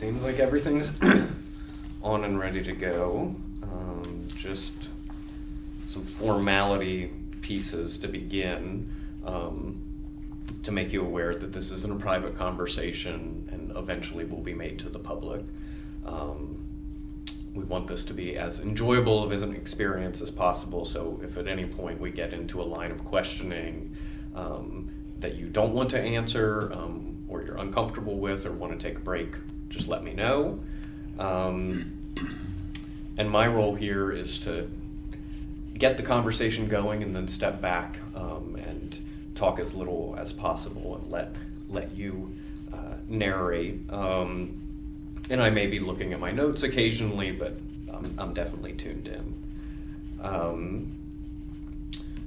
Seems like everything's on and ready to go. Just some formality pieces to begin, to make you aware that this isn't a private conversation and eventually will be made to the public. We want this to be as enjoyable of an experience as possible, so if at any point we get into a line of questioning that you don't want to answer, or you're uncomfortable with or want to take a break, just let me know. And my role here is to get the conversation going and then step back and talk as little as possible and let you narrate. And I may be looking at my notes occasionally, but I'm definitely tuned in.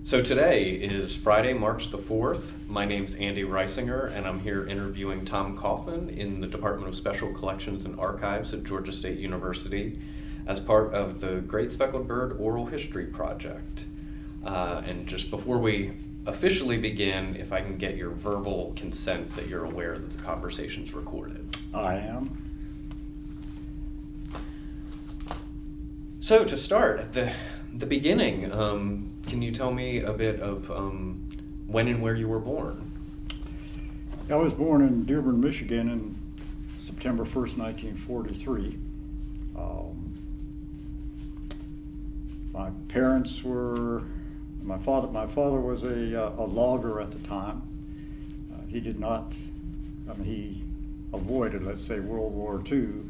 So today is Friday, March the 4th. My name's Andy Reisinger, and I'm here interviewing Tom Coffin in the Department of Special Collections and Archives at Georgia State University as part of the Great Speckled Bird Oral History Project. And just before we officially begin, if I can get your verbal consent that you're aware that the conversation's recorded. I am. So to start, at the beginning, can you tell me a bit of when and where you were born? I was born in Dearborn, Michigan in September 1st, 1943. My parents were, my father was a logger at the time. He did not, he avoided, let's say, World War II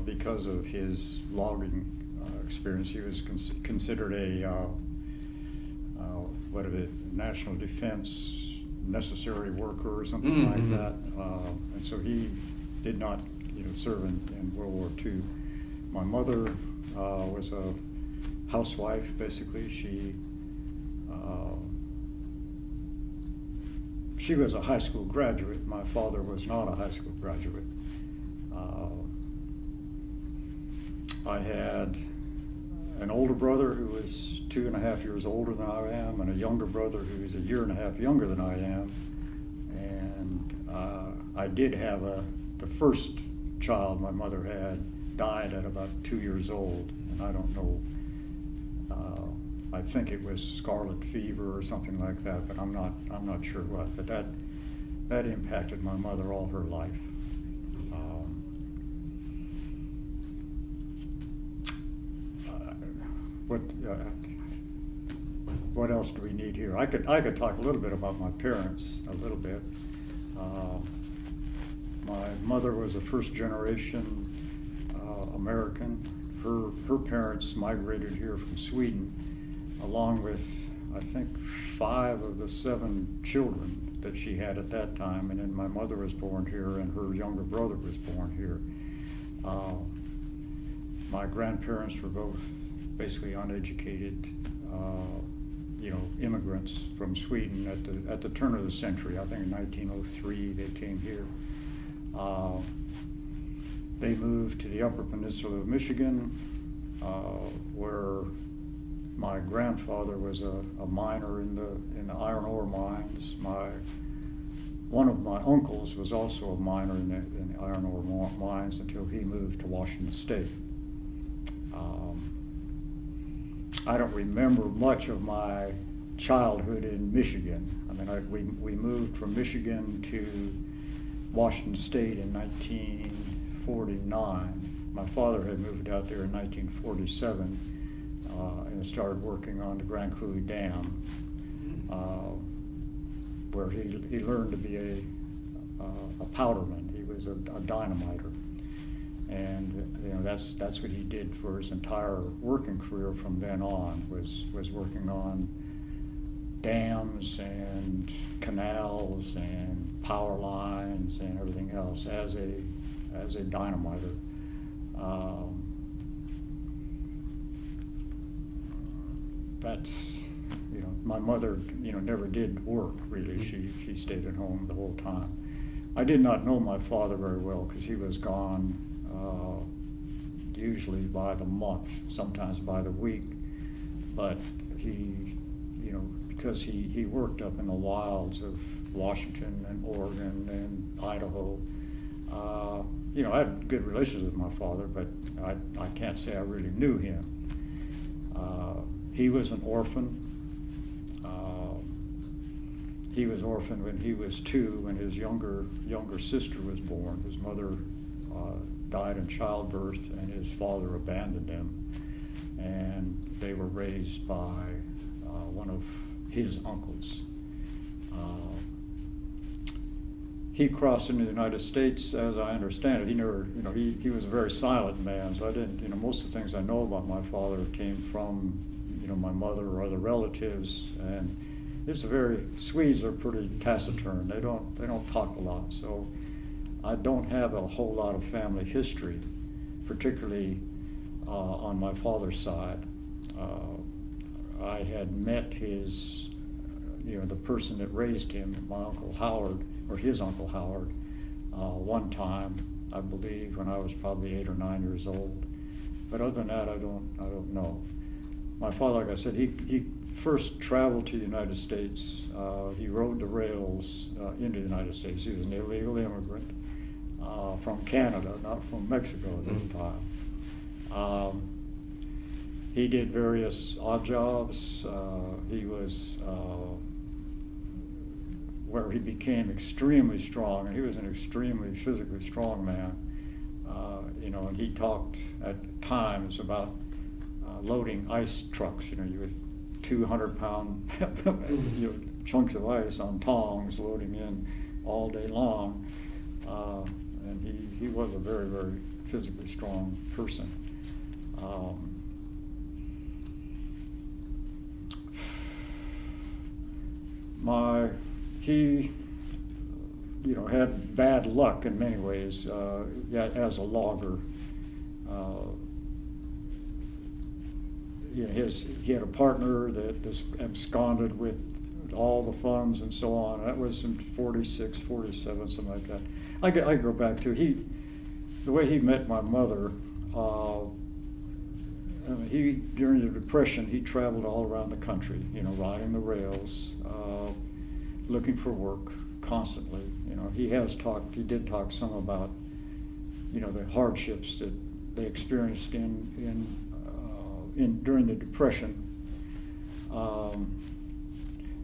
because of his logging experience. He was considered a national defense necessary worker or something like that, and so he did not, serve in World War II. My mother was a housewife. Basically, she was a high school graduate. My father was not a high school graduate. I had an older brother who was 2.5 years older than I am, and a younger brother who is 1.5 years younger than I am. And I did have the first child my mother had died at about 2 years old, and I don't know, I think it was scarlet fever or something like that, but I'm not sure what. But that impacted my mother all her life. What else do we need here? I could talk a little bit about my parents, a little bit. My mother was a first generation American. Her parents migrated here from Sweden, along with, I think, 5 of the 7 children that she had at that time. And then my mother was born here, and her younger brother was born here. My grandparents were both basically uneducated, immigrants from Sweden at the turn of the century. I think in 1903 they came here. They moved to the Upper Peninsula of Michigan, where my grandfather was a miner in the iron ore mines. One of my uncles was also a miner in the iron ore mines until he moved to Washington State. I don't remember much of my childhood in Michigan. We moved from Michigan to Washington State in 1949. My father had moved out there in 1947 and started working on the Grand Coulee Dam, where he learned to be a powderman. He was a dynamiter. And that's what he did for his entire working career from then on, was working on dams and canals and power lines and everything else as a dynamiter. That's, my mother, never did work really. She stayed at home the whole time. I did not know my father very well because he was gone usually by the month, sometimes by the week. But he, because he worked up in the wilds of Washington and Oregon and Idaho, I had good relations with my father, but I can't say I really knew him. He was an orphan. He was orphaned when he was 2, when his younger sister was born. His mother died in childbirth, and his father abandoned him. And they were raised by one of his uncles. He crossed into the United States, as I understand it. He never, he was a very silent man, so I didn't, most of the things I know about my father came from, my mother or other relatives. And Swedes are pretty taciturn. They don't talk a lot, so I don't have a whole lot of family history, particularly on my father's side. I had met his, the person that raised him, my Uncle Howard, or his Uncle Howard, one time, I believe, when I was probably 8 or 9 years old. But other than that, I don't know. My father, like I said, he first traveled to the United States. He rode the rails into the United States. He was an illegal immigrant from Canada, not from Mexico at this time. He did various odd jobs. He was where he became extremely strong, and he was an extremely physically strong man. And he talked at times about loading ice trucks, you with 200-pound chunks of ice on tongs, loading in all day long. And he was a very, very physically strong person. He had bad luck in many ways as a logger. He had a partner that absconded with all the funds and so on. That was in 46, 47, something like that. I go back to the way he met my mother. During the Depression, he traveled all around the country, riding the rails, looking for work constantly. He did talk some about, the hardships that they experienced during the Depression.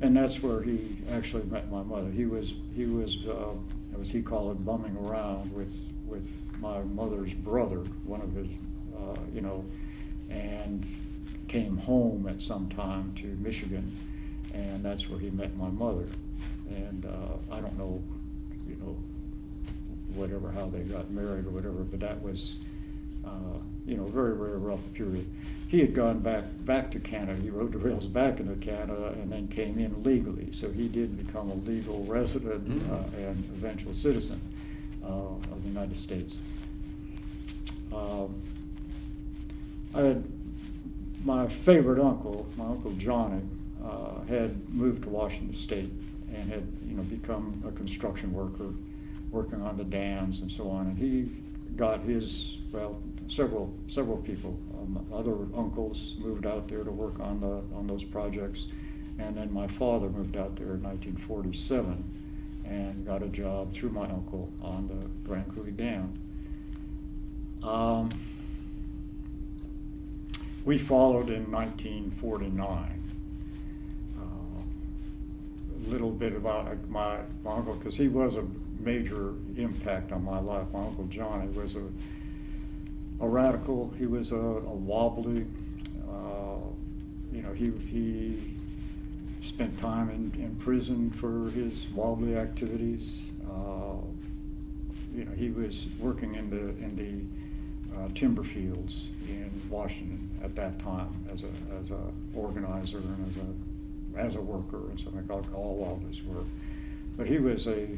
And that's where he actually met my mother. He was as he called it, bumming around with my mother's brother, one of his, and came home at some time to Michigan, and that's where he met my mother. And I don't know, whatever, how they got married or whatever, but that was, very, very rough period. He had gone back to Canada. He rode the rails back into Canada and then came in legally. So he did become a legal resident and eventual citizen of the United States. I had my favorite uncle, my Uncle Johnny, had moved to Washington State and had become a construction worker, working on the dams and so on. And he got several people, other uncles moved out there to work on those projects, and then my father moved out there in 1947 and got a job through my uncle on the Grand Coulee Dam. We followed in 1949. A little bit about my uncle, because he was a major impact on my life. My Uncle Johnny was a radical. He was a wobbly. He spent time in prison for his wobbly activities. He was working in the timber fields in Washington at that time as a organizer and as a worker and something like all wobblies were. But he was a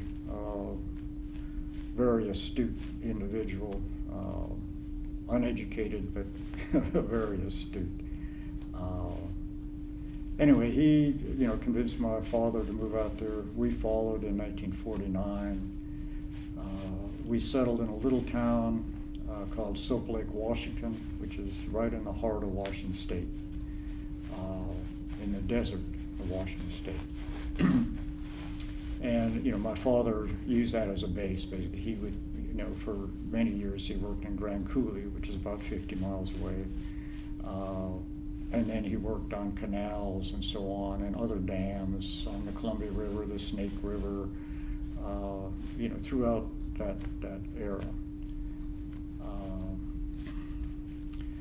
very astute individual, uneducated but very astute. Anyway, he convinced my father to move out there. We followed in 1949. We settled in a little town called Soap Lake, Washington, which is right in the heart of Washington State, in the desert of Washington State. And my father used that as a base. Basically, he would for many years he worked in Grand Coulee, which is about 50 miles away. And then he worked on canals and so on, and other dams on the Columbia River, the Snake River, throughout that era.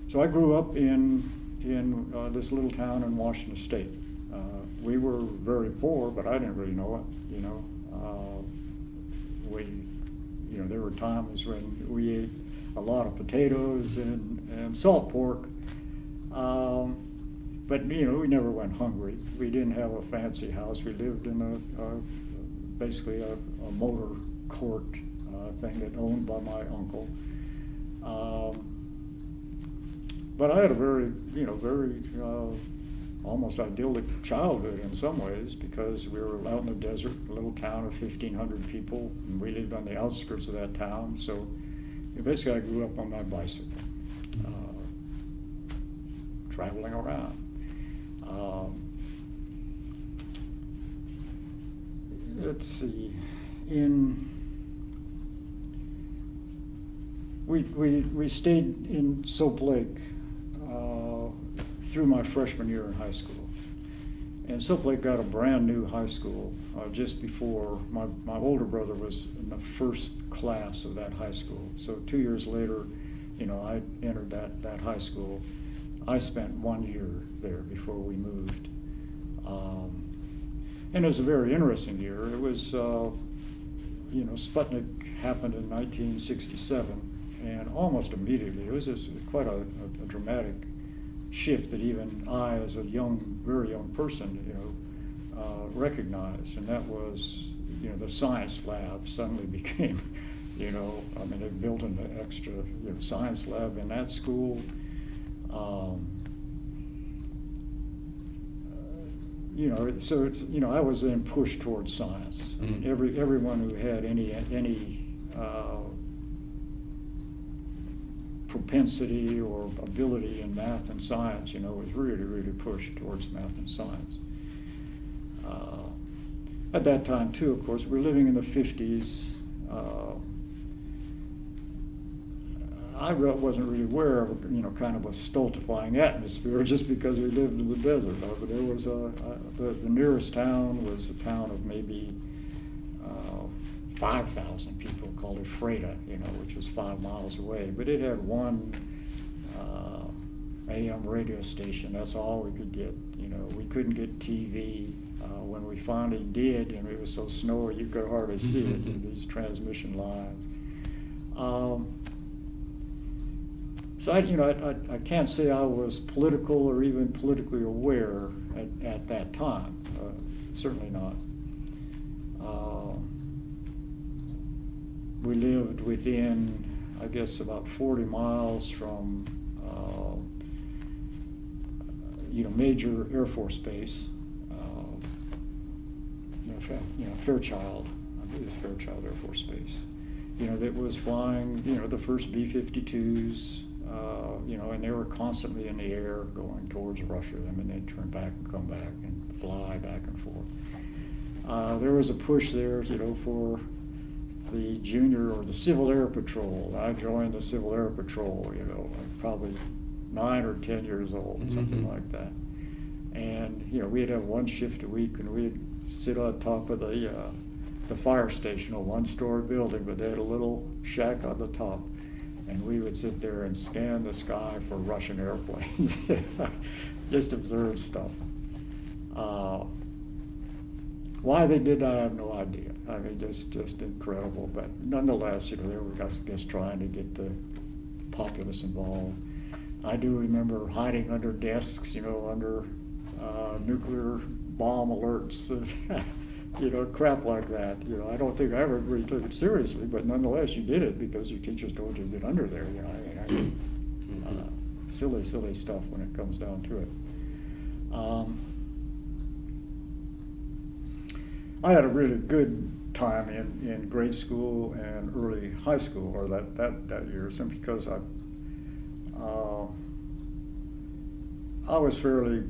So I grew up in this little town in Washington State. We were very poor, but I didn't really know it. There were times when we ate a lot of potatoes and salt pork, but we never went hungry. We didn't have a fancy house. We lived in basically a motor court thing that owned by my uncle. But I had a very almost idyllic childhood in some ways, because we were out in the desert, a little town of 1,500 people, and we lived on the outskirts of that town. So basically I grew up on my bicycle, traveling around. Let's see, we stayed in Soap Lake through my freshman year in high school. And Soap Lake got a brand new high school just before my older brother was in the first class of that high school. So 2 years later, I entered that high school. I spent 1 year there before we moved. And it was a very interesting year. It was, Sputnik happened in 1967, and almost immediately, it was quite a dramatic shift that even I, as a very young person, recognized, and that was, the science lab suddenly became, they built an extra, science lab in that school. So it's, I was then pushed towards science. I mean, everyone who had any propensity or ability in math and science, was really, really pushed towards math and science. At that time, too, of course, we're living in the 50s. I wasn't really aware of, kind of a stultifying atmosphere just because we lived in the desert. There was the nearest town was a town of maybe 5,000 people called Ephrata, which was 5 miles away. But it had one AM radio station. That's all we could get. We couldn't get TV. When we finally did, it was so snowy you could hardly see it in these transmission lines. So I can't say I was political or even politically aware at that time. Certainly not. We lived within, I guess, about 40 miles from, major Air Force base. Fairchild, I believe it's Fairchild Air Force Base. That was flying, the first B-52s. And they were constantly in the air going towards Russia. They'd turn back and come back and fly back and forth. There was a push there, for the junior or the Civil Air Patrol. I joined the Civil Air Patrol, probably 9 or 10 years old, something like that. And, we'd have one shift a week, and we'd sit on top of the fire station, a one-story building, but they had a little shack on the top. And we would sit there and scan the sky for Russian airplanes, just observe stuff. Why they did that, I have no idea. Just incredible. But nonetheless, they were, I guess, trying to get the populace involved. I do remember hiding under desks, under nuclear bomb alerts, crap like that. I don't think I ever really took it seriously, but nonetheless, you did it because your teachers told you to get under there. Silly stuff when it comes down to it. I had a really good time in grade school and early high school, or that year, simply because I was fairly,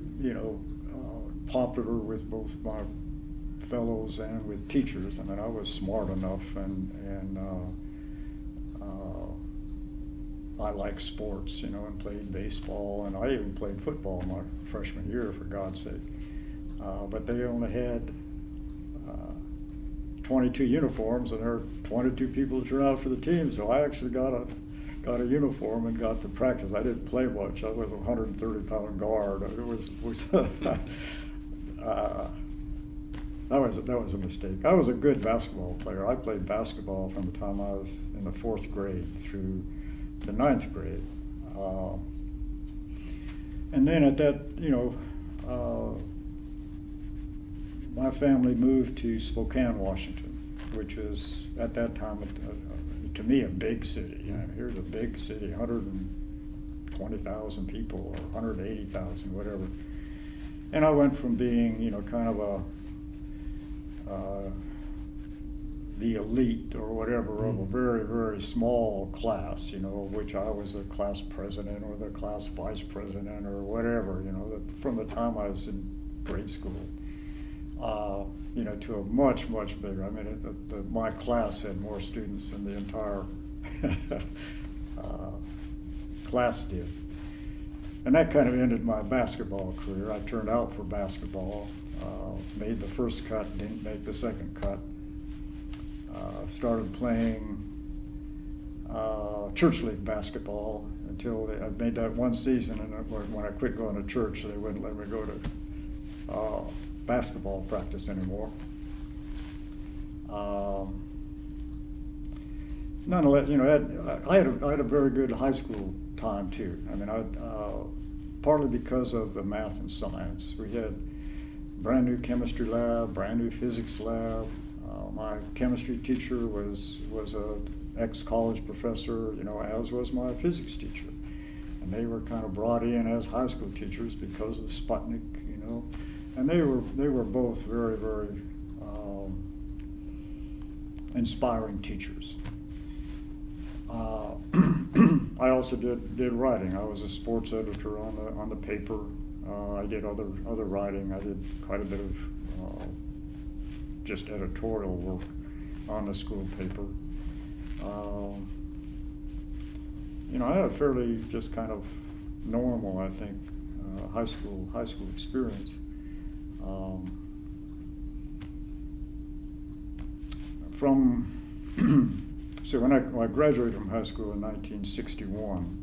popular with both my fellows and with teachers. I was smart enough and I liked sports, you know, and played baseball, and I even played football my freshman year, for God's sake. But they only had 22 uniforms, and there were 22 people to turn out for the team. So I actually got a uniform and got to practice. I didn't play much. I was a 130-pound guard. It was that was a mistake. I was a good basketball player. I played basketball from the time I was in the 4th grade through the 9th grade. And then at that, you know, my family moved to Spokane, Washington, which was at that time, to me, a big city. You know, here's a big city, 120,000 people or 180,000, whatever. And I went from being, you know, kind of the elite or whatever of a very, very small class, you know, of which I was the class president or the class vice president or whatever, you know, from the time I was in grade school. You know, to a much, much bigger. I mean, my class had more students than the entire class did. And that kind of ended my basketball career. I turned out for basketball, made the first cut, didn't make the second cut. Started playing church league basketball until I made that one season, and when I quit going to church, they wouldn't let me go to basketball practice anymore. Nonetheless, you know, I had a very good high school time too. I mean, partly because of the math and science. We had brand new chemistry lab, brand new physics lab. My chemistry teacher was a ex-college professor, you know, as was my physics teacher. And they were kind of brought in as high school teachers because of Sputnik, you know. And they were both very, very inspiring teachers. I also did writing. I was a sports editor on the paper. I did other writing. I did quite a bit of just editorial work on the school paper. You know, I had a fairly just kind of normal, I think, high school experience. So when I graduated from high school in 1961,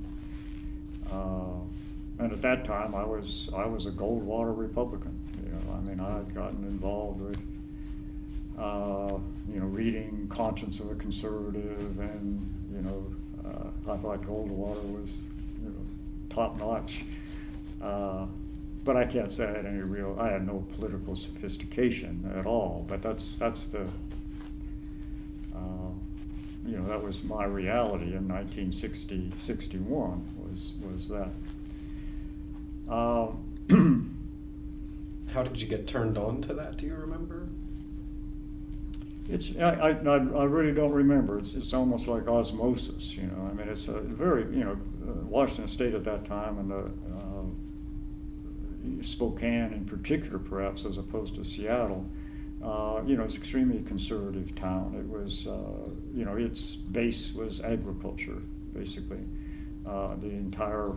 and at that time I was a Goldwater Republican. You know, I mean, I had gotten involved with you know, reading Conscience of a Conservative, and you know, I thought Goldwater was, you know, top notch. But I can't say I had no political sophistication at all. But that's the, you know, that was my reality in 1961 was that. How did you get turned on to that? Do you remember? I really don't remember. It's almost like osmosis, you know. I mean, it's a very, you know, Washington State at that time, and Spokane in particular, perhaps, as opposed to Seattle, you know, it's an extremely conservative town. It was, you know, its base was agriculture, basically. The entire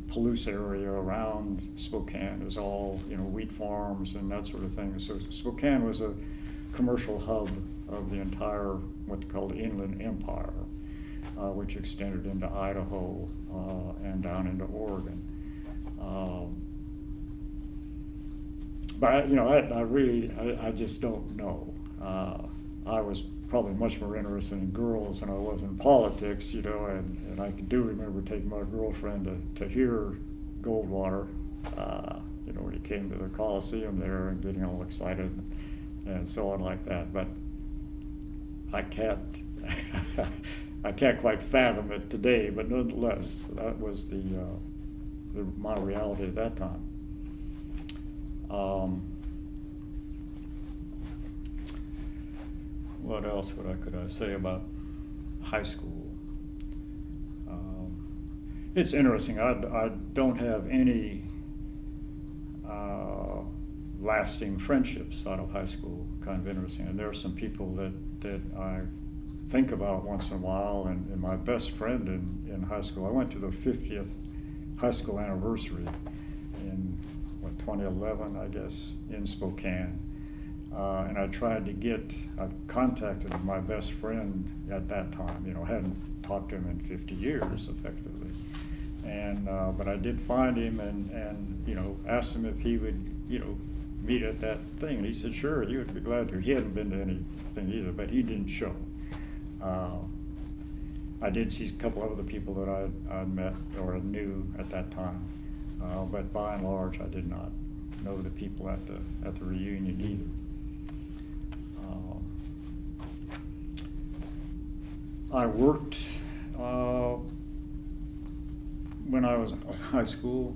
Palouse area around Spokane is all, you know, wheat farms and that sort of thing. So Spokane was a commercial hub of the entire, what they called the Inland Empire, which extended into Idaho and down into Oregon. But you know, I just don't know. I was probably much more interested in girls than I was in politics, you know, and I do remember taking my girlfriend to hear Goldwater, you know, when he came to the Coliseum there and getting all excited and so on like that. But I can't quite fathom it today, but nonetheless, that was my reality at that time. What else could I say about high school? It's interesting. I don't have any lasting friendships out of high school. Kind of interesting. And there are some people that I think about once in a while, and my best friend in high school, I went to the 50th high school anniversary in 2011, I guess, in Spokane. And I contacted my best friend at that time, hadn't talked to him in 50 years effectively. And, but I did find him and asked him if he would, meet at that thing. And he said, sure, he would be glad to. He hadn't been to anything either, but he didn't show. I did see a couple of other people that I'd met or knew at that time. But by and large, I did not know the people at the reunion either. I worked when I was in high school.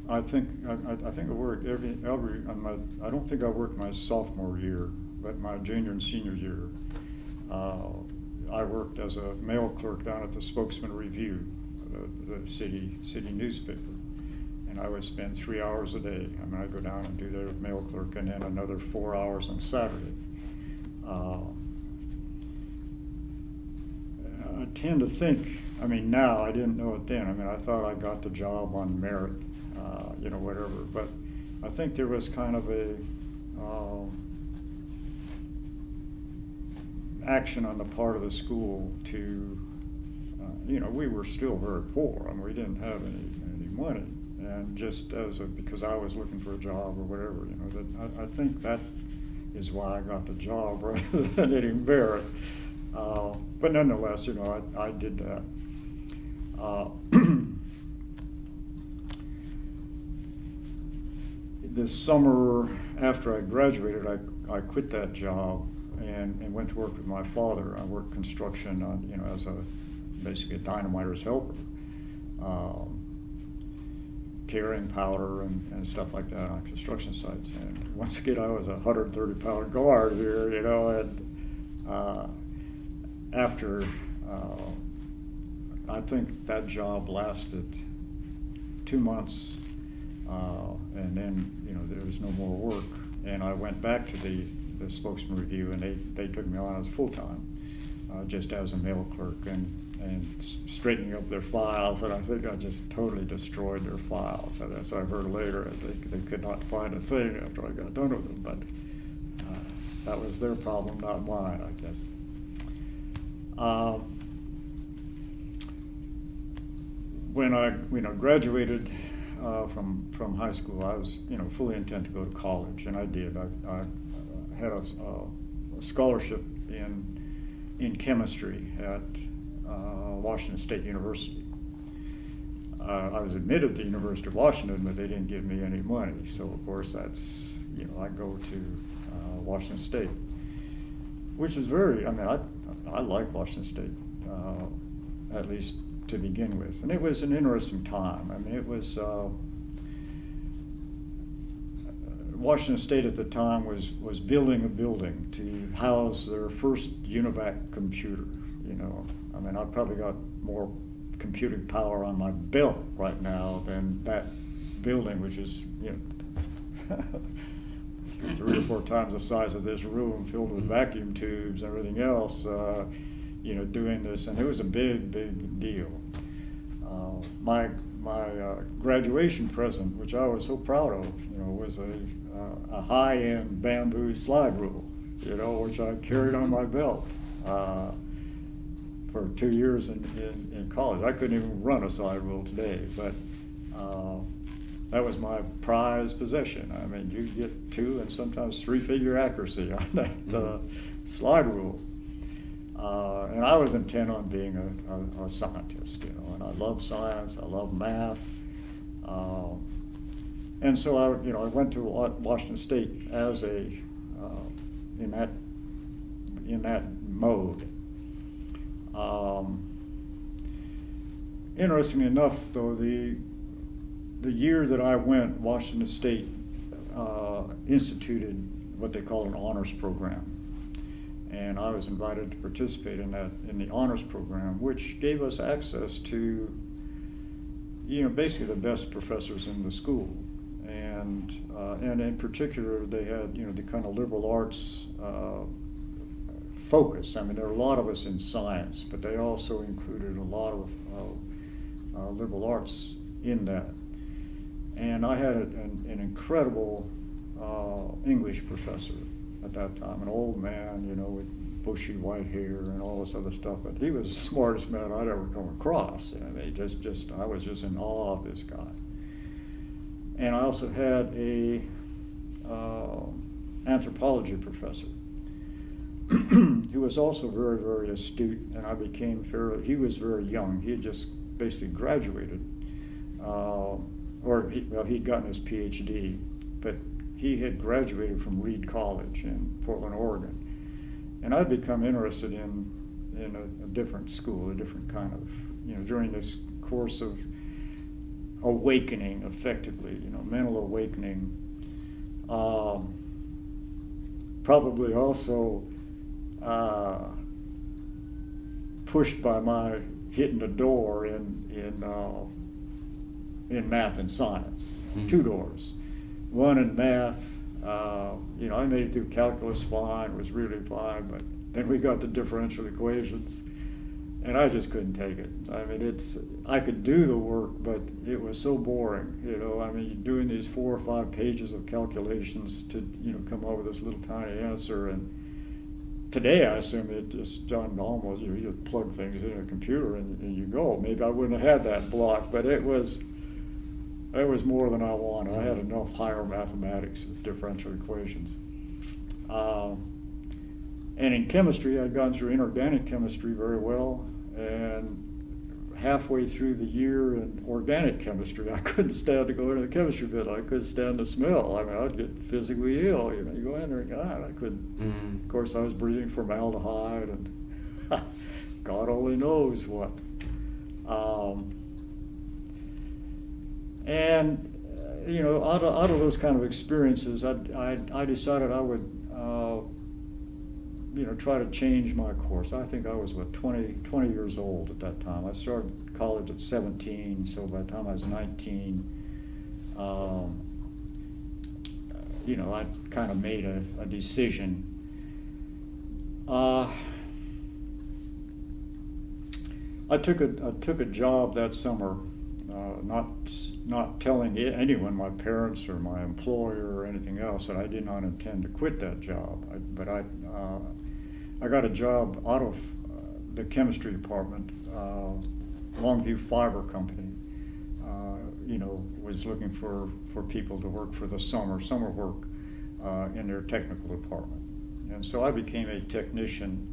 I think I worked every. I don't think I worked my sophomore year, but my junior and senior year, I worked as a mail clerk down at the Spokesman Review, the city newspaper. And I would spend 3 hours a day. I'd go down and do their mail clerk, and then another 4 hours on Saturday. I tend to think, now, I didn't know it then. I thought I got the job on merit, whatever. But I think there was kind of a action on the part of the school to, we were still very poor. We didn't have any money. And just because I was looking for a job or whatever, I think that is why I got the job rather than any merit. But nonetheless, I did that. This summer after I graduated, I quit that job and went to work with my father. I worked construction on, as basically a dynamiter's helper. Carrying powder and stuff like that on construction sites. And once again, I was a 130-pound guard here, and after, I think that job lasted 2 months, and then, there was no more work. And I went back to the Spokesman Review, and they took me on as full-time, just as a mail clerk and straightening up their files, and I think I just totally destroyed their files. And as I heard later, they could not find a thing after I got done with them, but that was their problem, not mine, I guess. When I graduated from high school, I was fully intent to go to college, and I did. I had a scholarship in chemistry at Washington State University. I was admitted to the University of Washington, but they didn't give me any money. So of course that's, I go to Washington State, which is very, I like Washington State, at least to begin with. And it was an interesting time. It was, Washington State at the time was building a building to house their first UNIVAC computer, I've probably got more computing power on my belt right now than that building, which is, 3 or 4 times the size of this room, filled with vacuum tubes and everything else, doing this, and it was a big deal. My graduation present, which I was so proud of, was a high-end bamboo slide rule, which I carried on my belt for 2 years in college. I couldn't even run a slide rule today, but that was my prized possession. You get 2 and sometimes 3-figure accuracy on that slide rule. And I was intent on being a scientist, and I love science, I love math. And so I went to Washington State as in that mode. Interestingly enough, though, the year that I went, Washington State instituted what they call an honors program. And I was invited to participate in the honors program, which gave us access to, basically the best professors in the school. And in particular, they had, the kind of liberal arts focus. I mean, there are a lot of us in science, but they also included a lot of liberal arts in that. And I had an incredible English professor at that time, an old man, you know, with bushy white hair and all this other stuff. But he was the smartest man I'd ever come across. I mean, I was just in awe of this guy. And I also had a anthropology professor who was also very, very astute, and I became he was very young. He had just basically graduated, he'd gotten his PhD, but he had graduated from Reed College in Portland, Oregon. And I'd become interested in a different school, a different kind of, you know, during this course of awakening, effectively, you know, mental awakening. Probably also pushed by my hitting the door in math and science. Mm-hmm. 2 doors. One in math, you know, I made it through calculus fine, was really fine, but then we got the differential equations, and I just couldn't take it. I mean, I could do the work, but it was so boring, you know. I mean, doing these 4 or 5 pages of calculations to, you know, come up with this little tiny answer. And today, I assume it just done almost, you know, you plug things in a computer and you go. Maybe I wouldn't have had that block, but it was more than I wanted. I had enough higher mathematics with differential equations. And in chemistry, I'd gone through inorganic chemistry very well, and halfway through the year in organic chemistry, I couldn't stand to go into the chemistry bit. I couldn't stand the smell. I mean, I'd get physically ill. You know, you go in there and God, I couldn't. Mm. Of course, I was breathing formaldehyde and God only knows what. You know, out of those kind of experiences, I decided I would, you know, try to change my course. I think I was, 20 years old at that time. I started college at 17, so by the time I was 19, you know, I kind of made a decision. I took a job that summer, not telling anyone, my parents or my employer or anything else, that I did not intend to quit that job. But I got a job out of the chemistry department. Longview Fiber Company, you know, was looking for people to work for the summer work in their technical department. And so I became a technician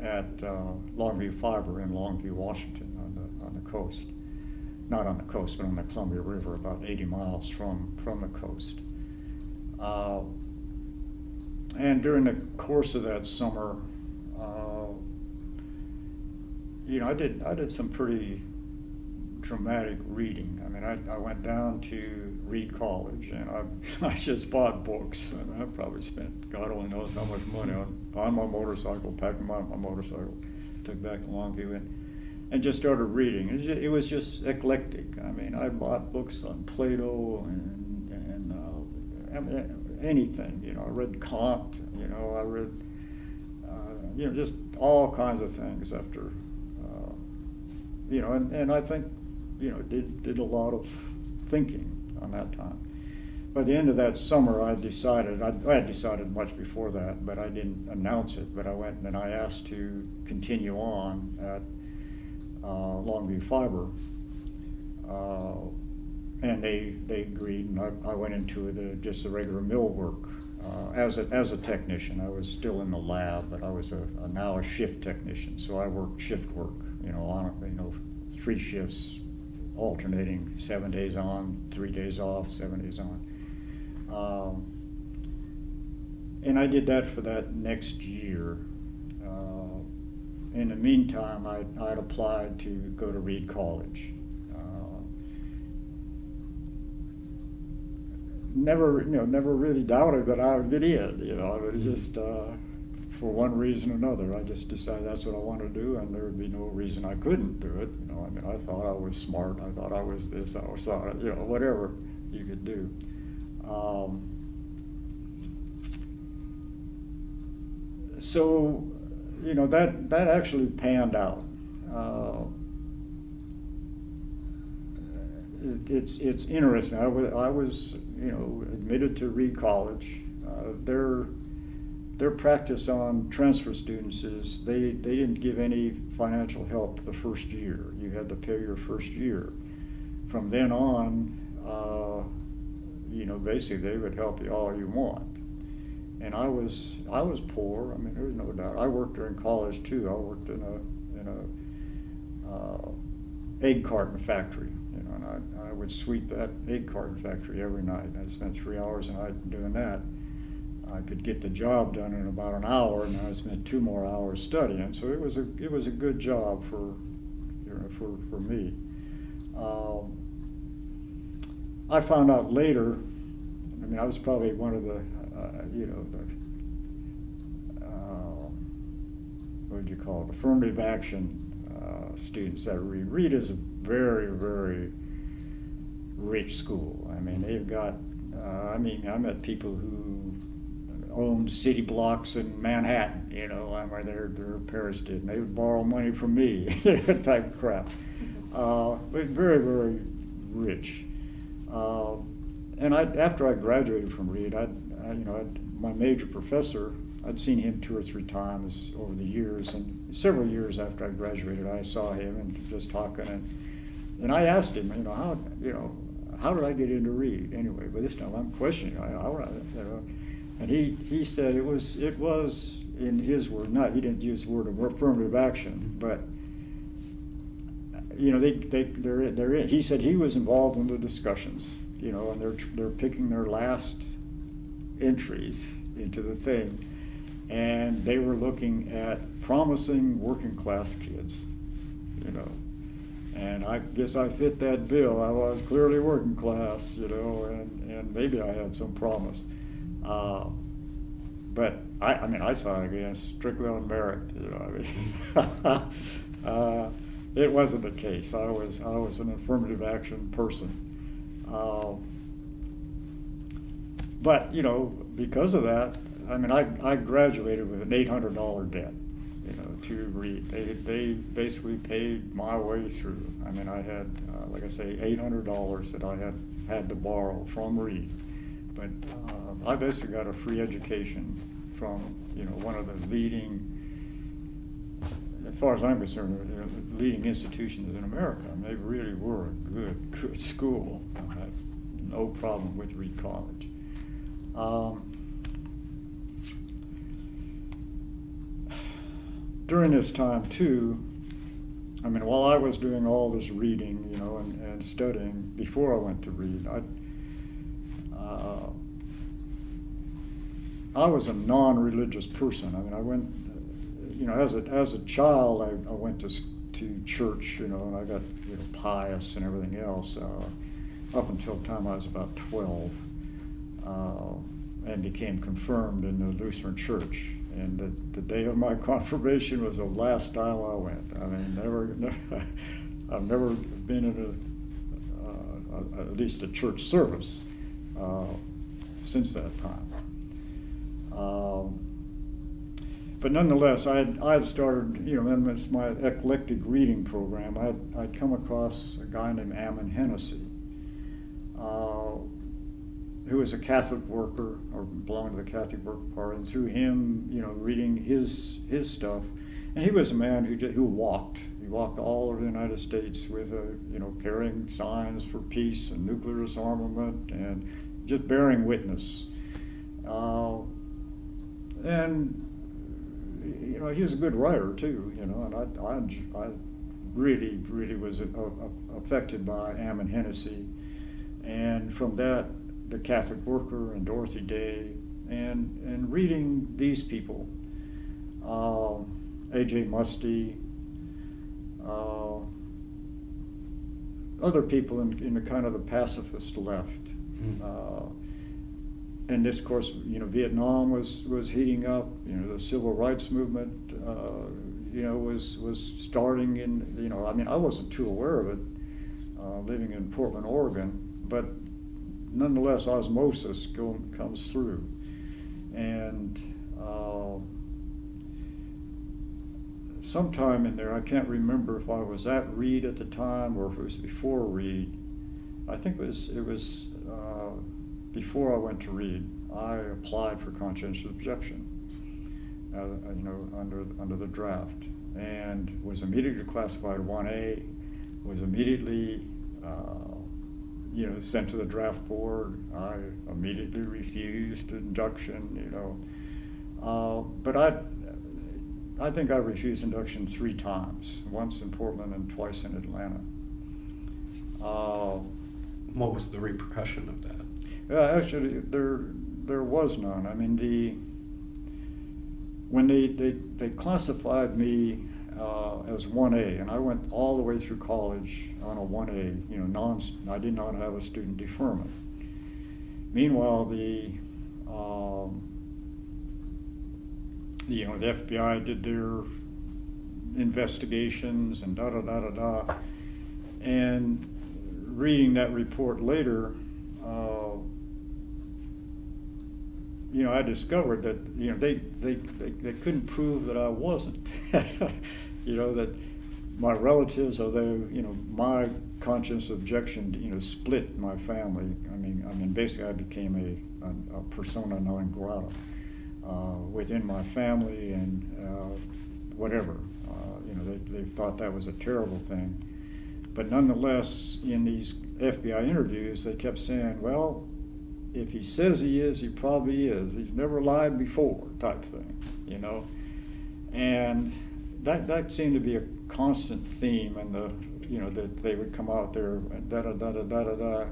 at Longview Fiber in Longview, Washington, on the coast. Not on the coast, but on the Columbia River, about 80 miles from the coast. And during the course of that summer, you know, I did some pretty dramatic reading. I mean, I went down to Reed College, and I just bought books, and I probably spent God only knows how much money on my motorcycle, packing my motorcycle, took back to Longview, and just started reading. It was just eclectic. I mean, I bought books on Plato and I mean, anything. You know, I read Kant. You know, I read, you know, just all kinds of things after, you know, and I think, you know, did a lot of thinking on that time. By the end of that summer, I had decided much before that, but I didn't announce it, but I went and I asked to continue on at Longview Fiber, and they agreed, and I went into just the regular mill work as a technician. I was still in the lab, but I was now a shift technician, so I worked shift work, you know, 3 shifts, alternating, 7 days on, 3 days off, 7 days on. And I did that for that next year. In the meantime, I'd applied to go to Reed College. Never really doubted that I would get in. You know, it was just for one reason or another. I just decided that's what I wanted to do, and there would be no reason I couldn't do it. You know, I mean, I thought I was smart. I thought I was this. I was thought, you know, whatever you could do. So that actually panned out. It's interesting. I was admitted to Reed College. Their practice on transfer students is they didn't give any financial help the first year. You had to pay your first year. From then on, basically they would help you all you want. And I was poor. I mean, there was no doubt. I worked during college too. I worked in a egg carton factory, and I would sweep that egg carton factory every night. I spent 3 hours a night doing that. I could get the job done in about an hour, and I spent 2 more hours studying. So it was a good job for me. I found out later. I mean, I was probably one of the what would you call it? Affirmative action students at Reed. Reed is a very, very rich school. I mean, they've got. I met people who owned city blocks in Manhattan. Where their parents did, and they would borrow money from me, type of crap. But very, very rich. And after I graduated from Reed, my major professor, I'd seen him 2 or 3 times over the years, and several years after I graduated, I saw him and just talking, and I asked him, how did I get into Reed anyway? But this time I'm questioning, and he said it was in his word, he didn't use the word of affirmative action, but he said he was involved in the discussions, and they're picking their last entries into the thing, and they were looking at promising working class kids, and I guess I fit that bill. I was clearly working class, and maybe I had some promise, but I saw it again strictly on merit, it wasn't the case. I was an affirmative action person. But, because of that, I graduated with an $800 debt, to Reed. They basically paid my way through. I had, like I say, $800 that I had to borrow from Reed. But I basically got a free education from, one of the leading, as far as I'm concerned, leading institutions in America. They really were a good school. I had no problem with Reed College. During this time too, while I was doing all this reading, and studying before I went to Reed, I was a non-religious person. I went, as a child, I went to church, and I got pious and everything else up until the time I was about 12, and became confirmed in the Lutheran Church. And the day of my confirmation was the last time I went. I've never been in at least a church service since that time. But nonetheless, I had started, in my eclectic reading program, I'd come across a guy named Ammon Hennessy, who was a Catholic worker, or belonged to the Catholic Worker Party, and through him, reading his stuff, and he was a man who walked. He walked all over the United States with carrying signs for peace and nuclear disarmament, and just bearing witness. And he was a good writer too, and I really was affected by Ammon Hennessy, and from that, the Catholic Worker and Dorothy Day, and reading these people, A.J. Musty, other people in the kind of the pacifist left. And this, of course, Vietnam was heating up. The civil rights movement, was starting in. I wasn't too aware of it, living in Portland, Oregon, but nonetheless, osmosis comes through, and sometime in there, I can't remember if I was at Reed at the time or if it was before Reed. I think it was before I went to Reed. I applied for conscientious objection, under the draft, and was immediately classified 1A. Was immediately, sent to the draft board. I immediately refused induction. But I think I refused induction 3 times, once in Portland and twice in Atlanta. What was the repercussion of that? Actually, there was none. I mean, when they classified me as 1A, and I went all the way through college on a 1A, I did not have a student deferment. Meanwhile, the FBI did their investigations and da-da-da-da-da. And reading that report later, I discovered that, they couldn't prove that I wasn't. That my relatives, although, my conscious objection, split my family. I mean, basically I became a persona non grata within my family, and whatever. They thought that was a terrible thing. But nonetheless, in these FBI interviews, they kept saying, well, if he says he is, he probably is. He's never lied before, type thing, And that seemed to be a constant theme, and that they would come out there and da-da-da-da-da-da-da,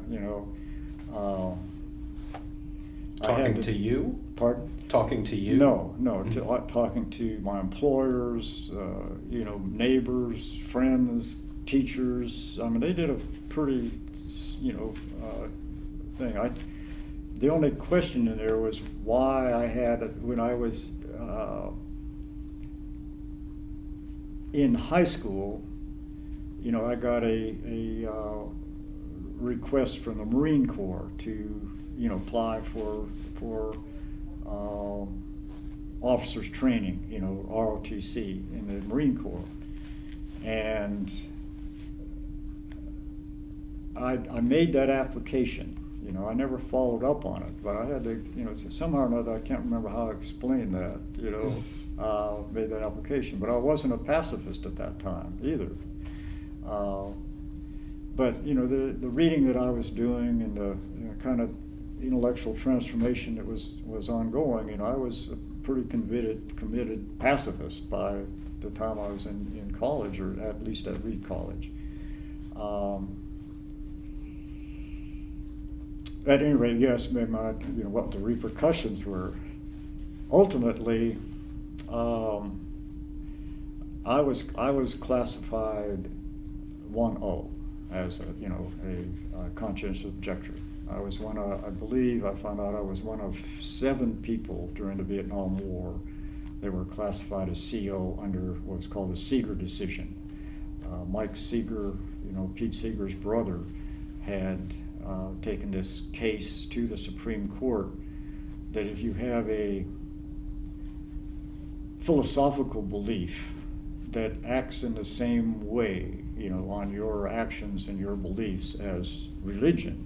Talking to you? Pardon? Talking to you? No, Mm-hmm. Talking to my employers, neighbors, friends, teachers. I mean, they did a pretty, thing. The only question in there was why I had, when I was in high school, I got a request from the Marine Corps to, apply for officers training, ROTC in the Marine Corps. And I made that application. I never followed up on it, but I had to, somehow or another, I can't remember how I explained that, made that application. But I wasn't a pacifist at that time either. But, the reading that I was doing and the kind of intellectual transformation that was ongoing, I was a pretty committed pacifist by the time I was in college, or at least at Reed College. At any rate, yes, what the repercussions were. Ultimately, I was classified 1O as a conscientious objector. I was I believe I found out I was one of 7 people during the Vietnam War that were classified as CO under what was called the Seeger decision. Mike Seeger, Pete Seeger's brother, had taken this case to the Supreme Court that if you have a philosophical belief that acts in the same way, on your actions and your beliefs as religion,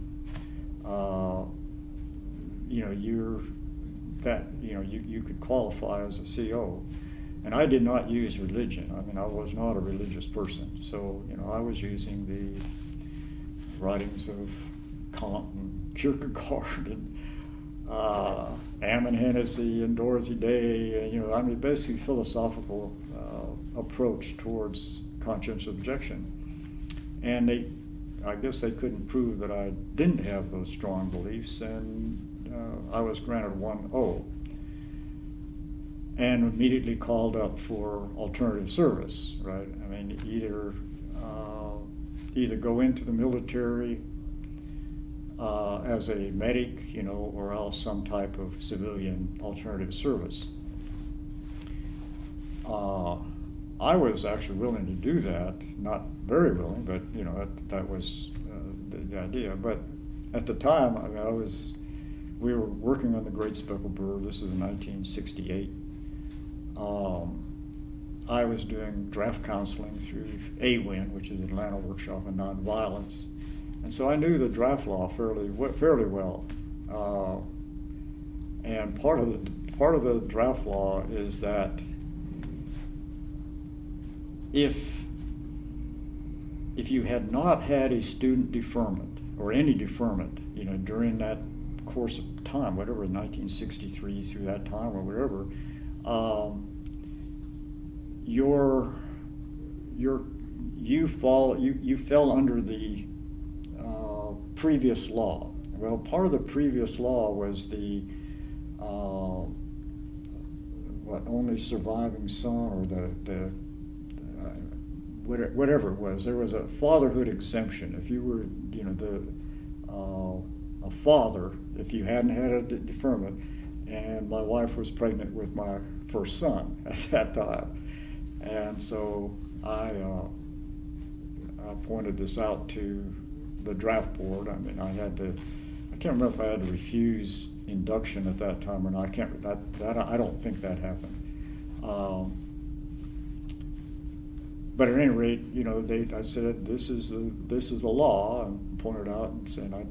you could qualify as a CO. And I did not use religion. I mean, I was not a religious person. So, I was using the writings of Kant and Kierkegaard and Ammon Hennessy and Dorothy Day, basically philosophical approach towards conscientious objection. And I guess they couldn't prove that I didn't have those strong beliefs, and I was granted 1O. And immediately called up for alternative service, right? I mean, either go into the military as a medic, or else some type of civilian alternative service. I was actually willing to do that, not very willing, but that was the idea. But at the time, we were working on the Great Speckled Bird. This is in 1968. I was doing draft counseling through AWIN, which is Atlanta Workshop on Nonviolence, and so I knew the draft law fairly well. And part of the draft law is that if you had not had a student deferment or any deferment, during that course of time, whatever, 1963 through that time or whatever, you fell under the previous law. Well, part of the previous law was the only surviving son, or the whatever it was. There was a fatherhood exemption. If you were, a father, if you hadn't had a deferment, and my wife was pregnant with my first son at that time, and so I pointed this out to the draft board. I mean, I can't remember if I had to refuse induction at that time or not. I don't think that happened. But at any rate, I said this is the law, and pointed out and said I'd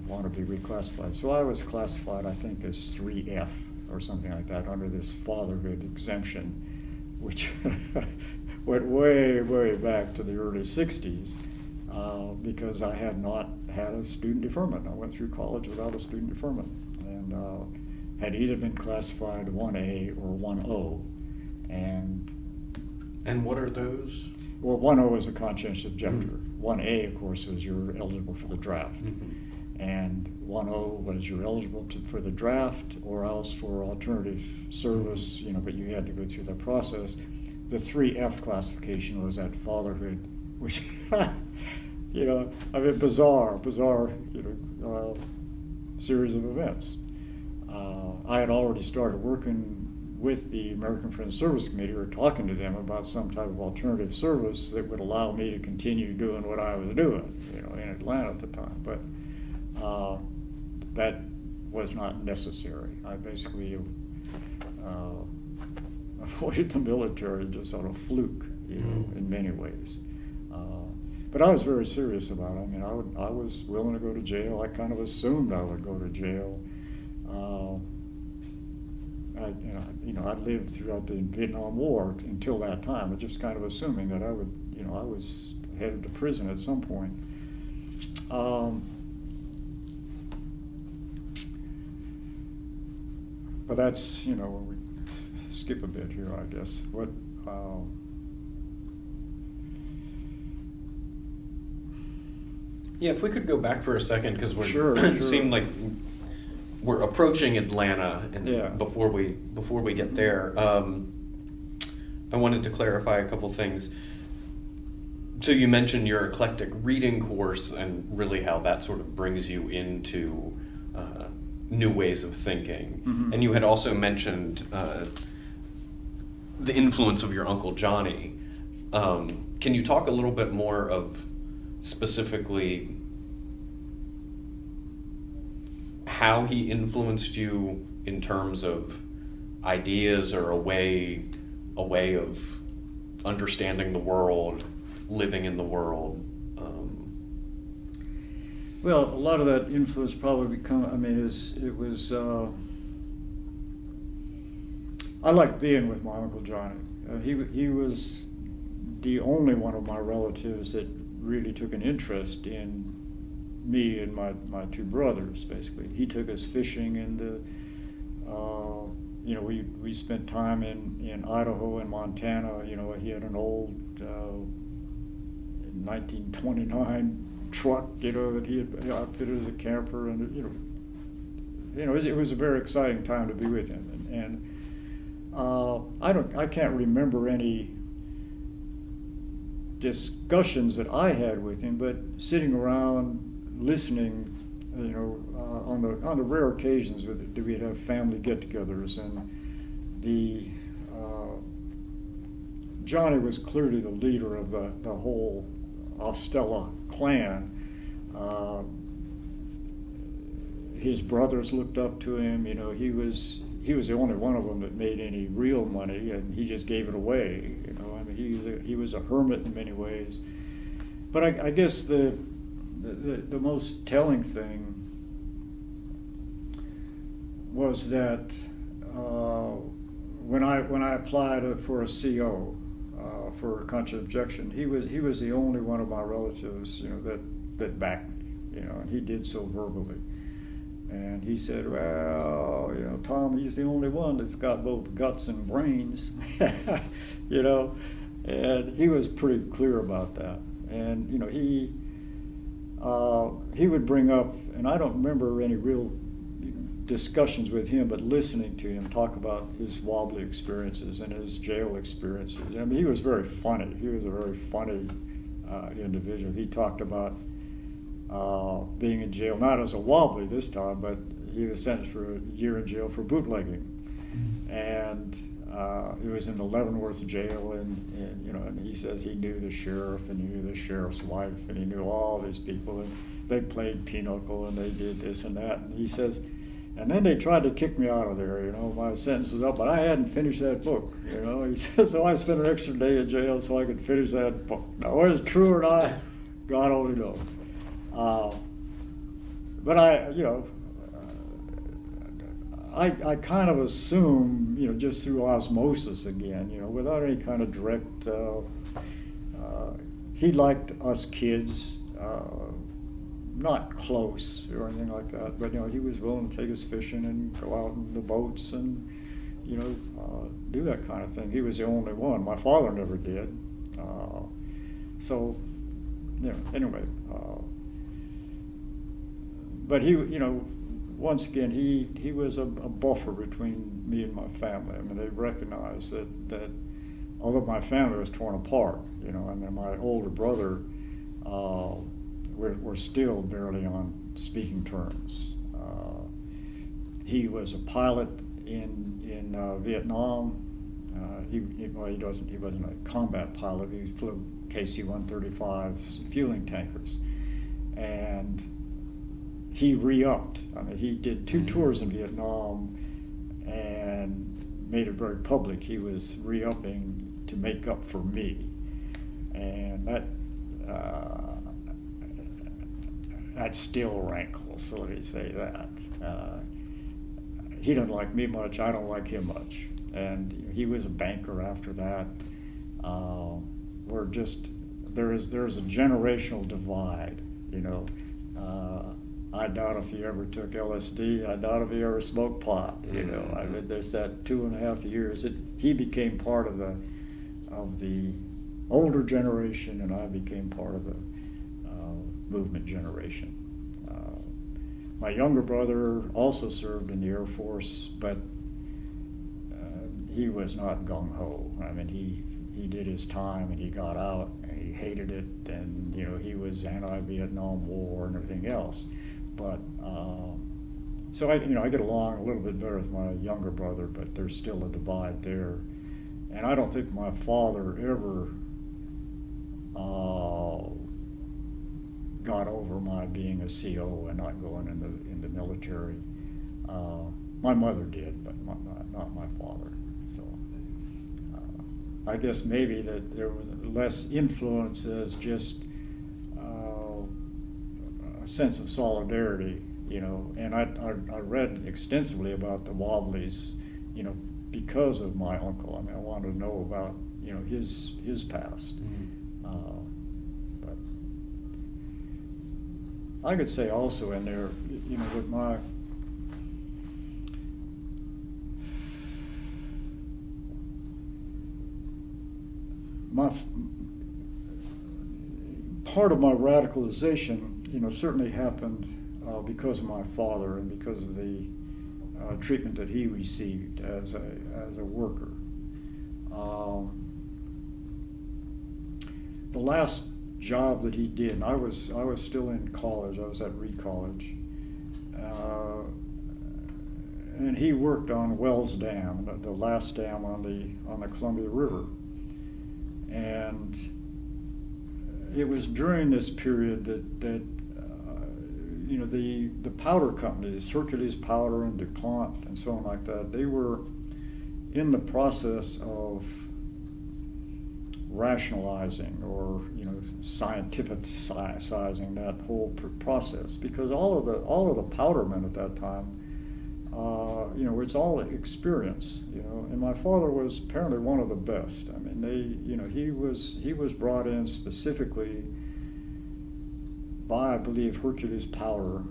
want to be reclassified. So I was classified, I think, as 3F or something like that under this fatherhood exemption, which went way, way back to the early 60s, because I had not had a student deferment. I went through college without a student deferment, and had either been classified 1A or 1O. And what are those? Well, 1O is a conscientious objector. 1A, of course, was you're eligible for the draft. And 1O was you're eligible for the draft or else for alternative service, but you had to go through that process. The 3F classification was that fatherhood, which, bizarre, series of events. I had already started working with the American Friends Service Committee, or talking to them about some type of alternative service that would allow me to continue doing what I was doing, in Atlanta at the time. But that was not necessary. I basically avoided the military just on a fluke, in many ways. But I was very serious about it. I mean, I was willing to go to jail. I kind of assumed I would go to jail. I lived throughout the Vietnam War until that time, but just kind of assuming that I would, I was headed to prison at some point. But that's, we skip a bit here, I guess. Yeah, if we could go back for a second, because Sure. It seemed like we're approaching Atlanta, and Yeah. before we get there, I wanted to clarify a couple things. So you mentioned your eclectic reading course, and really how that sort of brings you into new ways of thinking. And you had also mentioned the influence of your Uncle Johnny. Can you talk a little bit more of specifically how he influenced you in terms of ideas, or a way of understanding the world, living in the world? Well, a lot of that influence probably I liked being with my Uncle Johnny. He was the only one of my relatives that really took an interest in me and my two brothers, basically. He took us fishing, and we spent time in Idaho and Montana. He had an old 1929 truck, that he had outfitted as a camper, and it was a very exciting time to be with him. And I can't remember any discussions that I had with him, but sitting around listening, on the rare occasions that we have family get-togethers, and Johnny was clearly the leader of the whole Ostella clan. His brothers looked up to him. He he was the only one of them that made any real money, and he just gave it away. You know, I mean, he was a hermit in many ways. But I guess the most telling thing was that when I applied for a CO for a conscious objection, he was the only one of my relatives, you know, that backed me, you know, and he did so verbally. And he said, well, you know, Tom, he's the only one that's got both guts and brains, you know, and he was pretty clear about that. And, you know, he would bring up, and I don't remember any real discussions with him, but listening to him talk about his wobbly experiences and his jail experiences. I mean, he was very funny. He was a very funny individual. He talked about being in jail, not as a wobbly this time, but he was sentenced for a year in jail for bootlegging. And he was in the Leavenworth jail, and you know, and he says he knew the sheriff, and he knew the sheriff's wife, and he knew all these people, and they played pinochle, and they did this and that. And he says, and then they tried to kick me out of there, you know, my sentence was up, but I hadn't finished that book, you know. He says, so I spent an extra day in jail so I could finish that book. Now, whether it's true or not, God only knows. But I kind of assume, you know, just through osmosis again, you know, without any kind of direct, he liked us kids, not close or anything like that, but, you know, he was willing to take us fishing and go out in the boats and, you know, do that kind of thing. He was the only one. My father never did. So, you know, anyway, but he, you know, once again, he was a buffer between me and my family. I mean, they recognized that although my family was torn apart, you know, I mean, my older brother, we're still barely on speaking terms. He was a pilot in Vietnam. He wasn't a combat pilot. He flew KC-135 fueling tankers, and he re-upped. I mean, he did 2 tours in Vietnam and made it very public. He was re-upping to make up for me, and that still rankles. So let me say that. He doesn't like me much. I don't like him much. And he was a banker after that. There's a generational divide, you know. I doubt if he ever took LSD. I doubt if he ever smoked pot. You know, I mean, there's that 2.5 years that he became part of the older generation, and I became part of the movement generation. My younger brother also served in the Air Force, but he was not gung ho. I mean, he did his time and he got out and he hated it, and you know, he was anti-Vietnam War and everything else. But so I get along a little bit better with my younger brother, but there's still a divide there. And I don't think my father ever got over my being a CO and not going in the military. My mother did, but not my father. So I guess maybe that there was less influence as just a sense of solidarity, you know. And I read extensively about the Wobblies, you know, because of my uncle. I mean, I wanted to know about, you know, his past. But I could say also in there, you know, with my part of my radicalization, you know, certainly happened because of my father and because of the treatment that he received as a worker. The last job that he did, and I was still in college. I was at Reed College, and he worked on Wells Dam, the last dam on the Columbia River. And it was during this period that the powder companies, Hercules Powder and DuPont and so on like that, they were in the process of rationalizing or scientificizing that whole process, because all of the powder men at that time, it's all experience, and my father was apparently one of the best. I mean, he was brought in specifically by, I believe, Hercules Powder,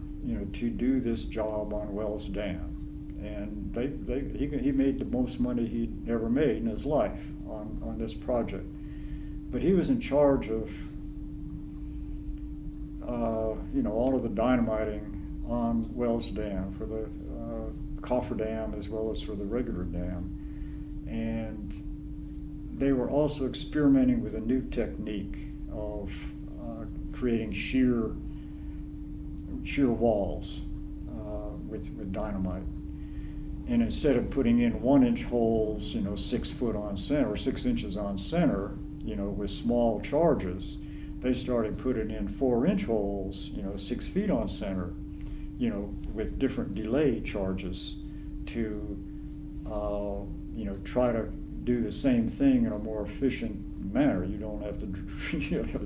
to do this job on Wells Dam. And he made the most money he'd ever made in his life on this project. But he was in charge of, all of the dynamiting on Wells Dam for the coffer dam as well as for the regular dam. And they were also experimenting with a new technique of creating shear walls with dynamite. And instead of putting in 1-inch holes, 6 foot on center or 6 inches on center, with small charges, they started putting in 4-inch holes, 6 feet on center, with different delay charges to, try to do the same thing in a more efficient manner. You don't have to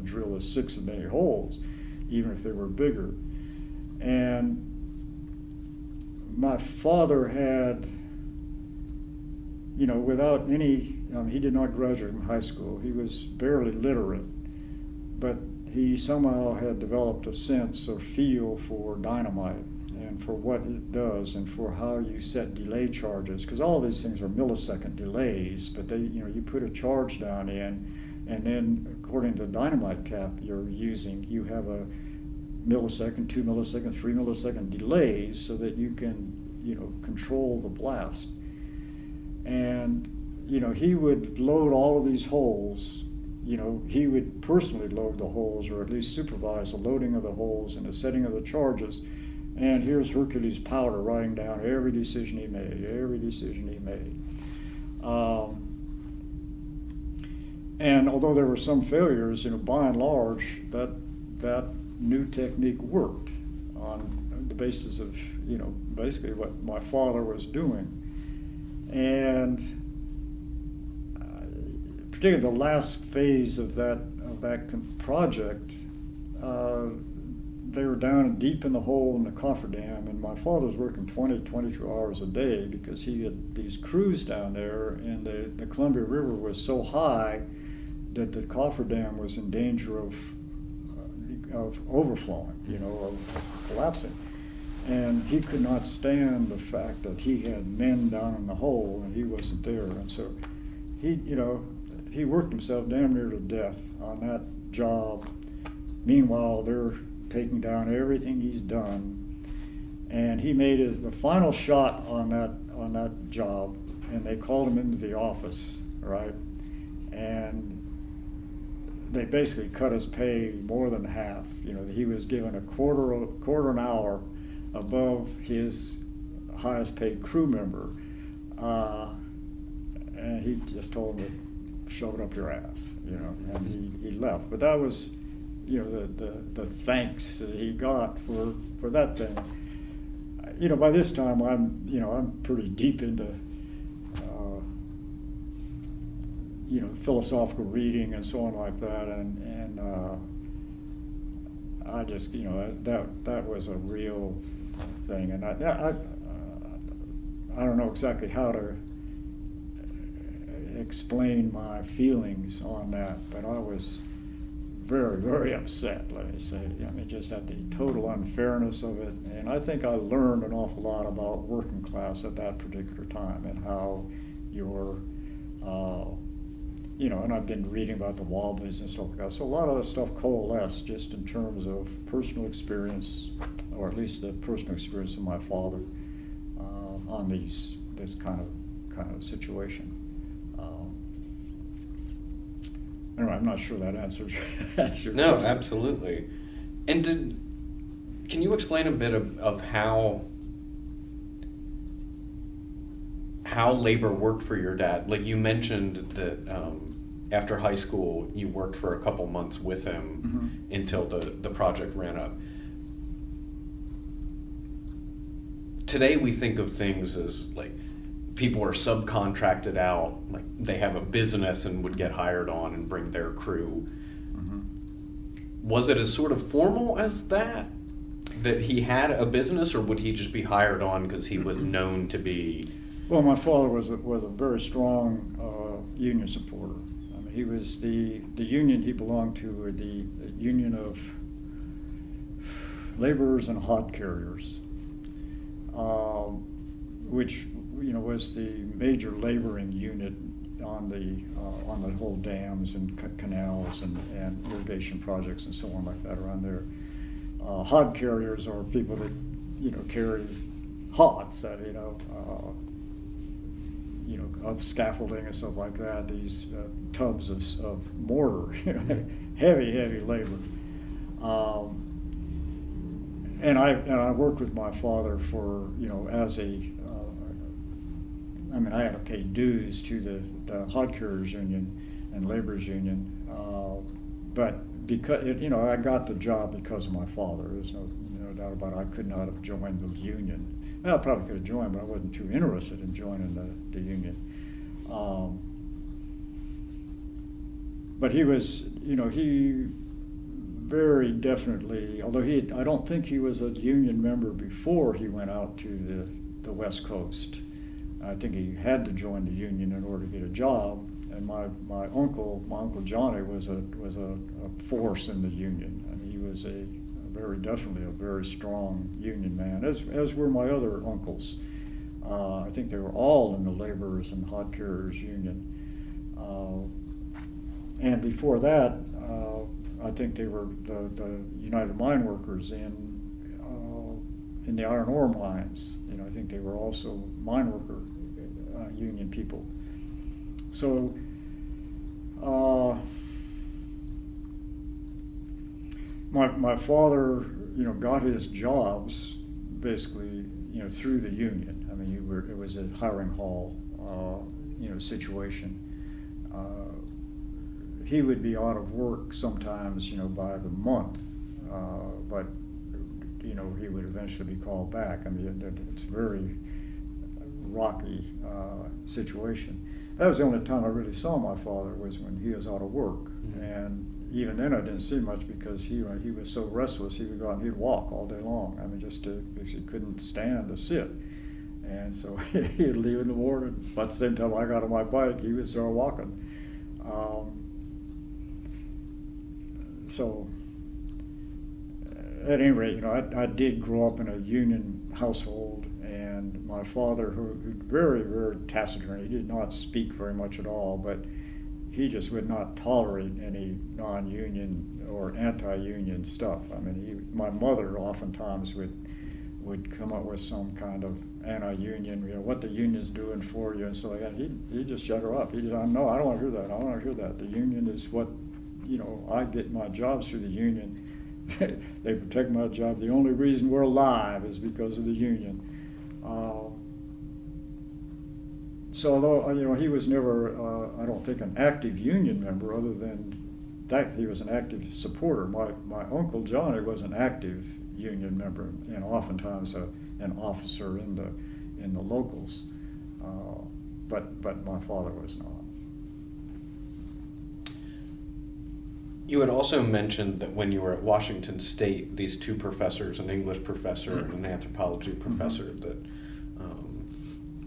drill as 6 of many holes, even if they were bigger. And my father had, without any, he did not graduate from high school. He was barely literate, but he somehow had developed a sense or feel for dynamite and for what it does and for how you set delay charges, because all these things are millisecond delays, but they, you put a charge down in, and then according to the dynamite cap you're using, you have a millisecond, 2 millisecond, 3 millisecond delays so that you can, control the blast. And, he would load all of these holes. He would personally load the holes, or at least supervise the loading of the holes and the setting of the charges. And here's Hercules Powder writing down every decision he made. And although there were some failures, by and large, that new technique worked on the basis of, basically what my father was doing. And particularly the last phase of that project, they were down deep in the hole in the cofferdam, and my father was working 22 hours a day because he had these crews down there, and the Columbia River was so high that the cofferdam was in danger of overflowing, of collapsing. And he could not stand the fact that he had men down in the hole and he wasn't there. And so he worked himself damn near to death on that job. Meanwhile, they're taking down everything he's done. And he made the final shot on that job, and they called him into the office, right? And they basically cut his pay more than half. He was given a quarter an hour above his highest paid crew member, and he just told him to shove it up your ass, and he left. But that was, the thanks that he got for that thing. By this time I'm pretty deep into philosophical reading and so on like that, and I just that was a real thing, and I don't know exactly how to explain my feelings on that, but I was very, very upset, let me say. Just at the total unfairness of it, and I think I learned an awful lot about working class at that particular time and how your and I've been reading about the Wobblies and stuff like that. So a lot of that stuff coalesced just in terms of personal experience, or at least the personal experience of my father on this kind of situation. Anyway, I'm not sure that answers your No, question. absolutely. And can you explain a bit of how labor worked for your dad? Like you mentioned that after high school you worked for a couple months with him until the project ran up. today we think of things as like people are subcontracted out, like they have a business and would get hired on and bring their crew. Was it as sort of formal as that he had a business, or would he just be hired on because he was known to be? Well, my father was a very strong union supporter. I mean, he was the union he belonged to, or the Union of Laborers and Hod Carriers, which was the major laboring unit on the whole dams and canals and irrigation projects and so on like that around there. Hod carriers are people that carry hods, of scaffolding and stuff like that. These tubs of mortar, heavy labor. And I worked with my father for as a. I had to pay dues to the Hod Carriers Union and Laborers Union, but because I got the job because of my father. There's no doubt about it. I could not have joined the union. Well, I probably could have joined, but I wasn't too interested in joining the union. But he was, he very definitely, although I don't think he was a union member before he went out to the West Coast. I think he had to join the union in order to get a job. And my uncle Johnny was a force in the union. I mean, he was definitely a very strong union man, as were my other uncles. I think they were all in the Laborers and Hod Carriers Union. And before that, I think they were the United Mine Workers in the iron ore mines. I think they were also mine worker union people. So my father, got his jobs basically, through the union. I mean, it was a hiring hall, situation. He would be out of work sometimes, by the month, but he would eventually be called back. I mean, it's a very rocky situation. That was the only time I really saw my father, was when he was out of work. Mm-hmm. And even then I didn't see much, because he was so restless. He would go out and he'd walk all day long. I mean, because he couldn't stand to sit. And so he'd leave in the morning. But at the same time I got on my bike, he would start walking. So at any rate, I did grow up in a union household, and my father, who very, very taciturn, he did not speak very much at all, but he just would not tolerate any non-union or anti-union stuff. I mean, my mother oftentimes would come up with some kind of anti-union, what the union's doing for you and so like that. He'd just shut her up. No, I don't want to hear that. I don't want to hear that. The union is what, I get my jobs through the union. They protect my job. The only reason we're alive is because of the union. So although he was never, I don't think, an active union member, other than that he was an active supporter. My uncle Johnny was an active union member, and oftentimes an officer in the locals. But my father was not. You had also mentioned that when you were at Washington State, these two professors, an English professor and an anthropology professor, mm-hmm.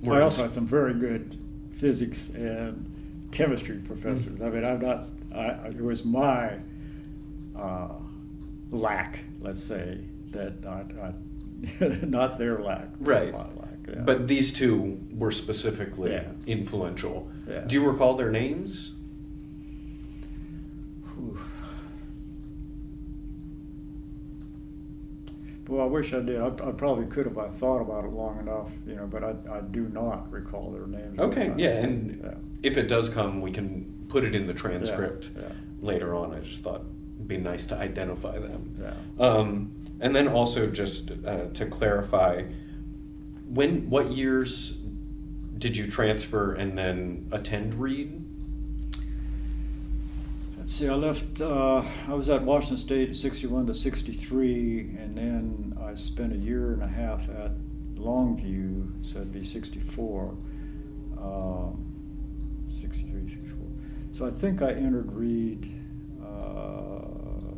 that I also had some very good physics and chemistry professors. Mm-hmm. I mean, it was my lack, let's say, that not their lack. Right. My lack, yeah. But these two were specifically influential. Yeah. Do you recall their names? Oof. Well, I wish I did. I probably could if I thought about it long enough, but I do not recall their names. Okay, if it does come, we can put it in the transcript later on. I just thought it'd be nice to identify them. Yeah. And then also just to clarify, what years did you transfer and then attend Reed? Let's see, I left, I was at Washington State 61 to 63, and then I spent a year and a half at Longview, so it'd be 64, 63, 64. So I think I entered Reed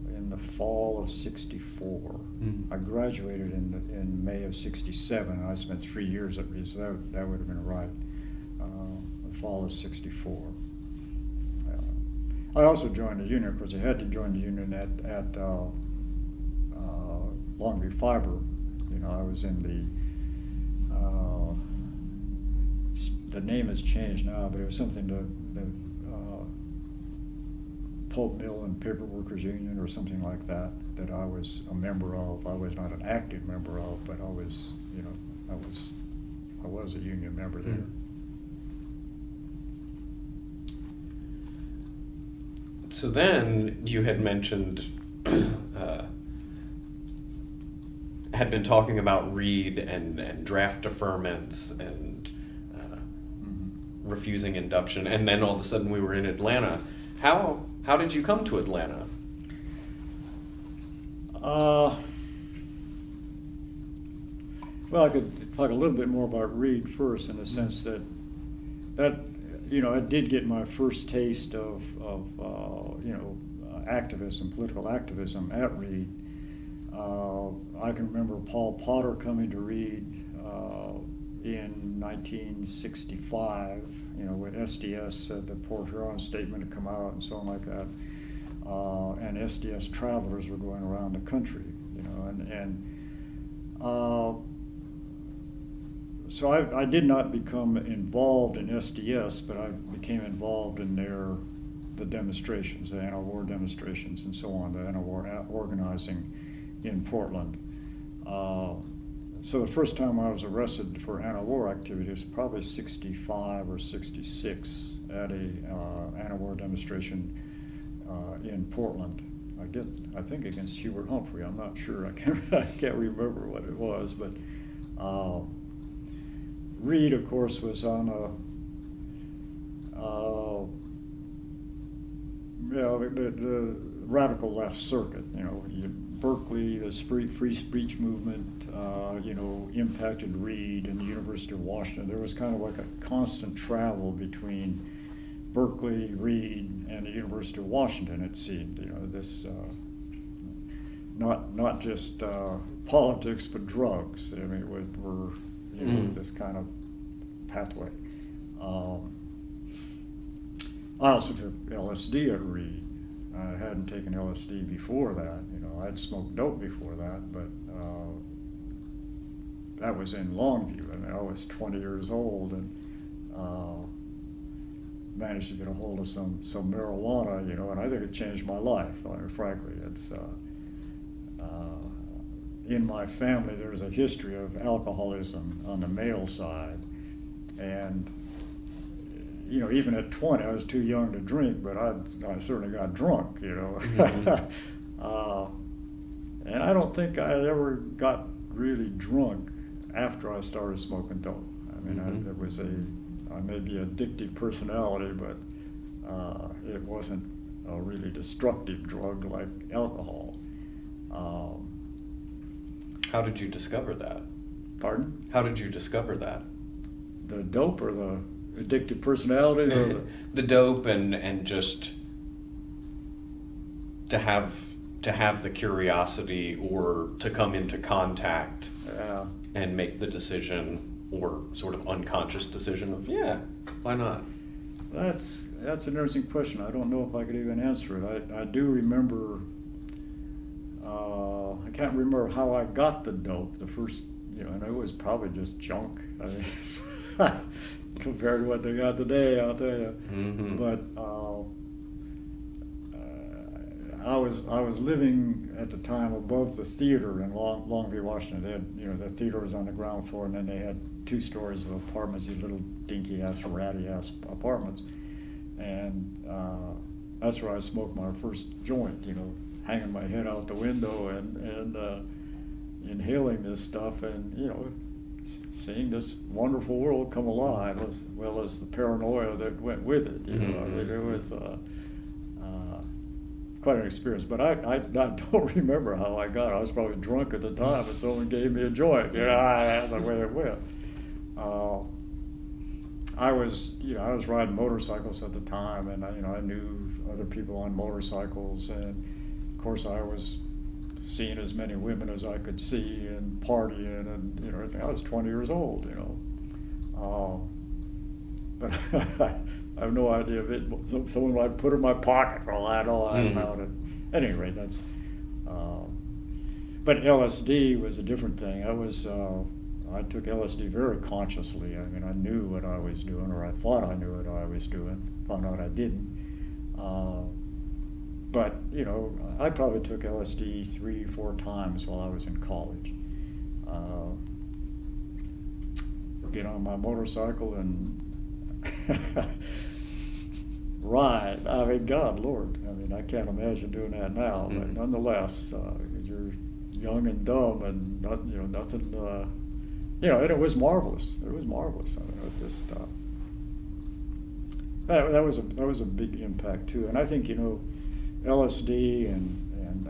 in the fall of 64. Mm-hmm. I graduated in May of 67, and I spent 3 years at Reed, so that would have been right. The fall of 64. I also joined the union. Of course, I had to join the union at Longview Fiber. You know, I was in the name has changed now, but it was something the Pulp Mill and Paper Workers Union or something like that I was a member of. I was not an active member of, but I was, you know, I was a union member there. Mm-hmm. So then you had mentioned, had been talking about Reed and draft deferments and refusing induction, and then all of a sudden we were in Atlanta. How did you come to Atlanta? Well, I could talk a little bit more about Reed first, in the sense that you know, I did get my first taste of you know, activism, political activism at Reed. I can remember Paul Potter coming to Reed in 1965, you know, when SDS, the Port Huron statement had come out and so on like that. And SDS travelers were going around the country, you know, so I did not become involved in SDS, but I became involved in the demonstrations, the anti-war demonstrations and so on, the anti-war organizing in Portland. So the first time I was arrested for anti-war activity was probably 65 or 66 at a anti-war demonstration in Portland. I think against Hubert Humphrey. I'm not sure. I can't remember what it was, but Reed, of course, was on the radical left circuit. You know, Berkeley, the free speech movement, you know, impacted Reed and the University of Washington. There was kind of like a constant travel between Berkeley, Reed, and the University of Washington, it seemed. You know, this not just politics, but drugs. I mean, were you know, this kind of pathway. I also took LSD at Reed. I hadn't taken LSD before that. You know, I'd smoked dope before that, but that was in Longview. I mean, I was 20 years old and managed to get a hold of some marijuana, you know, and I think it changed my life. I mean, frankly, it's in my family. There's a history of alcoholism on the male side, and you know, even at 20, I was too young to drink, but I certainly got drunk, you know. Mm-hmm. And I don't think I ever got really drunk after I started smoking dope. I mean, mm-hmm. I may be an addictive personality, but it wasn't a really destructive drug like alcohol. How did you discover that? Pardon? How did you discover that? The dope or the addictive personality? Or the dope and just to have the curiosity or to come into contact and make the decision or sort of unconscious decision of, yeah, why not? That's an interesting question. I don't know if I could even answer it. I do remember, I can't remember how I got the dope the first, you know, and it was probably just junk. I mean, compared to what they got today, I'll tell you. Mm-hmm. But I was living at the time above the theater in Longview, Washington. They had, you know, the theater was on the ground floor, and then they had 2 stories of apartments, these little dinky-ass, ratty-ass apartments. And that's where I smoked my first joint, you know, hanging my head out the window and inhaling this stuff and, you know, seeing this wonderful world come alive, as well as the paranoia that went with it. You know, I mean, it was, of quite an experience. But I don't remember how I got it. I was probably drunk at the time, and someone gave me a joint. That's the way it went. I was riding motorcycles at the time, and I knew other people on motorcycles, and of course I was seeing as many women as I could see and partying, and everything. I was 20 years old, but I have no idea if it. Someone might put it in my pocket for all I know. I found it. At any rate, that's. But LSD was a different thing. I took LSD very consciously. I mean, I knew what I was doing, or I thought I knew what I was doing. Found out I didn't. But I probably took LSD 3-4 times while I was in college. Get on my motorcycle and ride. I mean, God, Lord. I mean, I can't imagine doing that now. But nonetheless, you're young and dumb, and nothing. And it was marvelous. It was marvelous. I mean, it just that was a big impact too. And I think LSD and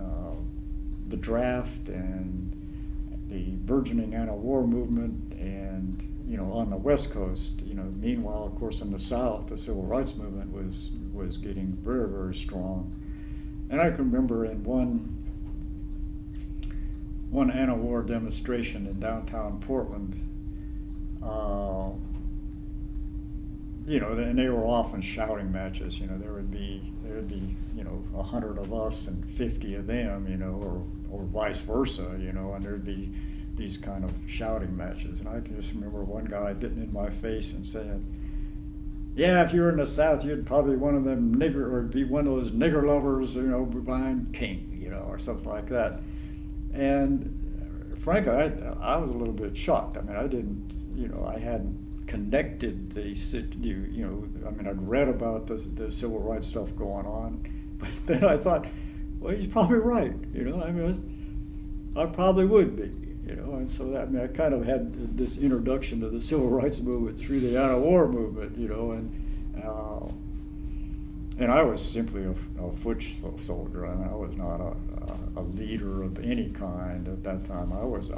the draft and the burgeoning anti-war movement, and on the West Coast. Meanwhile, of course, in the South, the civil rights movement was getting very, very strong. And I can remember in one anti-war demonstration in downtown Portland, and they were often shouting matches. There would be 100 of us and 50 of them, or vice versa, and there'd be these kind of shouting matches. And I can just remember one guy getting in my face and saying, "Yeah, if you were in the South, you'd probably one of them nigger, or be one of those nigger lovers, behind King, or something like that." And frankly, I was a little bit shocked. I mean, I didn't, I hadn't connected the, I mean, I'd read about the civil rights stuff going on, but then I thought, well, he's probably right. I mean, I probably would be. And so I kind of had this introduction to the civil rights movement through the anti-war movement, and I was simply a foot soldier. I mean, I was not a leader of any kind at that time. I was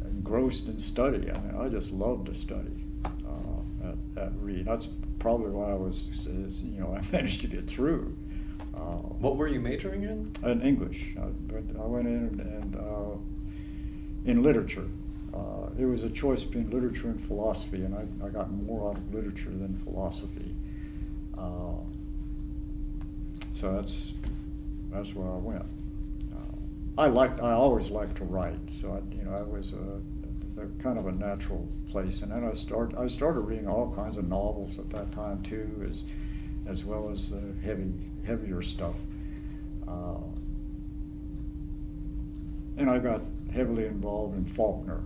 engrossed in study. I mean, I just loved to study at Reed. That's probably why I managed to get through. What were you majoring in? In English. But I went in and in literature. It was a choice between literature and philosophy, and I got more out of literature than philosophy. So that's where I went. I always liked to write, so I was kind of a natural place. And then I started reading all kinds of novels at that time too, as well as the heavier stuff. And I got heavily involved in Faulkner.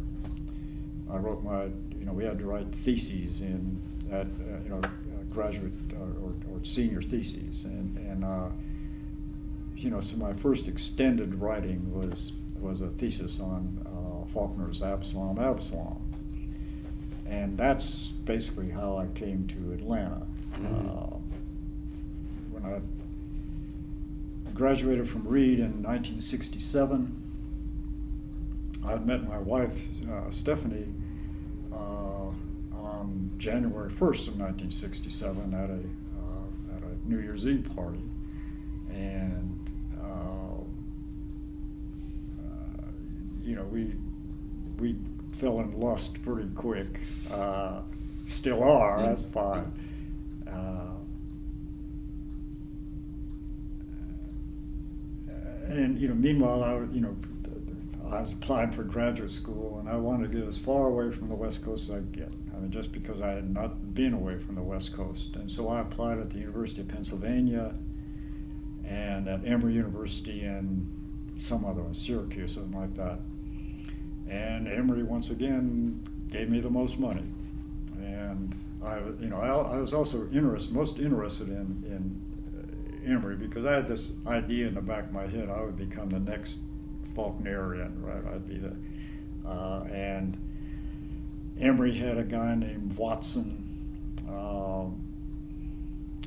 I wrote we had to write theses at graduate or senior theses, and so my first extended writing was a thesis on Faulkner's Absalom, and that's basically how I came to Atlanta. When I graduated from Reed in 1967, I had met my wife, Stephanie, on January 1st of 1967 at a New Year's Eve party. And, we fell in lust pretty quick. Still are, that's fine. And, meanwhile, I was applying for graduate school, and I wanted to get as far away from the West Coast as I could get. I mean, just because I had not been away from the West Coast. And so I applied at the University of Pennsylvania and at Emory University and some other one, Syracuse, something like that. And Emory, once again, gave me the most money. And I was also most interested in Emory because I had this idea in the back of my head I would become the next Faulknerian, right? I'd be and Emory had a guy named Watson,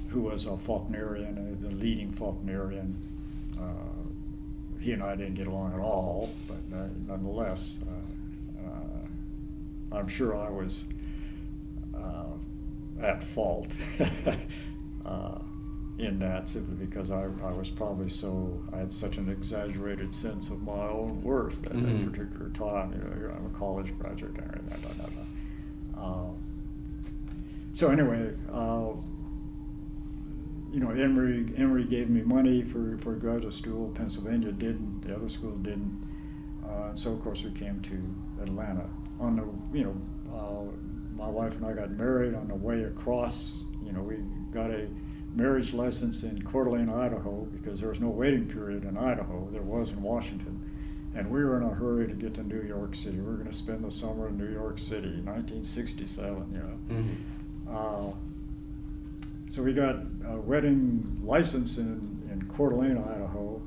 who was a Faulknerian, the leading Faulknerian. He and I didn't get along at all, but nonetheless, I'm sure I was at fault in that, simply because I was probably I had such an exaggerated sense of my own worth at that particular time. You know, I'm a college graduate and everything. So anyway, you know, Emory gave me money for graduate school. Pennsylvania didn't. The other schools didn't. So of course we came to Atlanta. On the, you know, my wife and I got married on the way across. You know, we got a marriage license in Coeur d'Alene, Idaho, because there was no waiting period in Idaho. There was in Washington. And we were in a hurry to get to New York City. We were going to spend the summer in New York City, 1967, you know. So we got a wedding license in Coeur d'Alene, Idaho,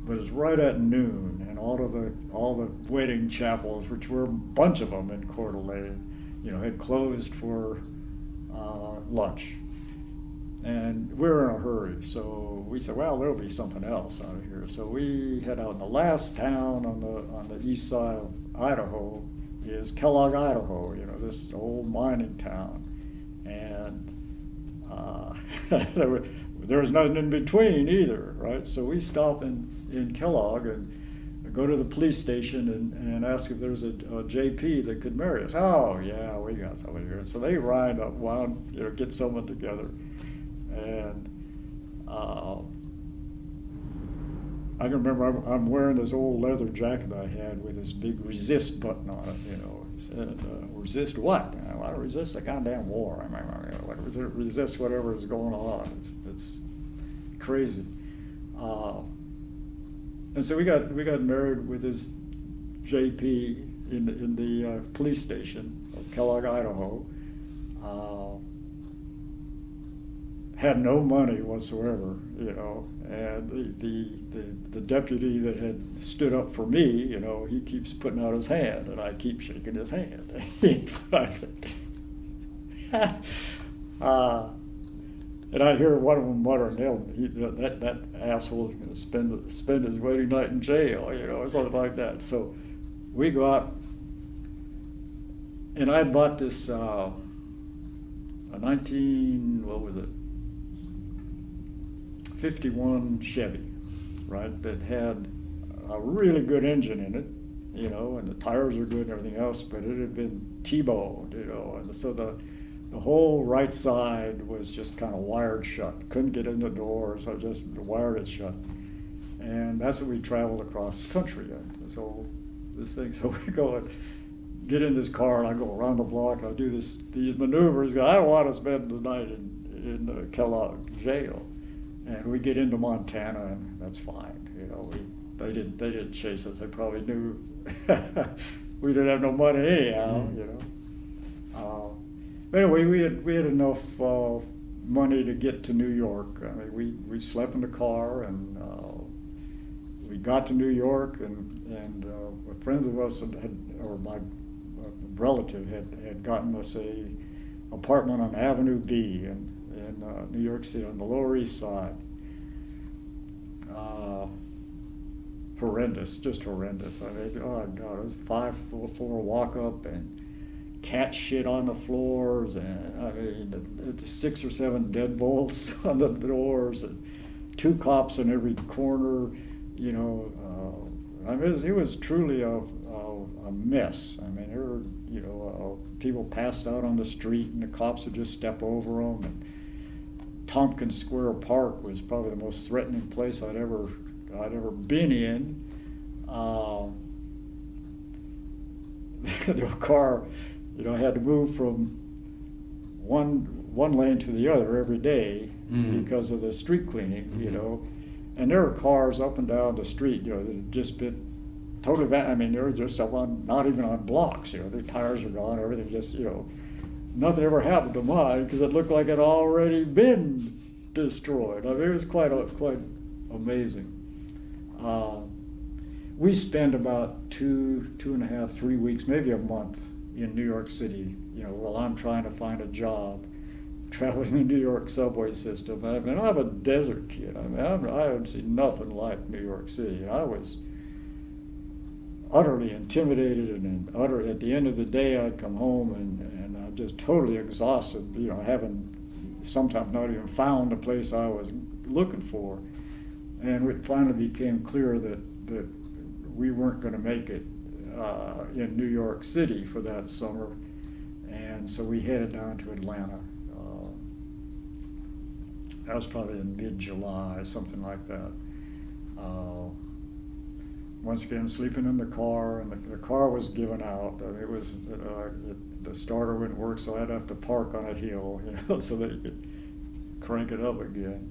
but it was right at noon, and all the wedding chapels, which were a bunch of them in Coeur d'Alene, you know, had closed for lunch. And we were in a hurry, so we said, well, there'll be something else out of here. So we head out, and the last town on the east side of Idaho is Kellogg, Idaho, you know, this old mining town. And there was nothing in between either, right? So we stop in Kellogg and go to the police station and ask if there's a JP that could marry us. Oh, yeah, we got someone here. So they ride up, you know, get someone together. And I can remember I'm wearing this old leather jacket I had with this big resist button on it, you know. It said, resist what? I resist the goddamn war. I mean, resist whatever is going on. It's crazy. And so we got married with this JP in the police station of Kellogg, Idaho. Had no money whatsoever, you know, and the deputy that had stood up for me, you know, he keeps putting out his hand, and I keep shaking his hand. I said, and I hear one of them muttering, that asshole is going to spend his wedding night in jail, you know, or something like that. So we go out, and I bought this a 51 Chevy, right, that had a really good engine in it, you know, and the tires were good and everything else, but it had been T-boned, you know, and so the whole right side was just kind of wired shut. Couldn't get in the door, so I just wired it shut. And that's what we traveled across the country in, so we go and get in this car, and I go around the block, and I do these maneuvers. I don't want to spend the night in Kellogg jail. And we get into Montana, and that's fine. You know, they didn't chase us. They probably knew we didn't have no money anyhow. You know. But anyway, we had enough money to get to New York. I mean, we slept in the car, and we got to New York, and a friend of us or my relative had gotten us a apartment on Avenue B in New York City on the Lower East Side. Just horrendous. I mean, oh God, it was 5 floor walk up and cat shit on the floors, and I mean, 6 or 7 deadbolts on the doors, and 2 cops in every corner. You know, I mean, it was truly a mess. I mean, there were, you know, people passed out on the street, and the cops would just step over them. And Tompkins Square Park was probably the most threatening place I'd ever been in. The car, you know, had to move from one lane to the other every day because of the street cleaning, you know. And there were cars up and down the street, you know, that had just been totally I mean, they were just up on, not even on blocks, you know, their tires were gone, everything just, you know. Nothing ever happened to mine because it looked like it had already been destroyed. I mean, it was quite amazing. We spent about 2.5, 3 weeks, maybe a month in New York City, you know, while I'm trying to find a job. traveling the New York subway system. I mean, I'm a desert kid. I mean, I haven't seen nothing like New York City. I was utterly intimidated, and at the end of the day, I'd come home and I'm just totally exhausted, having sometimes not even found the place I was looking for. And it finally became clear that we weren't going to make it in New York City for that summer, and so we headed down to Atlanta. That was probably in mid-July, something like that. Once again, sleeping in the car, and the car was given out. I mean, it was the starter wouldn't work, so I'd have to park on a hill, so that you could crank it up again.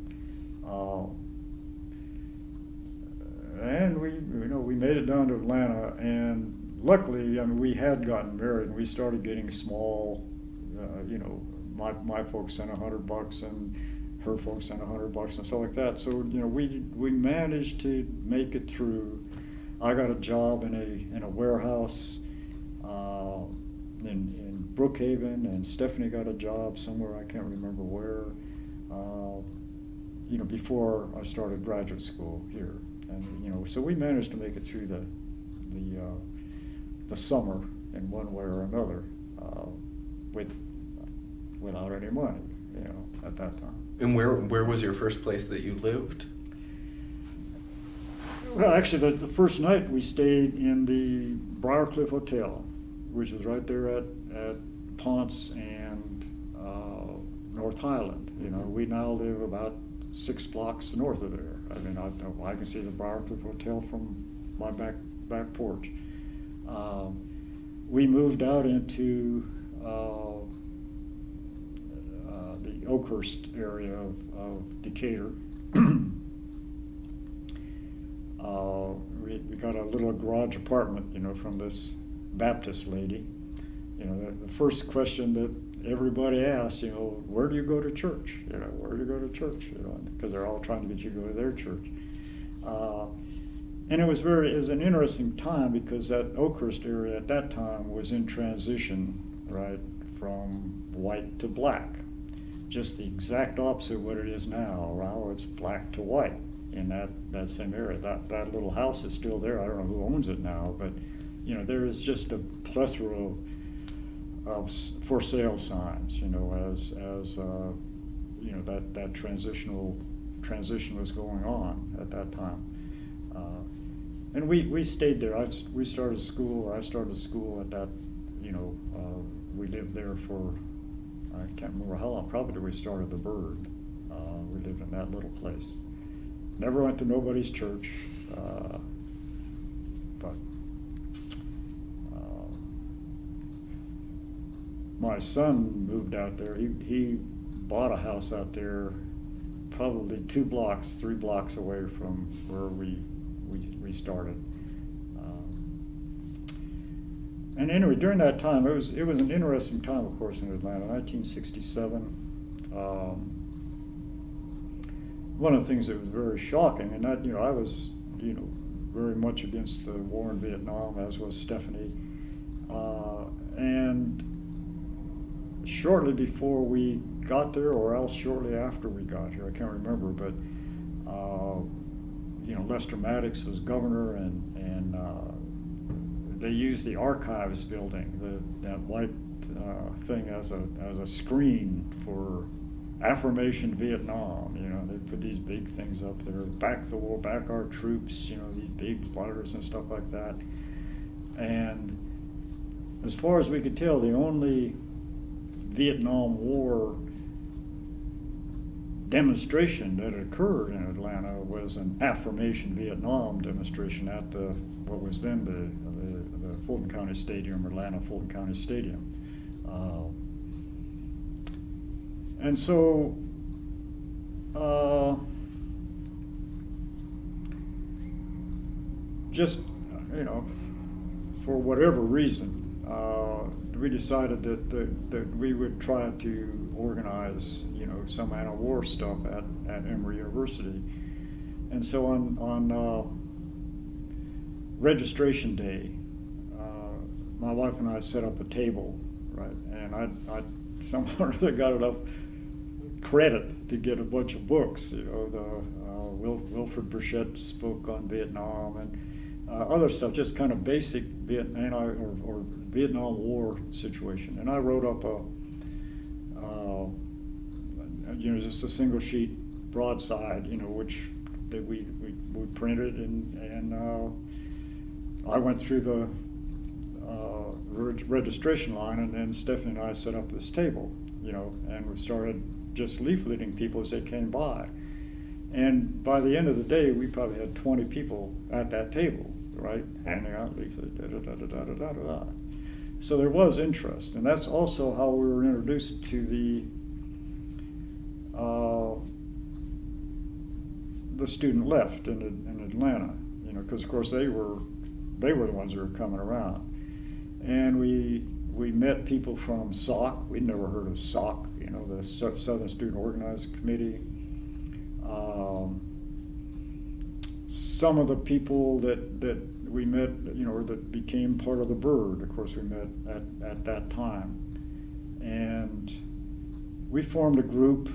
And we made it down to Atlanta, and luckily, I mean, we had gotten married, and we started getting small. My folks sent $100, and her folks sent $100 and stuff like that. So we managed to make it through. I got a job in a warehouse in Brookhaven, and Stephanie got a job somewhere, I can't remember where. Before I started graduate school here, and so we managed to make it through the summer in one way or another, without any money, at that time. And where was your first place that you lived? Well, actually, the first night we stayed in the Briarcliff Hotel, which is right there at Ponce and North Highland. We now live about 6 blocks north of there. I mean, I can see the Briarcliff Hotel from my back porch. We moved out into the Oakhurst area of Decatur. We got a little garage apartment, from this Baptist lady. The first question that everybody asked, where do you go to church? Where do you go to church? Because they're all trying to get you to go to their church. And it was an interesting time, because that Oakhurst area at that time was in transition, right, from white to black. Just the exact opposite of what it is now. Now it's black to white in that same area. That little house is still there. I don't know who owns it now, but there is just a plethora of for sale signs. As that transition was going on at that time. And we stayed there. We started school. I started school at that. We lived there for, I can't remember how long. Probably we started the Bird. We lived in that little place. Never went to nobody's church, but my son moved out there. He bought a house out there, probably 3 blocks away from where we started. And anyway, during that time, it was an interesting time, of course, in Atlanta. 1967. One of the things that was very shocking, and that I was very much against the war in Vietnam, as was Stephanie, and shortly before we got there, or else shortly after we got here, I can't remember, but Lester Maddox was governor, and they used the archives building, that white thing, as a screen for Affirmation Vietnam. They put these big things up there, back the war, back our troops, these big letters and stuff like that. And as far as we could tell, the only Vietnam War demonstration that occurred in Atlanta was an Affirmation Vietnam demonstration at what was then the Fulton County Stadium, Atlanta Fulton County Stadium. And so just, for whatever reason, we decided that we would try to organize, some anti-war stuff at Emory University. And so on registration day, my wife and I set up a table, right? And I somehow or other got enough credit to get a bunch of books. Wilfred Burchett spoke on Vietnam and other stuff, just kind of basic Vietnam or Vietnam War situation. And I wrote up just a single sheet broadside, which that we printed, and I went through the registration line, and then Stephanie and I set up this table, and we started just leafleting people as they came by. And by the end of the day, we probably had 20 people at that table, right, handing out leaflets, da-da-da-da-da-da-da-da. So there was interest, and that's also how we were introduced to the student left in Atlanta, because of course they were the ones who were coming around, and we met people from SOC. We'd never heard of SOC, the Southern Student Organizing Committee. Some of the people that we met, or that became part of the Bird, of course, we met at that time, and we formed a group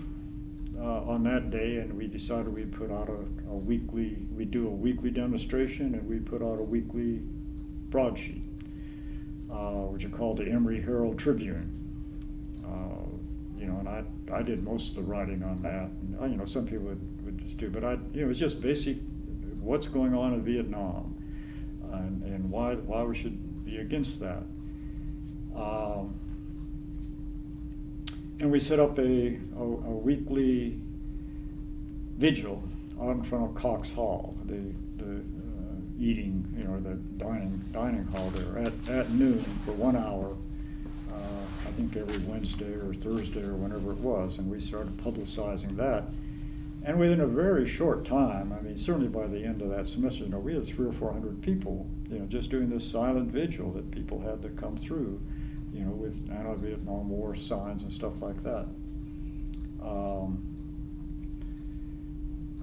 on that day, and we decided we'd put out we'd do a weekly demonstration, and we put out a weekly broadsheet, which are called the Emory Herald Tribune. And I did most of the writing on that, and some people would just do, but it's just basic what's going on in Vietnam, and why we should be against that. And we set up a weekly vigil out in front of Cox Hall, the eating, the dining hall there at noon for 1 hour. I think every Wednesday or Thursday or whenever it was, and we started publicizing that. And within a very short time, certainly by the end of that semester, we had 300 or 400 people, just doing this silent vigil that people had to come through, with anti-Vietnam War signs and stuff like that.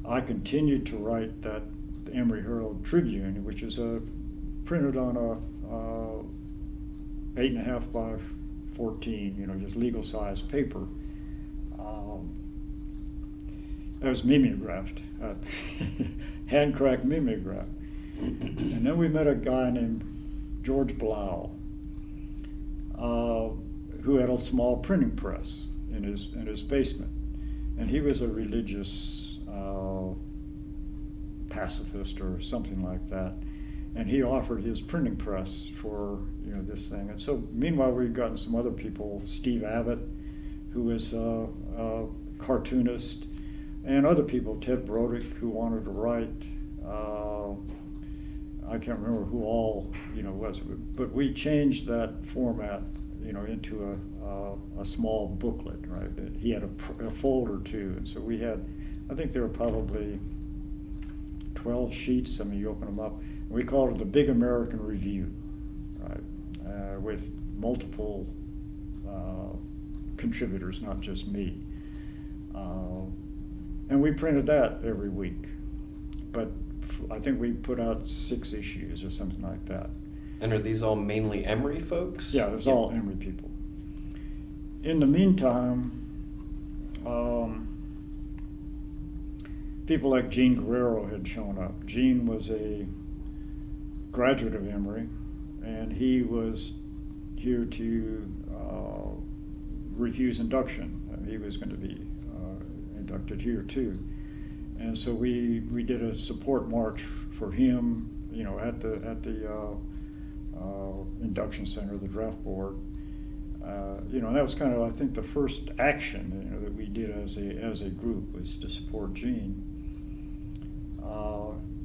I continued to write that Emory Herald Tribune, which is printed on a 8.5 by 14, just legal size paper. That was mimeographed, hand-cracked mimeograph. And then we met a guy named George Blau, who had a small printing press in his basement, and he was a religious pacifist or something like that, and he offered his printing press for this thing. And so meanwhile, we've gotten some other people, Steve Abbott, who was a cartoonist, and other people, Ted Brodick, who wanted to write. I can't remember who all was, but we changed that format into a small booklet, right? He had a folder too, and so we had, I think there were probably 12 sheets. You open them up. And we called it the Big American Review, right? With multiple contributors, not just me. And we printed that every week, but I think we put out 6 issues or something like that. And are these all mainly Emory folks? Yeah, it was all Emory people. In the meantime, people like Gene Guerrero had shown up. Gene was a graduate of Emory, and he was here to refuse induction. He was going to be inducted here too. And so we did a support march for him, at the induction center, the draft board. And that was kind of, I think, the first action that we did as a group, was to support Gene.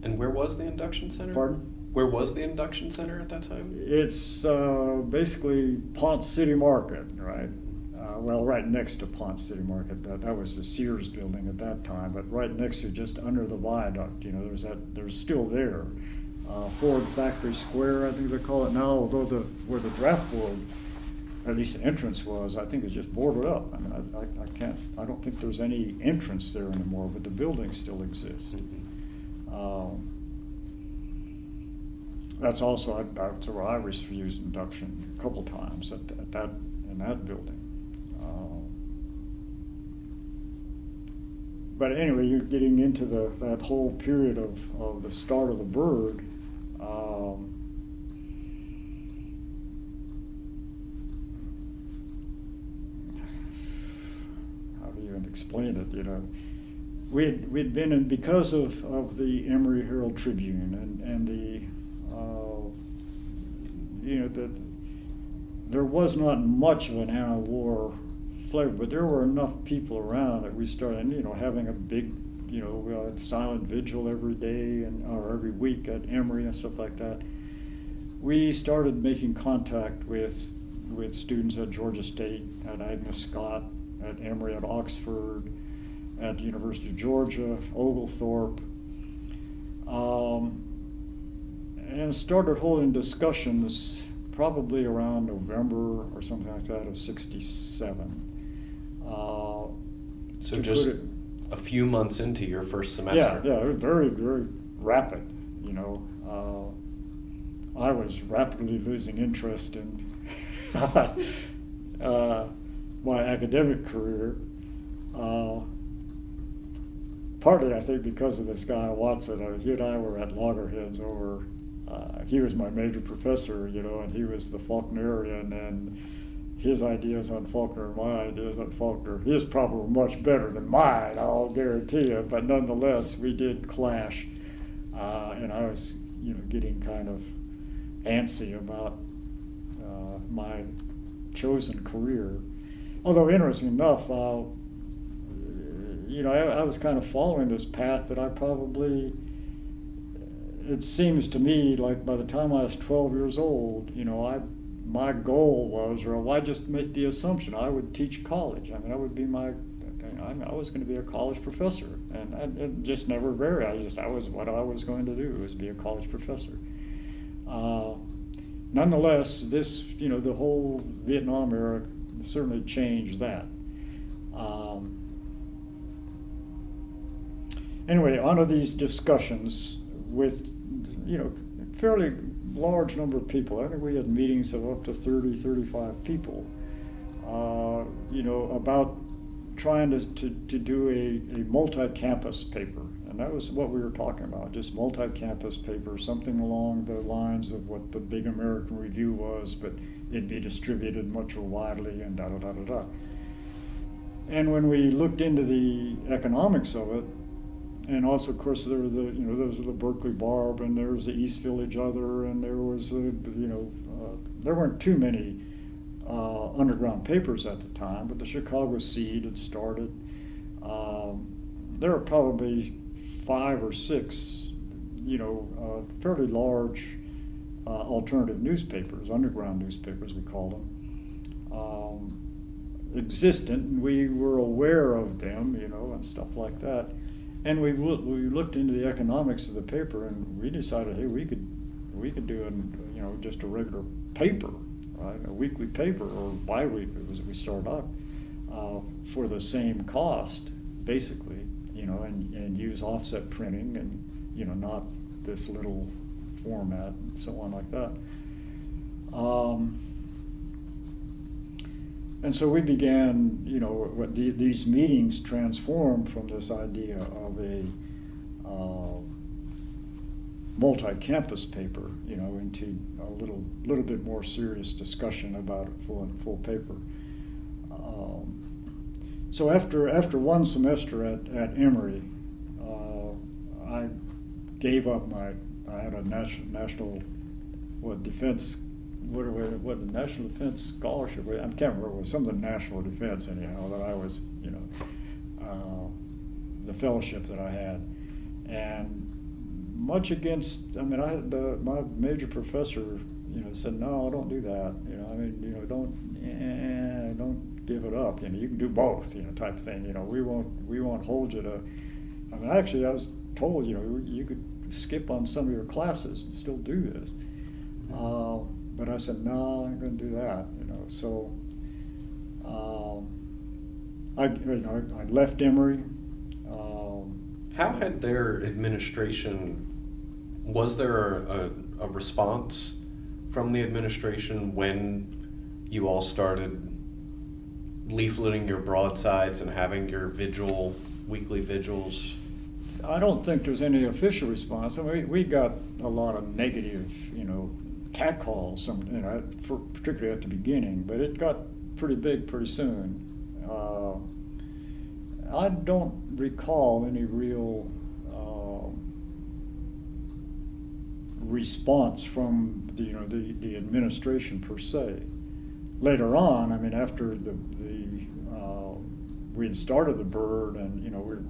And where was the induction center? Pardon? Where was the induction center at that time? It's basically Ponce City Market, right? Right next to Ponce City Market. That was the Sears building at that time, but right next to, just under the viaduct, there's still there. Ford Factory Square, I think they call it now, although where the draft board, at least the entrance was, I think it's just boarded up. I don't think there's any entrance there anymore, but the building still exists. That's also, that's where I refused induction a couple times in that building. but anyway, you're getting into that whole period of the start of the bird. How do you even explain it? We'd been in, because of the Emory Herald Tribune and the there was not much of an anti-war flavor, but there were enough people around that we started, having a big, silent vigil every day or every week at Emory and stuff like that. We started making contact with students at Georgia State, at Agnes Scott, at Emory, at Oxford, at the University of Georgia, Oglethorpe, and started holding discussions probably around November or something like that of '67. So just a few months into your first semester. Yeah, it was very, very rapid. I was rapidly losing interest in my academic career. Partly, I think, because of this guy Watson. He and I were at loggerheads over. He was my major professor, and he was the Faulknerian, and his ideas on Faulkner and my ideas on Faulkner, his probably were much better than mine, I'll guarantee you. But nonetheless, we did clash, and I was, getting kind of antsy about my chosen career. Although, interesting enough, I was kind of following this path that I probably, it seems to me like by the time I was 12 years old, my goal was, or I just make the assumption, I would teach college. I would be I was going to be a college professor, and it just never varied. What I was going to do was be a college professor. Nonetheless, this, the whole Vietnam era certainly changed that. Anyway, onto these discussions with, fairly large number of people. I think we had meetings of up to 30, 35 people, about trying to do a multi-campus paper. And that was what we were talking about, just multi-campus paper, something along the lines of what the big American Review was, but it'd be distributed much more widely and da-da-da-da-da. And when we looked into the economics of it, and also, of course, there was there was the Berkeley Barb, and there was the East Village Other, and there was, there weren't too many underground papers at the time, but the Chicago Seed had started. There were probably 5 or 6, fairly large alternative newspapers, underground newspapers we called them, existent, and we were aware of them, and stuff like that. And we looked into the economics of the paper, and we decided, hey, we could do just a regular paper, right? A weekly paper or bi-weekly as we started out, for the same cost, basically, and use offset printing and not this little format and so on like that. And so we began, these meetings transformed from this idea of a multi-campus paper, into a little bit more serious discussion about a full paper. So after one semester at Emory, I gave up I had a national defense. What the National Defense Scholarship, I can't remember, it was something national defense anyhow, that I was, the fellowship that I had. And much against, I had my major professor, said, no, don't do that, don't give it up, you can do both, type thing, we won't hold you to, actually I was told, you could skip on some of your classes and still do this. But I said, no, I ain't going to do that, So I left Emory. How had their administration, was there a response from the administration when you all started leafleting your broadsides and having your vigil weekly vigils? I don't think there's any official response. I mean, we got a lot of negative, catcalls, particularly at the beginning, but it got pretty big pretty soon. I don't recall any real response from the administration per se. Later on, I mean, after we had started the bird, and we were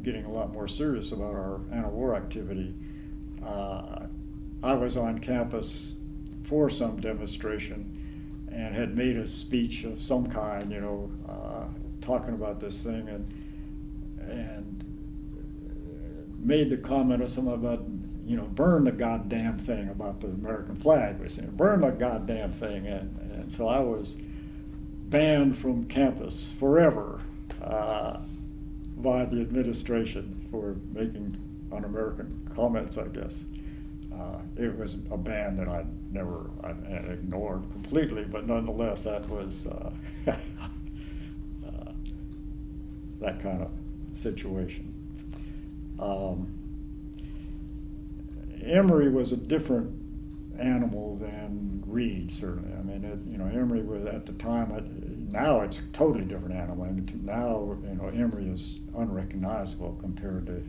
getting a lot more serious about our anti-war activity, I was on campus for some demonstration and had made a speech of some kind, talking about this thing, and made the comment of something about, burn the goddamn thing, about the American flag. We said, burn the goddamn thing, and so I was banned from campus forever by the administration for making un-American comments, I guess. It was a ban that I ignored completely, but nonetheless, that was that kind of situation. Emory was a different animal than Reed, certainly. I mean, Emory was at the time. Now it's a totally different animal. I mean, now Emory is unrecognizable compared to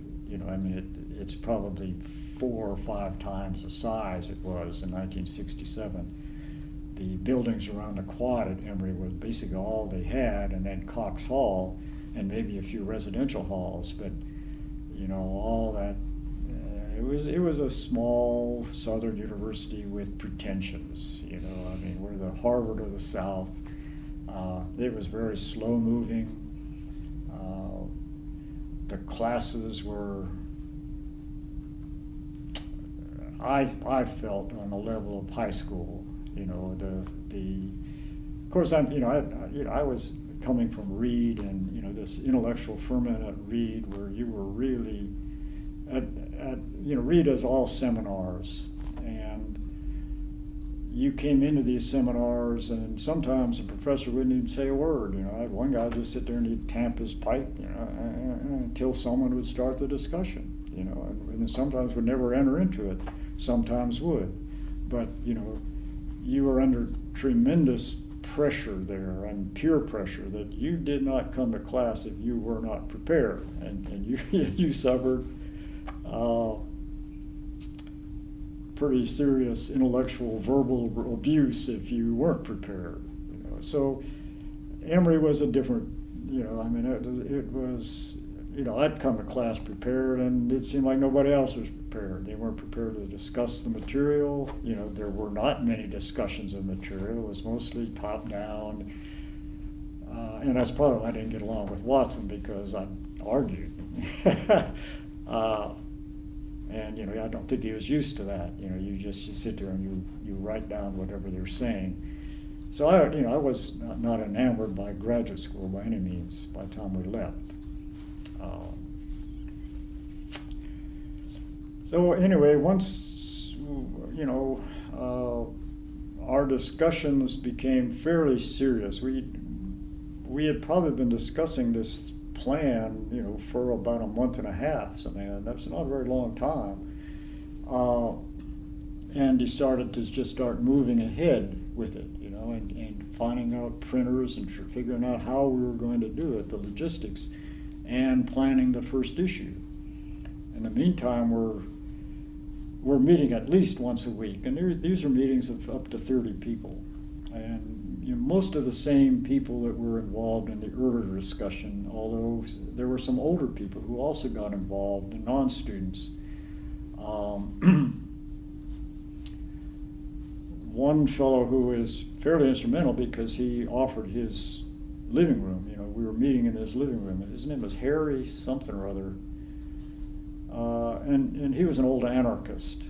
it's probably 4 or 5 times the size it was in 1967. The buildings around the quad at Emory was basically all they had, and then Cox Hall and maybe a few residential halls, but all that. It was a small southern university with pretensions. I mean, we're the Harvard of the South. It was very slow moving. The classes were, I felt, on the level of high school. Of course, I was coming from Reed, and this intellectual ferment at Reed, where you were really Reed has all seminars, and you came into these seminars, and sometimes the professor wouldn't even say a word. I had one guy just sit there and he'd tamp his pipe, until someone would start the discussion, and sometimes would never enter into it, sometimes would. But, you were under tremendous pressure there, and peer pressure, that you did not come to class if you were not prepared, and you suffered pretty serious intellectual verbal abuse if you weren't prepared. So Emory was a different, it was, I'd come to class prepared, and it seemed like nobody else was prepared. They weren't prepared to discuss the material. There were not many discussions of material. It was mostly top down. And that's probably why I didn't get along with Watson, because I argued. And I don't think he was used to that. You sit there and you write down whatever they're saying. So I was not enamored by graduate school by any means by the time we left. So anyway, once our discussions became fairly serious. We had probably been discussing this plan, for about a month and a half, something, and that's not a very long time. And he started to just start moving ahead with it, and finding out printers and figuring out how we were going to do it, the logistics, and planning the first issue. In the meantime, we're meeting at least once a week, and these are meetings of up to 30 people. And most of the same people that were involved in the earlier discussion, although there were some older people who also got involved, and non-students. One fellow who was fairly instrumental because he offered his living room. We were meeting in his living room, and his name was Harry something or other. And he was an old anarchist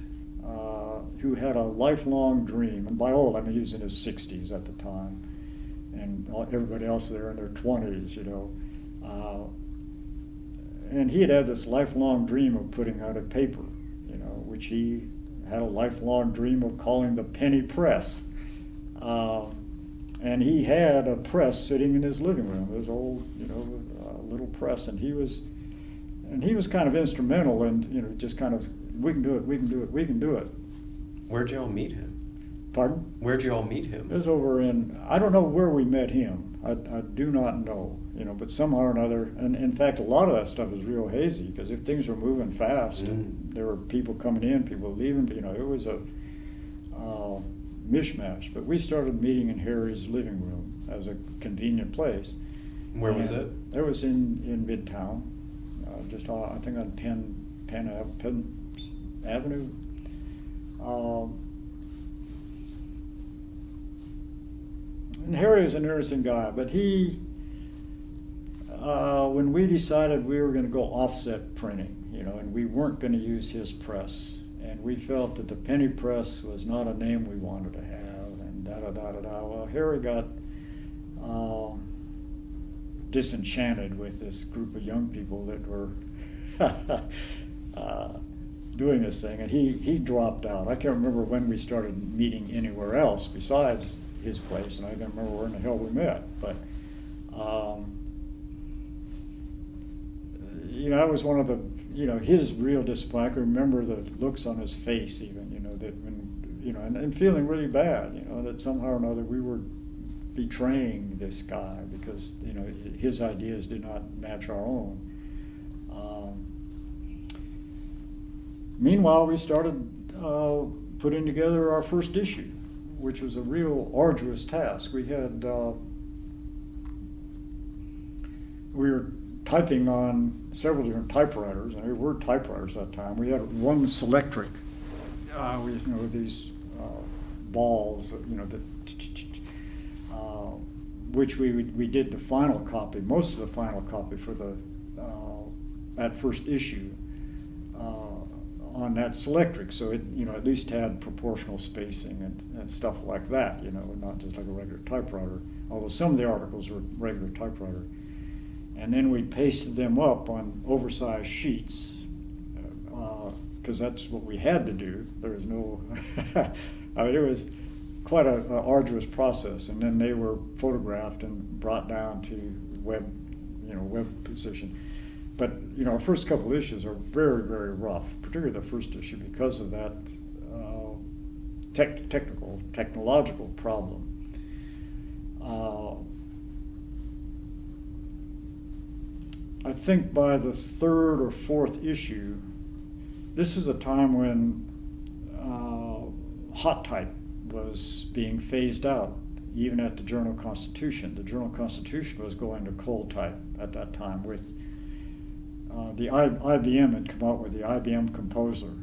who had a lifelong dream. And by old, I mean he was in his 60s at the time, and everybody else there in their 20s, and he had this lifelong dream of putting out a paper, which he had a lifelong dream of calling the penny press. And he had a press sitting in his living room, his old, little press, and he was and he was kind of instrumental in, you know, just kind of, we can do it, we can do it, we can do it. Where'd you all meet him? Pardon? Where'd you all meet him? It was over in, I don't know where we met him. I do not know, you know, but somehow or another, and in fact, a lot of that stuff is real hazy, because if things were moving fast and there were people coming in, people leaving, you know, it was a mishmash. But we started meeting in Harry's living room as a convenient place. Where was it? It was in Midtown, just I think on Penn Avenue. And Harry was an interesting guy, but he, when we decided we were going to go offset printing, you know, and we weren't going to use his press, and we felt that the penny press was not a name we wanted to have, and da-da-da-da-da. Well, Harry got disenchanted with this group of young people that were doing this thing, and he dropped out. I can't remember when we started meeting anywhere else besides his place, and I don't remember where in the hell we met, but you know, that was one of the, you know, his real disappointment. I can remember the looks on his face even, you know, that when, you know, and feeling really bad, you know, that somehow or another we were betraying this guy because, you know, his ideas did not match our own. Meanwhile, we started putting together our first issue, which was a real arduous task. We had, we were typing on several different typewriters, and there were typewriters at that time. We had one Selectric, you know, these balls, you know, that, which we did the final copy, most of the final copy for the that first issue on that Selectric, so it, you know, at least had proportional spacing and stuff like that, you know, not just like a regular typewriter, although some of the articles were regular typewriter. And then we pasted them up on oversized sheets, because that's what we had to do. There was no, I mean, it was quite a arduous process. And then they were photographed and brought down to web position. But, you know, our first couple issues are very, very rough, particularly the first issue, because of that technological problem. I think by the third or fourth issue, this is a time when hot type was being phased out, even at the Journal-Constitution. The Journal-Constitution was going to cold type at that time with the IBM had come out with the IBM Composer,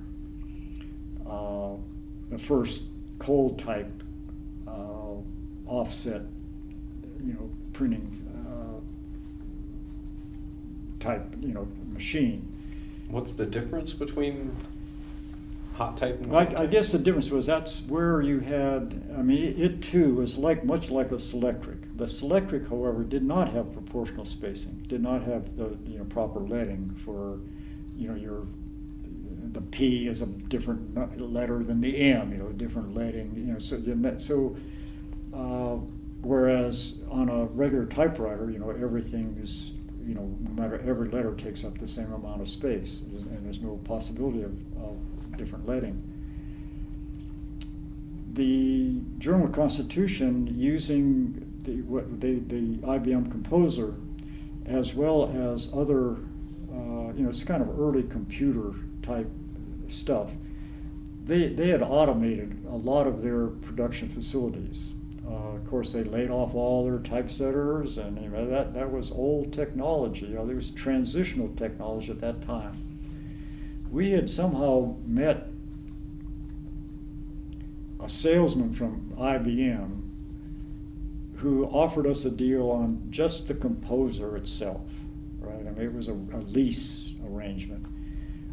the first cold type offset, you know, printing type, you know, machine. What's the difference between hot type and cold type? I guess the difference was that's where you had, I mean, it too was much like a Selectric. The Selectric, however, did not have proportional spacing, did not have the, you know, proper leading for, you know, the P is a different letter than the M, you know, different leading, you know, so whereas on a regular typewriter, you know, everything is, you know, no matter, every letter takes up the same amount of space, and there's no possibility of different leading. The Journal-Constitution, using the IBM Composer, as well as other, you know, it's kind of early computer type stuff, they had automated a lot of their production facilities. Of course, they laid off all their typesetters, and, you know, that was old technology. You know, there was transitional technology at that time. We had somehow met a salesman from IBM who offered us a deal on just the Composer itself, right? I mean, it was a lease arrangement,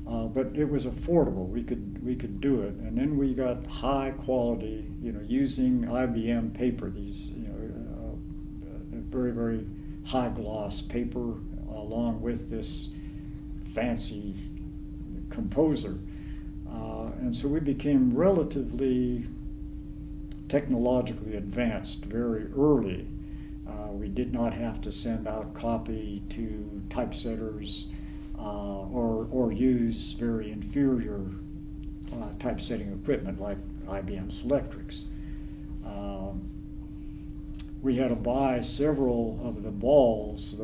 but it was affordable. We could do it, and then we got high quality, you know, using IBM paper. These, you know, very, very high gloss paper, along with this fancy Composer, and so we became relatively technologically advanced very early. We did not have to send out copy to typesetters. or use very inferior typesetting equipment like IBM Selectrics. We had to buy several of the balls,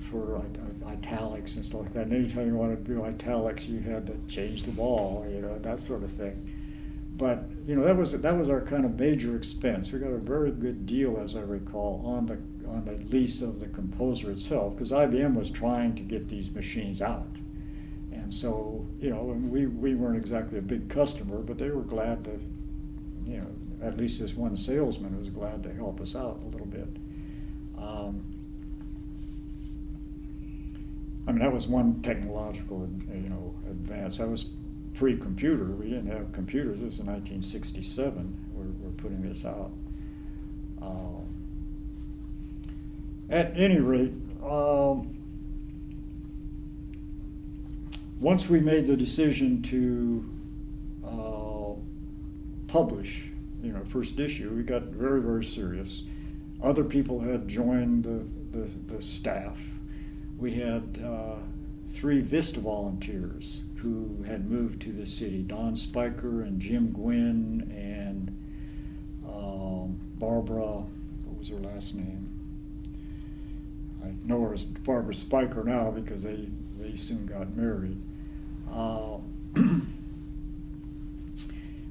for italics and stuff like that. And anytime you wanted to do italics, you had to change the ball, that sort of thing. But that was our kind of major expense. We got a very good deal, as I recall, on the lease of the composer itself, because IBM was trying to get these machines out. And so, and we weren't exactly a big customer, but they were glad to, at least this one salesman was glad to help us out a little bit. That was one technological, advance. That was pre-computer. We didn't have computers. This is 1967. We're putting this out. At any rate, once we made the decision to publish, first issue, we got very, very serious. Other people had joined the staff. We had 3 Vista volunteers who had moved to the city, Don Spiker and Jim Gwynn and Barbara, what was her last name? I know her as Barbara Spiker now because they soon got married.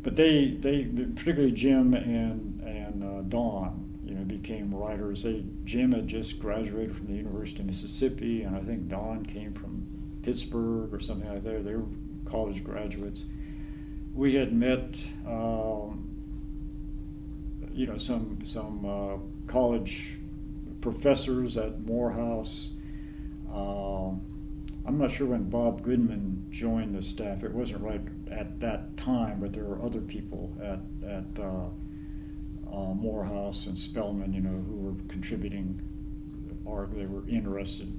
But they particularly Jim and Don, became writers. Jim had just graduated from the University of Mississippi, and I think Don came from Pittsburgh or something like that. They were college graduates. We had met, some college professors at Morehouse. I'm not sure when Bob Goodman joined the staff. It wasn't right at that time, but there were other people at Morehouse and Spelman, who were contributing, or they were interested.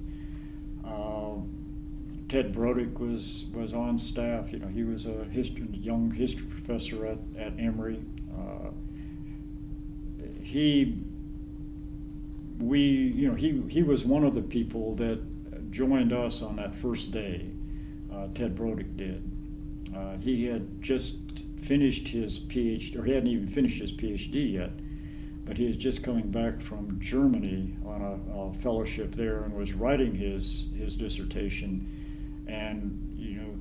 Ted Brodick was on staff. He was a young history professor at Emory. He was one of the people that joined us on that first day. Ted Brodick did. He had just finished his PhD, or he hadn't even finished his PhD yet, but he was just coming back from Germany on a fellowship there and was writing his dissertation, and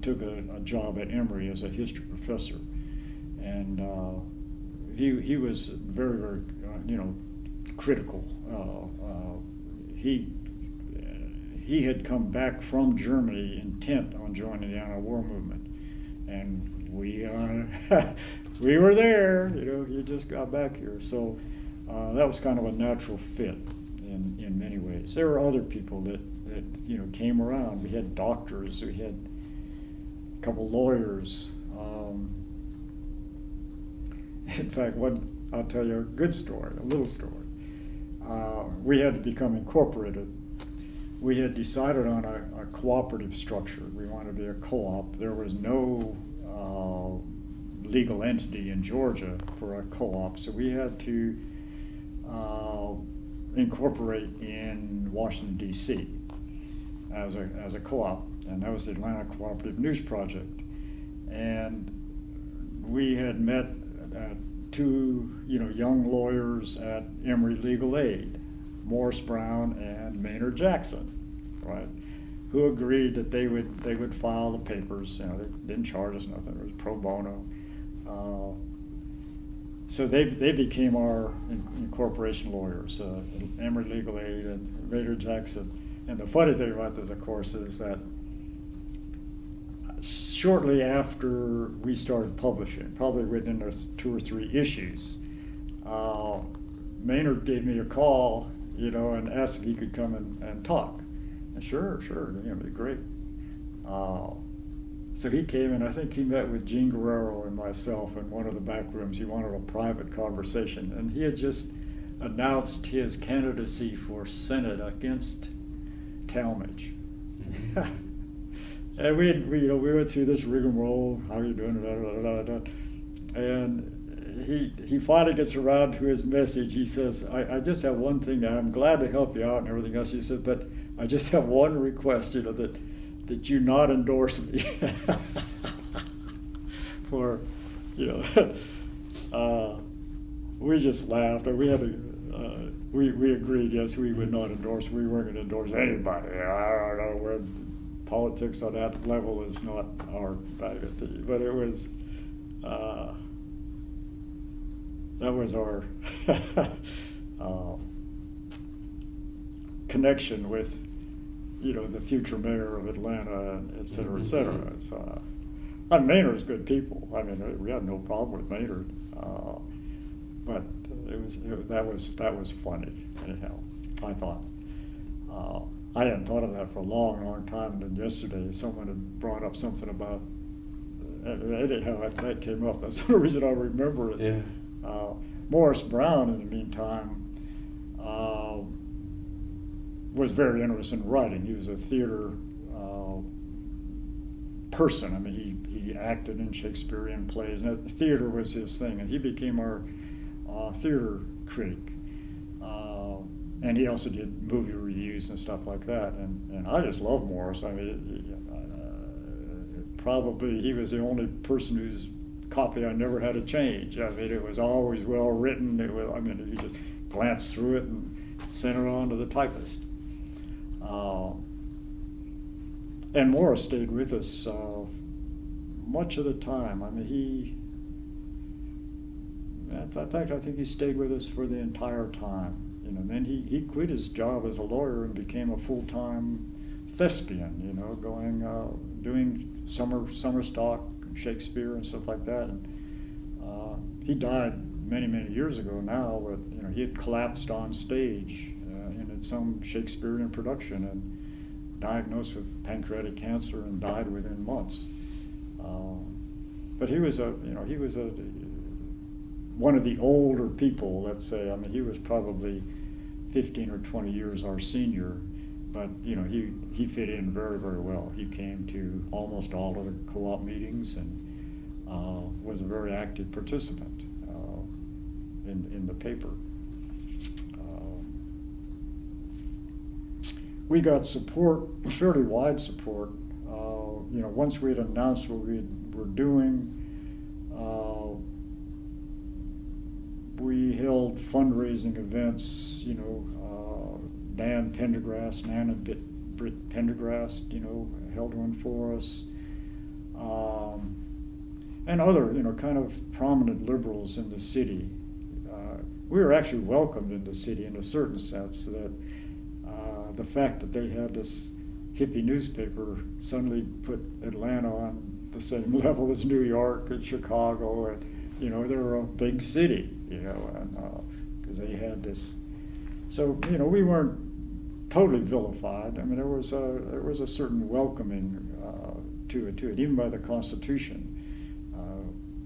took a job at Emory as a history professor, and he was very, very critical. He had come back from Germany intent on joining the anti-war movement, and we were there. He just got back here, so that was kind of a natural fit in many ways. There were other people that came around. We had doctors. We had a couple lawyers. In fact, I'll tell you a good story, a little story. We had to become incorporated. We had decided on a cooperative structure. We wanted to be a co-op. There was no legal entity in Georgia for a co-op, so we had to incorporate in Washington, D.C. as a co-op, and that was the Atlanta Cooperative News Project. And we had met 2 young lawyers at Emory Legal Aid, Morris Brown and Maynard Jackson, right, who agreed that they would file the papers. They didn't charge us nothing. It was pro bono. So they became our incorporation lawyers, Emory Legal Aid and Maynard Jackson. And the funny thing about this, of course, is that shortly after we started publishing, probably within 2 or 3 issues, Maynard gave me a call, and asked if he could come and talk. And sure, it'd be great. So he came, and I think he met with Gene Guerrero and myself in one of the back rooms. He wanted a private conversation, and he had just announced his candidacy for Senate against Talmadge. And we went through this rigmarole. How are you doing? And he finally gets around to his message. He says, I just have one thing. I'm glad to help you out and everything else. He said, but I just have one request, that that you not endorse me for, we just laughed. We had to, we agreed, yes, we would not endorse. We weren't going to endorse anybody. I don't know where politics on that level is not our bag of tea, but it was. That was our connection with, the future mayor of Atlanta, and et cetera, et cetera. It's, and Maynard's good people. I mean, we had no problem with Maynard, but that was funny. Anyhow, I thought. I hadn't thought of that for a long, long time, and then yesterday someone had brought up something about. Anyhow, that came up. That's the reason I remember it. Yeah. Morris Brown, in the meantime, was very interested in writing. He was a theater person. I mean, he acted in Shakespearean plays, and theater was his thing. And he became our theater critic. And he also did movie reviews and stuff like that. And I just love Morris. I mean, probably he was the only person whose copy I never had to change. I mean, it was always well written. You just glanced through it and sent it on to the typist. And Morris stayed with us much of the time. I mean, in fact, I think he stayed with us for the entire time. And then he quit his job as a lawyer and became a full-time thespian. Going doing summer stock, Shakespeare and stuff like that. And he died many years ago now, but he had collapsed on stage in some Shakespearean production and diagnosed with pancreatic cancer and died within months. But he was one of the older people, let's say. I mean, he was probably 15 or 20 years our senior. But he fit in very well. He came to almost all of the co-op meetings and was a very active participant in the paper. We got support, fairly wide support. Once we had announced what we were doing, we held fundraising events. Dan Pendergrast, Nan and Britt Pendergrast, held one for us. And other, kind of prominent liberals in the city. We were actually welcomed in the city in a certain sense that the fact that they had this hippie newspaper suddenly put Atlanta on the same level as New York and Chicago, and, they were a big city, and because they had this. So, we weren't totally vilified. I mean, there was a certain welcoming to it, even by the Constitution.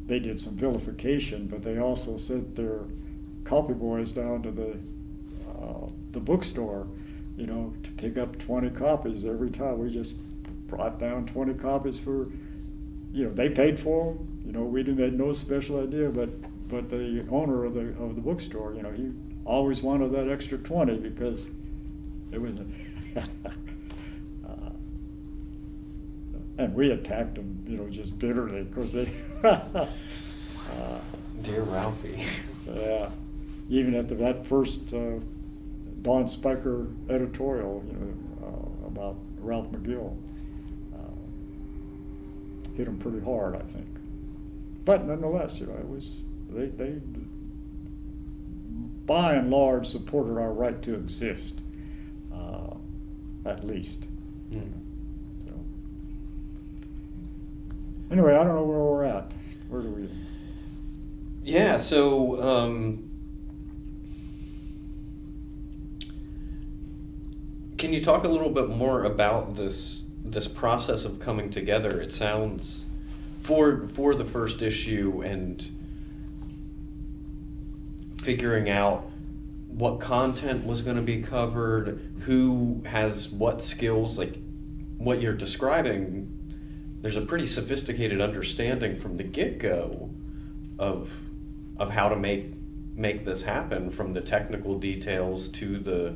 They did some vilification, but they also sent their copy boys down to the bookstore, to pick up 20 copies every time. We just brought down 20 copies for, they paid for them. We had no special idea, but the owner of the bookstore, he always wanted that extra 20 because it was and we attacked them, just bitterly because they Dear Ralphie. Yeah, even at that first Don Spiker editorial, about Ralph McGill, hit him pretty hard, I think. But nonetheless, it was they by and large supported our right to exist, at least. So anyway, I don't know where we're at. Where do we? Yeah. So. Can you talk a little bit more about this process of coming together? It sounds for the first issue and figuring out what content was going to be covered, who has what skills, like what you're describing. There's a pretty sophisticated understanding from the get-go of how to make this happen, from the technical details to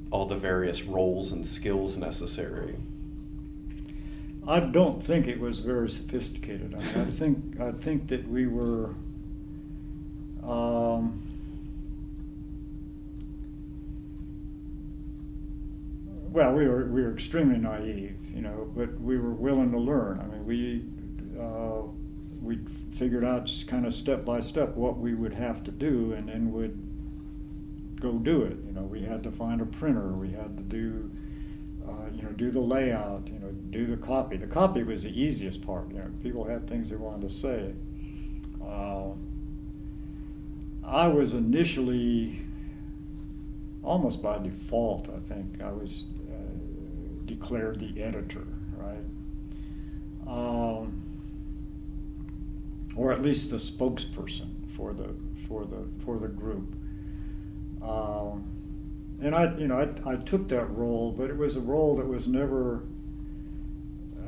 all the various roles and skills necessary. I don't think it was very sophisticated. I mean, I think that we were, well, we were extremely naive, you know, but we were willing to learn. I mean, we figured out kind of step by step what we would have to do, and then would go do it. You know, we had to find a printer. We had to do, do the layout. You know, do the copy. The copy was the easiest part. You know, people had things they wanted to say. I was initially, almost by default, I think, I was declared the editor, right? Or at least the spokesperson for the group. And I took that role, but it was a role that was never,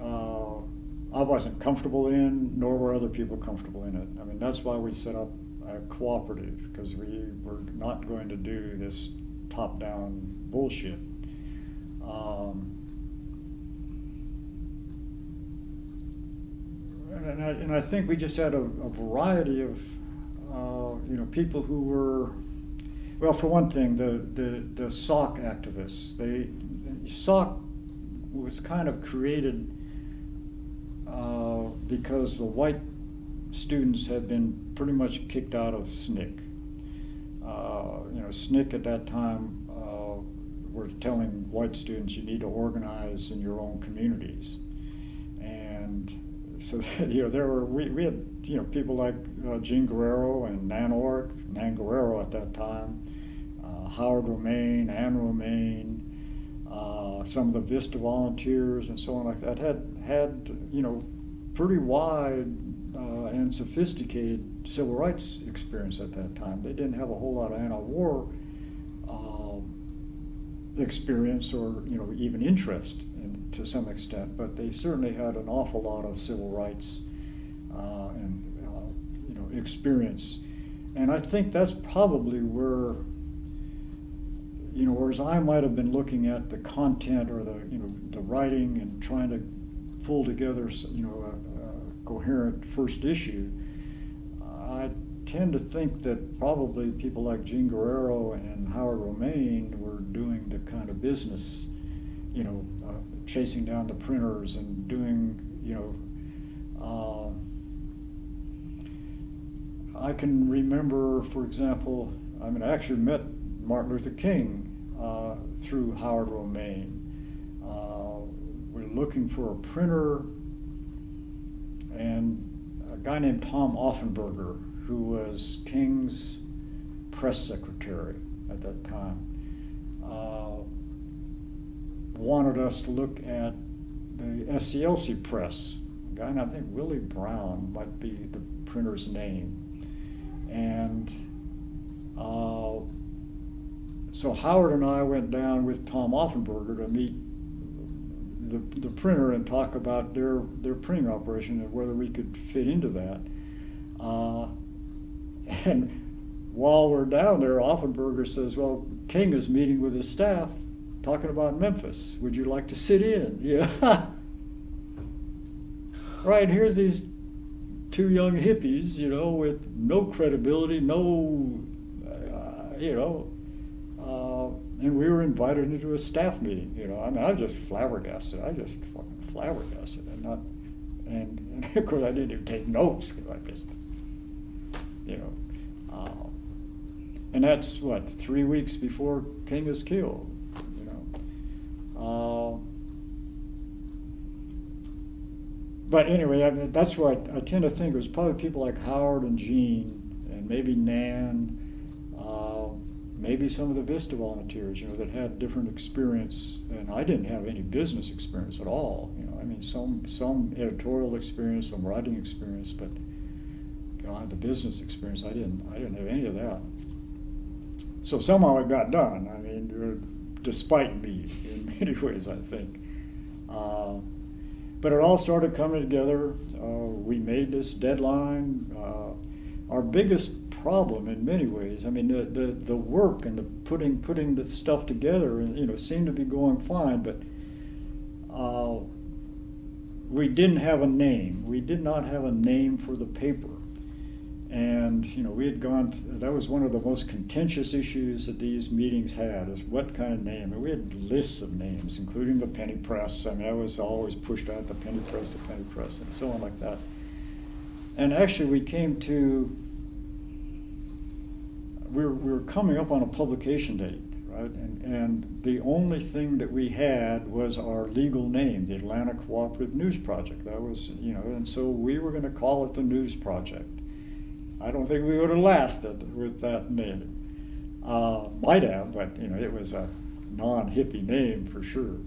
I wasn't comfortable in, nor were other people comfortable in it. I mean, that's why we set up a cooperative, because we were not going to do this top-down bullshit. And I think we just had a variety of, people who were, well, for one thing, the SOC activists. SOC was kind of created because the white students had been pretty much kicked out of SNCC. SNCC at that time were telling white students you need to organize in your own communities, and so we had people like Gene Guerrero and Nan Guerrero at that time, Howard Romaine, Ann Romaine, some of the Vista volunteers and so on like that had pretty wide and sophisticated civil rights experience at that time. They didn't have a whole lot of anti-war experience or even interest to some extent, but they certainly had an awful lot of civil rights and experience. And I think that's probably where, whereas I might have been looking at the content or the writing and trying to pull together a coherent first issue, I tend to think that probably people like Gene Guerrero and Howard Romaine were doing the kind of business, chasing down the printers and doing, I can remember, for example, I actually met Martin Luther King through Howard Romaine. We're looking for a printer, and a guy named Tom Offenberger, who was King's press secretary at that time, wanted us to look at the SCLC press. A guy named, I think Willie Brown might be the printer's name. And so Howard and I went down with Tom Offenberger to meet the printer and talk about their printing operation and whether we could fit into that. And while we're down there, Offenberger says, well, King is meeting with his staff talking about Memphis. Would you like to sit in? Yeah. Right, here's these two young hippies, with no credibility, and we were invited into a staff meeting, I was just flabbergasted. Fucking flabbergasted. And of course I didn't even take notes, because I just, and that's 3 weeks before King is killed, But anyway, that's why I tend to think it was probably people like Howard and Gene, and maybe Nan, maybe some of the Vista volunteers, that had different experience, and I didn't have any business experience at all. Some editorial experience, some writing experience, but God, the business experience, I didn't have any of that. So somehow it got done. Despite me in many ways, I think. But it all started coming together. We made this deadline. Our biggest problem, in many ways, the work and the putting the stuff together, seemed to be going fine. But we didn't have a name. We did not have a name for the paper. And, we had that was one of the most contentious issues that these meetings had, is what kind of name. And we had lists of names, including the penny press. I mean, I was always pushed out the penny press, and so on like that. And actually, we were coming up on a publication date, right? And the only thing that we had was our legal name, the Atlanta Cooperative News Project. That was, and so we were going to call it the News Project. I don't think we would have lasted with that name. Might have, but it was a non-hippie name for sure.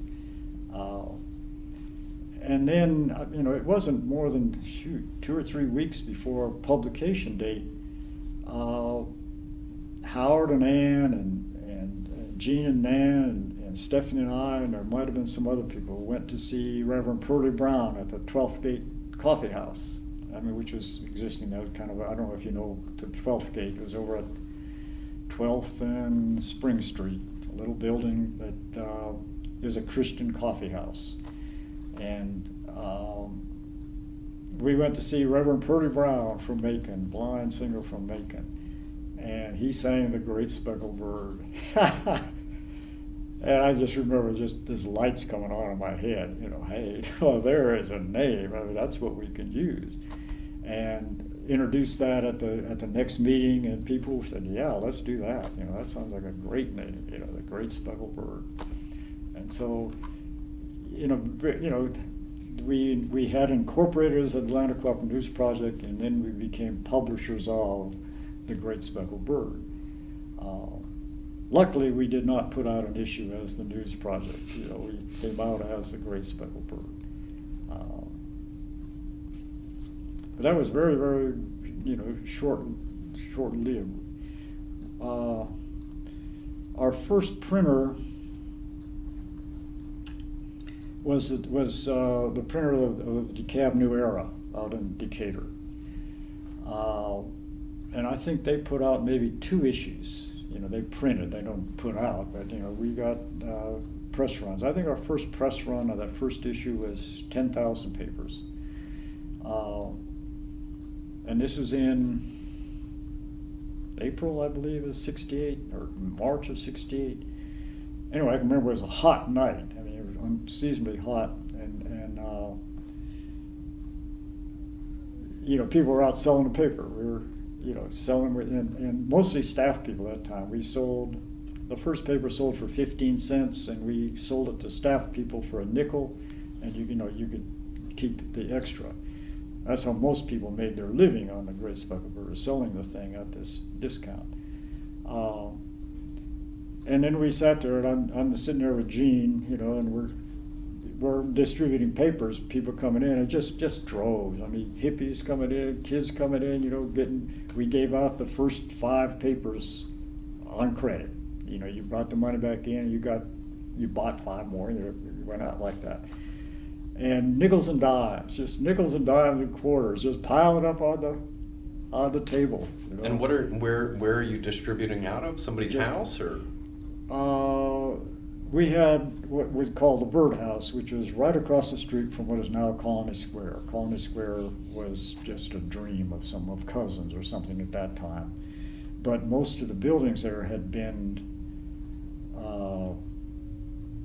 And then it wasn't more than 2 or 3 weeks before publication date. Howard and Ann and Jean and Nan and Stephanie and I, and there might have been some other people, went to see Reverend Pearlie Brown at the 12th Gate Coffee House. Which was existing. That was kind of, I don't know if you know the 12th Gate. It was over at 12th and Spring Street, a little building that is a Christian coffee house. And we went to see Reverend Pearlie Brown from Macon, blind singer from Macon. And he sang The Great Speckled Bird. And I just remember this lights coming on in my head, hey, there is a name. That's what we can use. And introduced that at the next meeting, and people said, yeah, let's do that. That sounds like a great name, The Great Speckled Bird. And so, we had incorporated as Atlanta Cooperative News Project, and then we became publishers of The Great Speckled Bird. Luckily, we did not put out an issue as the News Project. We came out as The Great Speckled Bird. But that was very, very, short-lived. Our first printer was the printer of the DeKalb New Era out in Decatur. And I think they put out maybe 2 issues. They printed, they don't put out, but we got press runs. I think our first press run of that first issue was 10,000 papers. And this was in April, I believe, of '68, or March of '68. Anyway, I can remember it was a hot night. It was unseasonably hot, and people were out selling the paper. We were selling, and mostly staff people at that time. The first paper sold for 15 cents, and we sold it to staff people for a nickel, and you could keep the extra. That's how most people made their living on the Great Speckled Bird, selling the thing at this discount. And then we sat there, and I'm sitting there with Gene, and we're distributing papers, people coming in, and just droves. Hippies coming in, kids coming in, we gave out the first 5 papers on credit. You brought the money back in, you bought 5 more, and you went out like that. And nickels and dimes, just nickels and dimes and quarters, just piling up on the table. And where are you distributing out of? Somebody's house, or? We had what was called the Birdhouse, which was right across the street from what is now Colony Square. Colony Square was just a dream of Cousins or something at that time. But most of the buildings there had been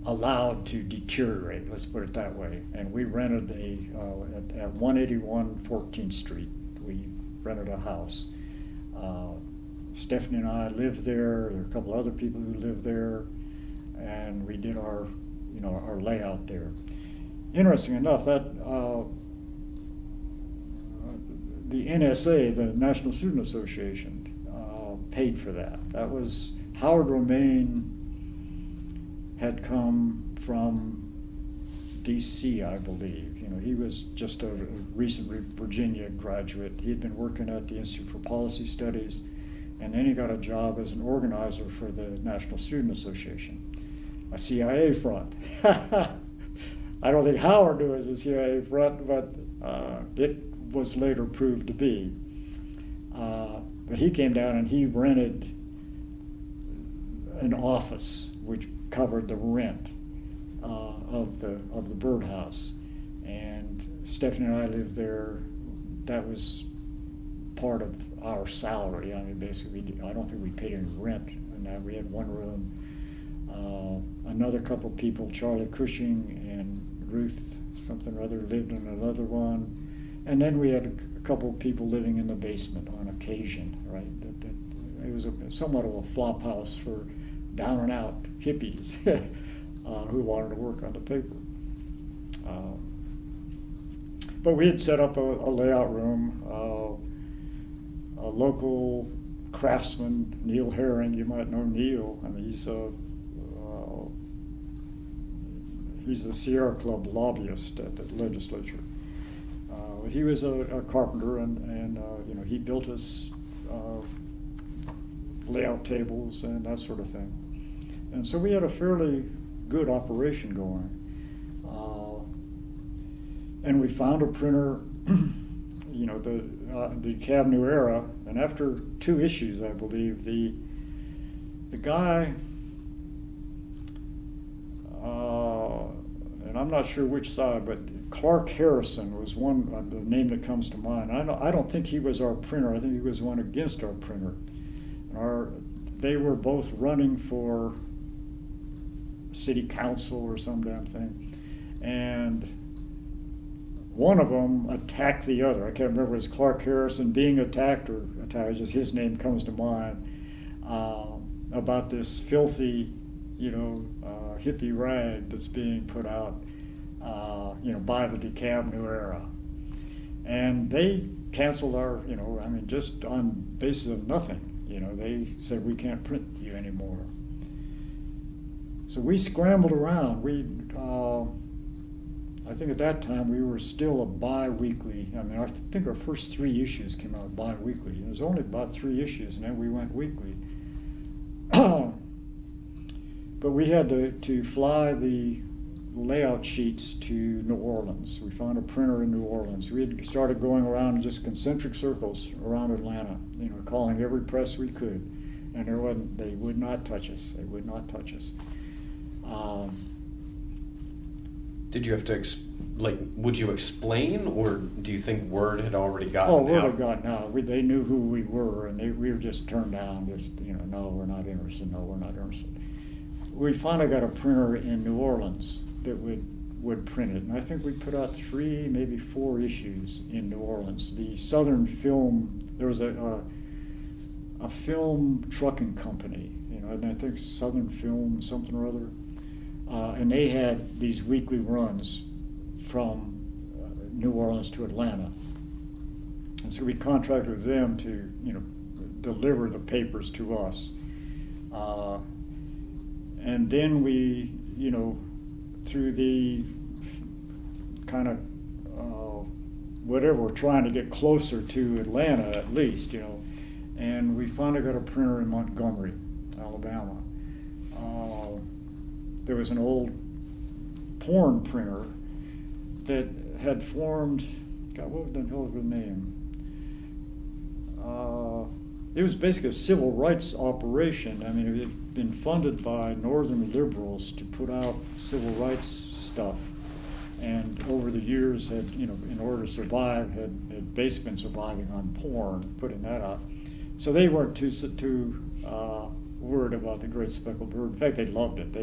allowed to deteriorate, let's put it that way. And we rented at 181 14th Street, we rented a house. Stephanie and I lived there. There were a couple other people who lived there, and we did our layout there. Interesting enough, that the NSA, the National Student Association, paid for that. That was Howard Romaine had come from D.C., I believe. He was just a recent Virginia graduate. He had been working at the Institute for Policy Studies, and then he got a job as an organizer for the National Student Association, a CIA front. I don't think Howard knew it was a CIA front, but it was later proved to be. But he came down and he rented an office which covered the rent of the Birdhouse, and Stephanie and I lived there. That was part of our salary. I mean, basically, I don't think we paid any rent in that. We had one room. Another couple people, Charlie Cushing and Ruth something or other, lived in another one. And then we had a couple of people living in the basement on occasion, right? It was somewhat of a flop house for down and out hippies who wanted to work on the paper. But we had set up a layout room. A local craftsman, Neil Herring, you might know Neil. I mean, he's the Sierra Club lobbyist at the legislature. He was a carpenter, and he built us layout tables and that sort of thing. And so we had a fairly good operation going. And we found a printer, the Cab New Era, and after 2 issues, I believe, the guy, and I'm not sure which side, but Clark Harrison was one, the name that comes to mind. I don't think he was our printer. I think he was one against our printer. They were both running for city council or some damn thing, and one of them attacked the other. I can't remember if it was Clark Harrison being attacked or attacked, just his name comes to mind, about this filthy, hippie rag that's being put out, by the DeKalb New Era. And they canceled our, just on basis of nothing. They said, we can't print you anymore. So we scrambled around. I think at that time we were still a bi-weekly. I think our first 3 issues came out bi-weekly. There was only about 3 issues, and then we went weekly. But we had to fly the layout sheets to New Orleans. We found a printer in New Orleans. We had started going around in just concentric circles around Atlanta, calling every press we could, and they would not touch us. They would not touch us. Did you have to, would you explain, or do you think word had already gotten out? Oh, word had gotten out. They knew who we were, and we were just turned down, no, we're not interested, no, we're not interested. We finally got a printer in New Orleans that would print it, and I think we put out 3, maybe 4 issues in New Orleans. The Southern Film, there was a film trucking company, and I think Southern Film something or other, and they had these weekly runs from New Orleans to Atlanta. And so we contracted with them to, deliver the papers to us. And then we, through the kind of whatever, we're trying to get closer to Atlanta at least, and we finally got a printer in Montgomery, Alabama. There was an old porn printer that had formed, God, what the hell was the name? It was basically a civil rights operation. It had been funded by Northern liberals to put out civil rights stuff, and over the years had, in order to survive, had basically been surviving on porn, putting that out. So they weren't too worried about the Great Speckled Bird. In fact, they loved it.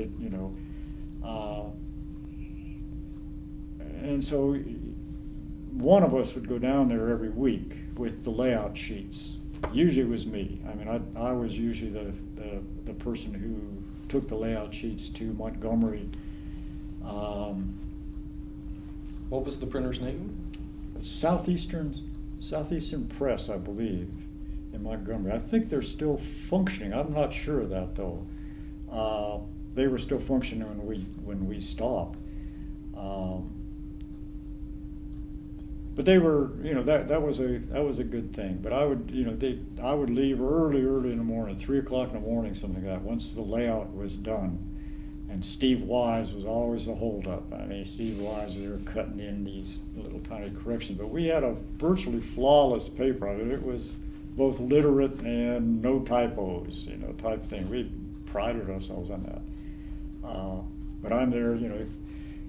And so one of us would go down there every week with the layout sheets. Usually it was me. I was usually the person who took the layout sheets to Montgomery. What was the printer's name? Southeastern Press, I believe, in Montgomery. I think they're still functioning. I'm not sure of that though. They were still functioning when we stopped. But they were, that was a good thing. But I would, I would leave early in the morning, 3 o'clock in the morning, something like that, once the layout was done. And Steve Wise was always a holdup. Steve Wise was there cutting in these little tiny corrections. But we had a virtually flawless paper. It was both literate and no typos, type thing. We prided ourselves on that. But I'm there,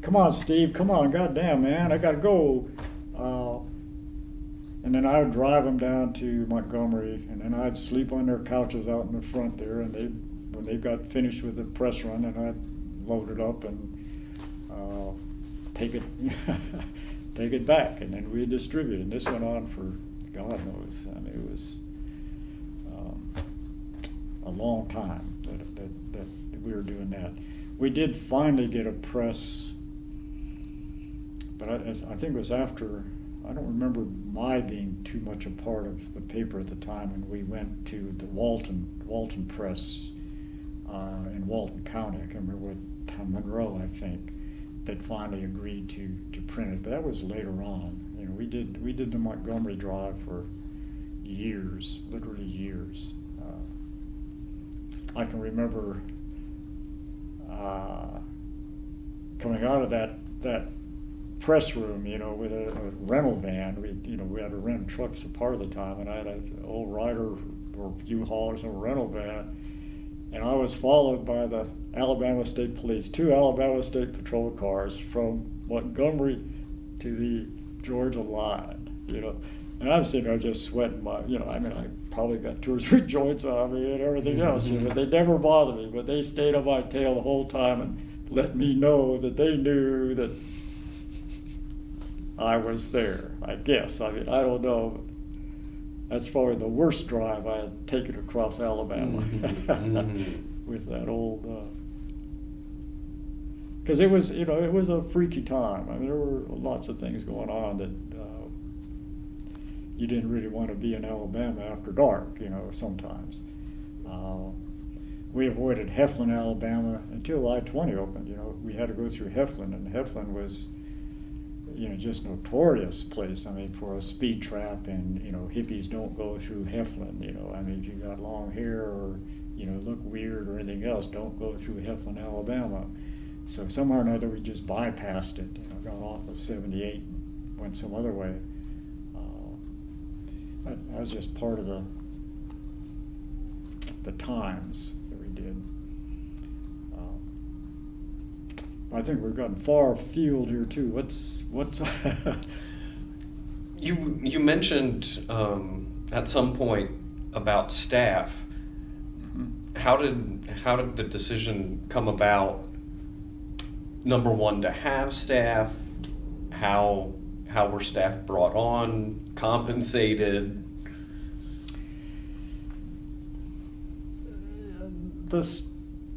come on, Steve, come on, goddamn, man, I gotta go. And then I would drive them down to Montgomery, and then I'd sleep on their couches out in the front there, and when they got finished with the press run, and I'd load it up and take it back, and then we'd distribute it. And this went on for God knows. I mean, it was a long time that we were doing that. We did finally get a press, but I think it was after. I don't remember my being too much a part of the paper at the time, and we went to the Walton Press in Walton County. I can't remember what, Monroe, I think, that finally agreed to print it. But that was later on. You know, we did the Montgomery Drive for years, literally years. I can remember coming out of that press room, you know, with a rental van. We had to rent trucks for part of the time, and I had an old Ryder or U-Haul or some rental van, and I was followed by the Alabama State Police, 2 Alabama State Patrol cars from Montgomery to the Georgia line, you know. And I'm sitting there just sweating I probably got 2 or 3 joints on me and everything else, you know. They never bothered me, but they stayed on my tail the whole time and let me know that they knew that I was there, I guess. I mean, I don't know. That's probably the worst drive I had taken across Alabama with that old. Because it was, you know, it was a freaky time. I mean, there were lots of things going on that you didn't really want to be in Alabama after dark, you know, sometimes. We avoided Heflin, Alabama until I-20 opened. You know, we had to go through Heflin, and Heflin was, you know, just notorious place. I mean, for a speed trap, and, you know, hippies don't go through Heflin. You know, I mean, if you got long hair or, you know, look weird or anything else, don't go through Heflin, Alabama. So somehow or another, we just bypassed it. You know, got off of 78, and went some other way. That was just part of the times that we did. I think we've gotten far afield here too. What's You mentioned at some point about staff. Mm-hmm. How did the decision come about? Number one, to have staff. How were staff brought on, compensated?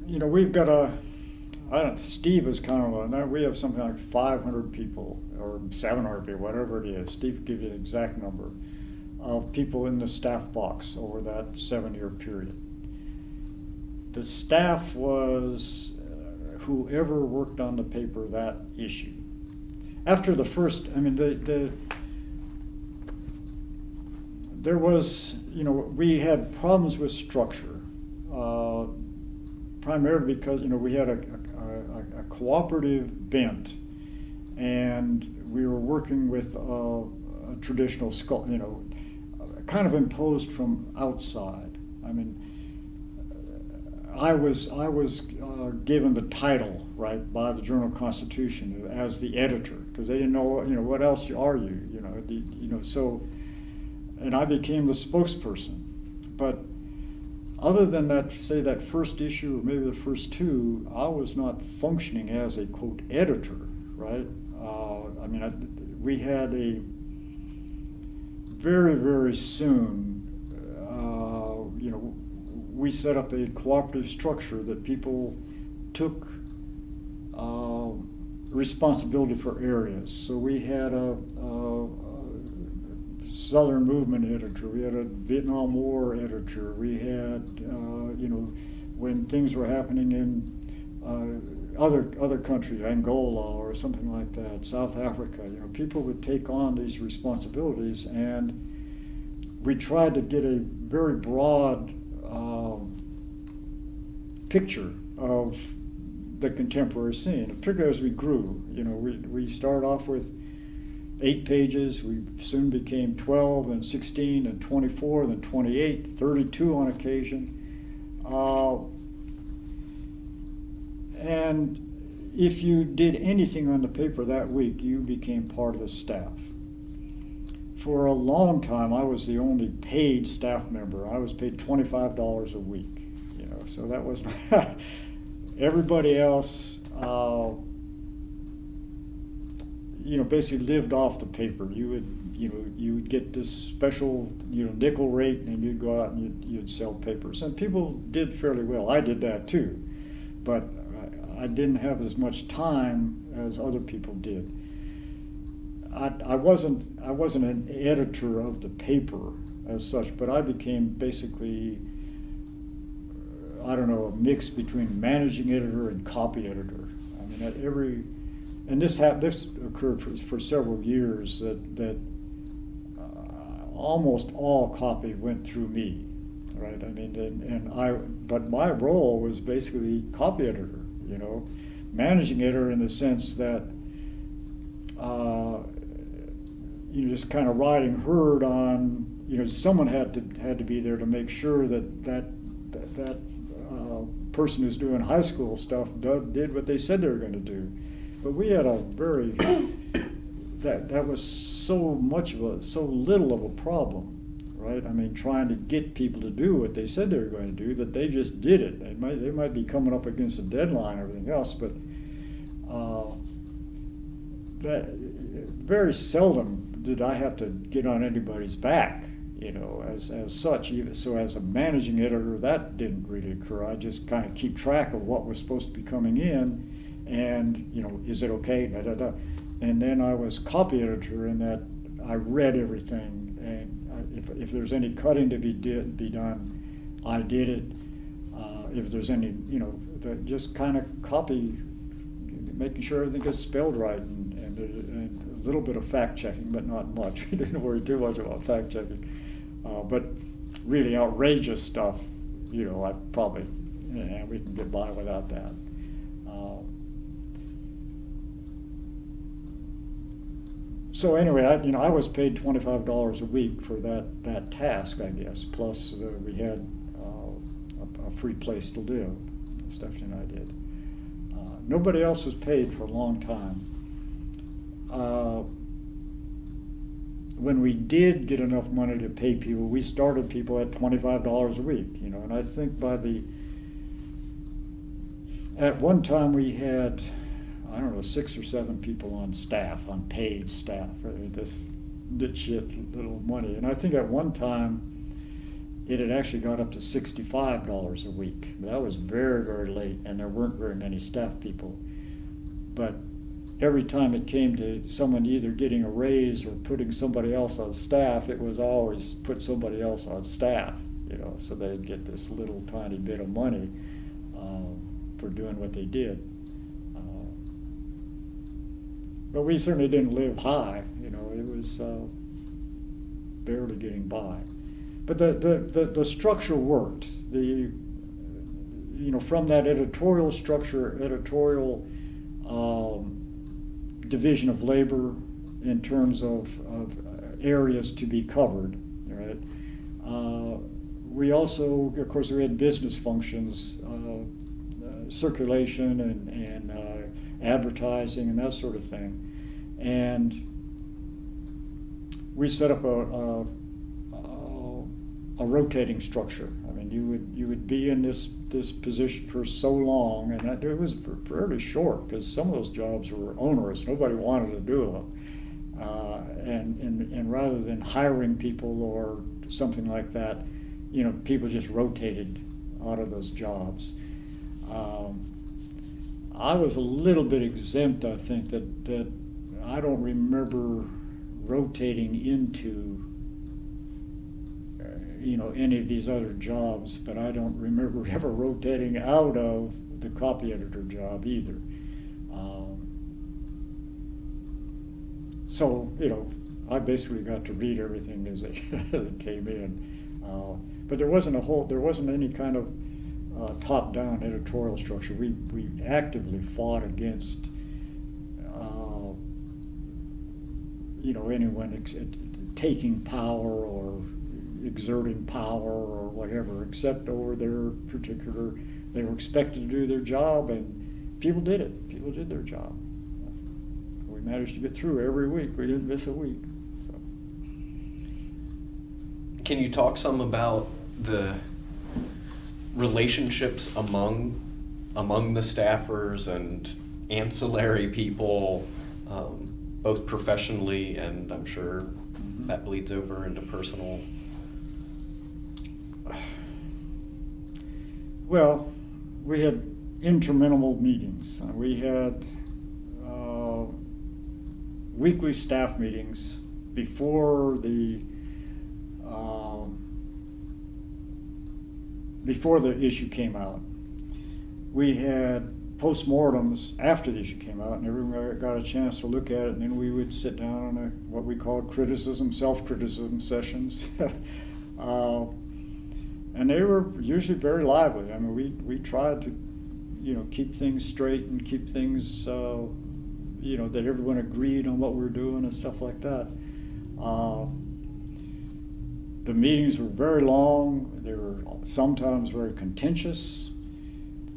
You know, we've got Steve is kind of we have something like 500 people or 700 people, whatever it is. Steve will give you the exact number of people in the staff box over that 7-year period. The staff was whoever worked on the paper that issue. After the first, I mean, there was, you know, we had problems with structure, primarily because, you know, we had a cooperative bent, and we were working with a traditional school, you know, kind of imposed from outside. I mean, I was given the title, right, by the Journal-Constitution as the editor, because they didn't know, you know, what else are you, you know, so, and I became the spokesperson. But other than that, say that first issue, or maybe the first 2, I was not functioning as a, quote, editor, right? I mean, we had a very, very soon, you know, we set up a cooperative structure that people took responsibility for areas. So we had a Southern Movement editor, we had a Vietnam War editor, we had, you know, when things were happening in other countries, Angola or something like that, South Africa, you know, people would take on these responsibilities, and we tried to get a very broad picture of the contemporary scene, particularly as we grew. You know, we started off with 8 pages, we soon became 12 and 16 and 24, then 28, 32 on occasion. And if you did anything on the paper that week, you became part of the staff. for a long time, I was the only paid staff member. I was paid $25 a week, so that was everybody else, basically lived off the paper. You would get this special, nickel rate, and you'd go out and you'd sell papers. And people did fairly well. I did that too, but I didn't have as much time as other people did. I wasn't an editor of the paper as such, but I became basically, a mix between managing editor and copy editor. I mean, and this occurred for several years, that almost all copy went through me, right? I mean, but my role was basically copy editor, managing editor in the sense that, just kind of riding herd on, someone had to be there to make sure that person who's doing high school stuff did what they said they were going to do. But we had a very, that was so little of a problem, right? I mean, trying to get people to do what they said they were going to do, that they just did it. They might be coming up against a deadline and everything else, but that very seldom did I have to get on anybody's back, as such. So as a managing editor, that didn't really occur. I just kind of keep track of what was supposed to be coming in, and is it okay? Da, da, da. And then I was copy editor in that I read everything, and if there's any cutting to be done, I did it. If there's any, just kind of copy, making sure everything gets spelled right, and a little bit of fact checking, but not much. We didn't worry too much about fact checking. But really outrageous stuff, I probably, we can get by without that. So anyway, I was paid $25 a week for that task, I guess. Plus, we had a free place to live. Stephanie and I did. Nobody else was paid for a long time. When we did get enough money to pay people, we started people at $25 a week. And I think at one time we had, 6 or 7 people on staff, on paid staff, this shit little money. And I think at one time it had actually got up to $65 a week. That was very, very late, and there weren't very many staff people. But every time it came to someone either getting a raise or putting somebody else on staff, it was always put somebody else on staff, so they'd get this little tiny bit of money for doing what they did. But we certainly didn't live high, it was barely getting by. But the structure worked. From that editorial structure, division of labor in terms of areas to be covered, right? We also, of course, we had business functions, circulation and advertising and that sort of thing. And we set up a rotating structure. I mean, you would be in this position for so long, and it was fairly short because some of those jobs were onerous. Nobody wanted to do them, and rather than hiring people or something like that, people just rotated out of those jobs. I was a little bit exempt, I think, that I don't remember rotating into any of these other jobs, but I don't remember ever rotating out of the copy editor job either. So I basically got to read everything as it came in, but there wasn't any kind of top-down editorial structure. We actively fought against anyone taking power or exerting power or whatever, except over their particular, they were expected to do their job, and people did it. People did their job. We managed to get through every week. We didn't miss a week. So. Can you talk some about the relationships among the staffers and ancillary people, both professionally and I'm sure that bleeds over into personal? Well, we had interminable meetings. We had weekly staff meetings before the issue came out. We had postmortems after the issue came out, and everyone got a chance to look at it, and then we would sit down on what we called self-criticism sessions. And they were usually very lively. I mean, we tried to, keep things straight and keep things, that everyone agreed on what we were doing and stuff like that. The meetings were very long. They were sometimes very contentious.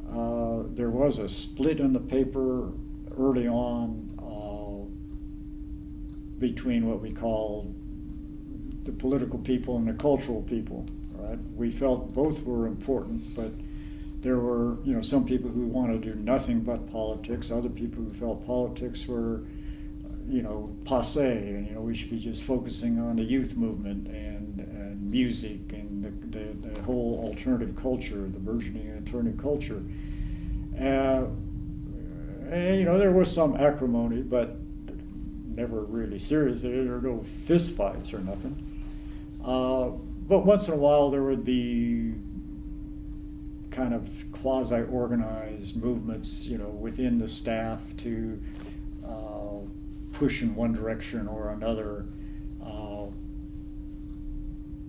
There was a split in the paper early on between what we called the political people and the cultural people. Right? We felt both were important, but there were, some people who wanted to do nothing but politics, other people who felt politics were, passé, and we should be just focusing on the youth movement and music and the whole alternative culture, the burgeoning alternative culture. And, there was some acrimony, but never really serious. There were no fist fights or nothing. But once in a while there would be kind of quasi-organized movements, within the staff to push in one direction or another.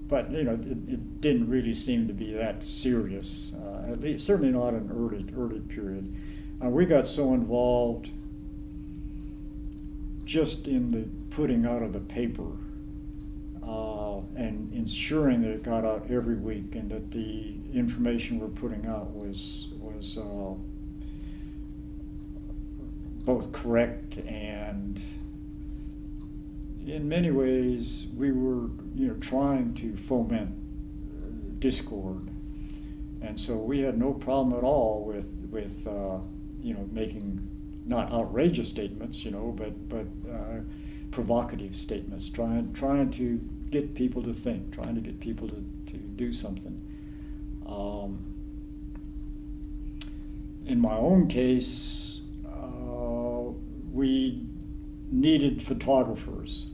But it didn't really seem to be that serious, at least certainly not in early period. We got so involved just in the putting out of the paper and ensuring that it got out every week and that the information we're putting out was both correct, and in many ways we were trying to foment discord, and so we had no problem at all with making not outrageous statements, but provocative statements, trying to get people to think, trying to get people to do something. In my own case, we needed photographers.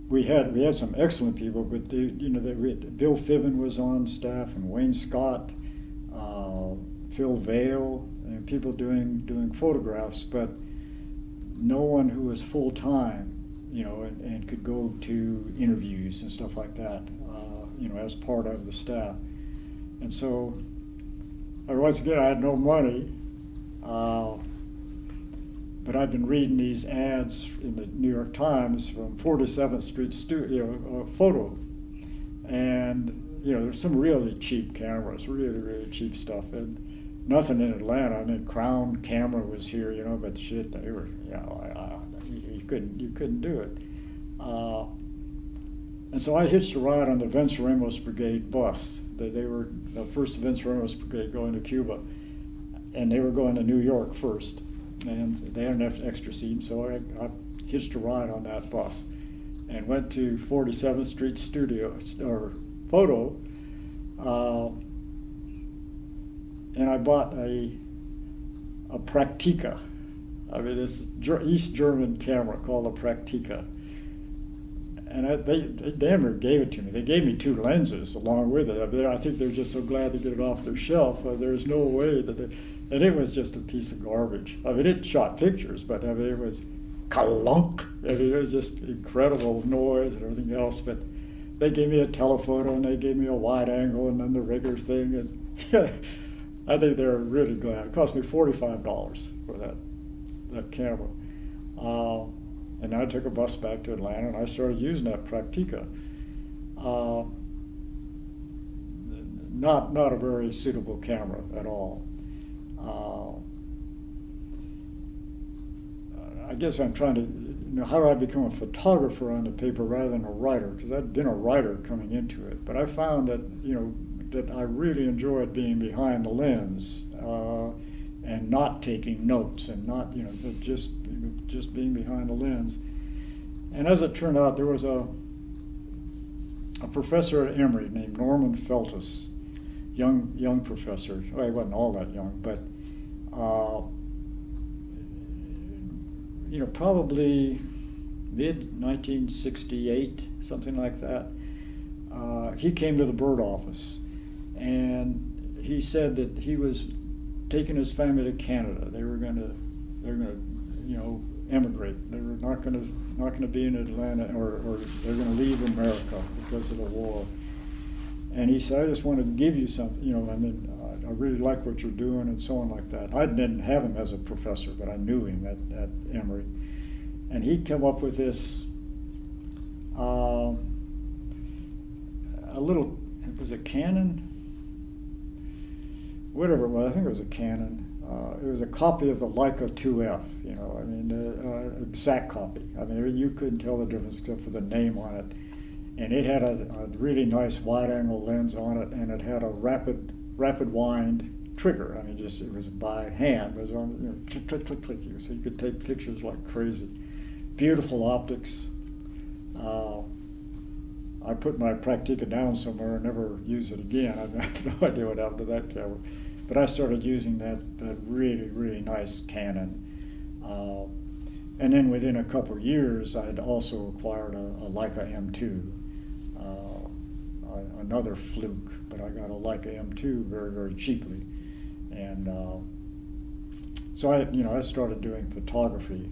We had some excellent people, but Bill Fibben was on staff, and Wayne Scott, Phil Vale, and people doing photographs, but no one who was full time, and could go to interviews and stuff like that, as part of the staff. And so, once again, I had no money, but I'd been reading these ads in the New York Times from 47th Street Studio Photo, and there's some really cheap cameras, really cheap stuff, and nothing in Atlanta. I mean, Crown Camera was here, but shit, they were, you couldn't do it. And so I hitched a ride on the Vince Ramos Brigade bus. They were the first Vince Ramos Brigade going to Cuba, and they were going to New York first, and they had enough extra seats, so I hitched a ride on that bus and went to 47th Street Studio or Photo, and I bought a Praktika. I mean, this East German camera called a Praktika. And they damn near gave it to me. They gave me 2 lenses along with it. I mean, I think they're just so glad to get it off their shelf. There's no way that and it was just a piece of garbage. I mean, it shot pictures, but I mean, it was kalunk. I mean, it was just incredible noise and everything else. But they gave me a telephoto, and they gave me a wide angle, and then the rigger thing. And I think they were really glad. It cost me $45 for that camera. And I took a bus back to Atlanta, and I started using that Praktika. Not a very suitable camera at all. I guess I'm trying to, how do I become a photographer on the paper rather than a writer? Because I'd been a writer coming into it, but I found that, that I really enjoyed being behind the lens and not taking notes and not, just being behind the lens. And as it turned out, there was a professor at Emory named Norman Feltus, young professor. Well, he wasn't all that young, but probably mid-1968, something like that. He came to the bird office, and he said that he was taking his family to Canada. They were going to emigrate. They were not going to be in Atlanta, or they're going to leave America because of the war. And he said, I just want to give you something, I really like what you're doing and so on like that. I didn't have him as a professor, but I knew him at Emory. And he came up with this, a little, was it Canon? Whatever it was, I think it was a Canon. It was a copy of the Leica 2F, exact copy. You couldn't tell the difference except for the name on it. And it had a really nice wide-angle lens on it, and it had a rapid wind trigger. It was by hand. It was on, click, click, click, click. So you could take pictures like crazy. Beautiful optics. I put my Practica down somewhere and never used it again. I have no idea what happened to that camera. But I started using that really, really nice Canon. And then within a couple of years, I had also acquired a Leica M2. Another fluke, but I got a Leica M2 very, very cheaply. And so I started doing photography.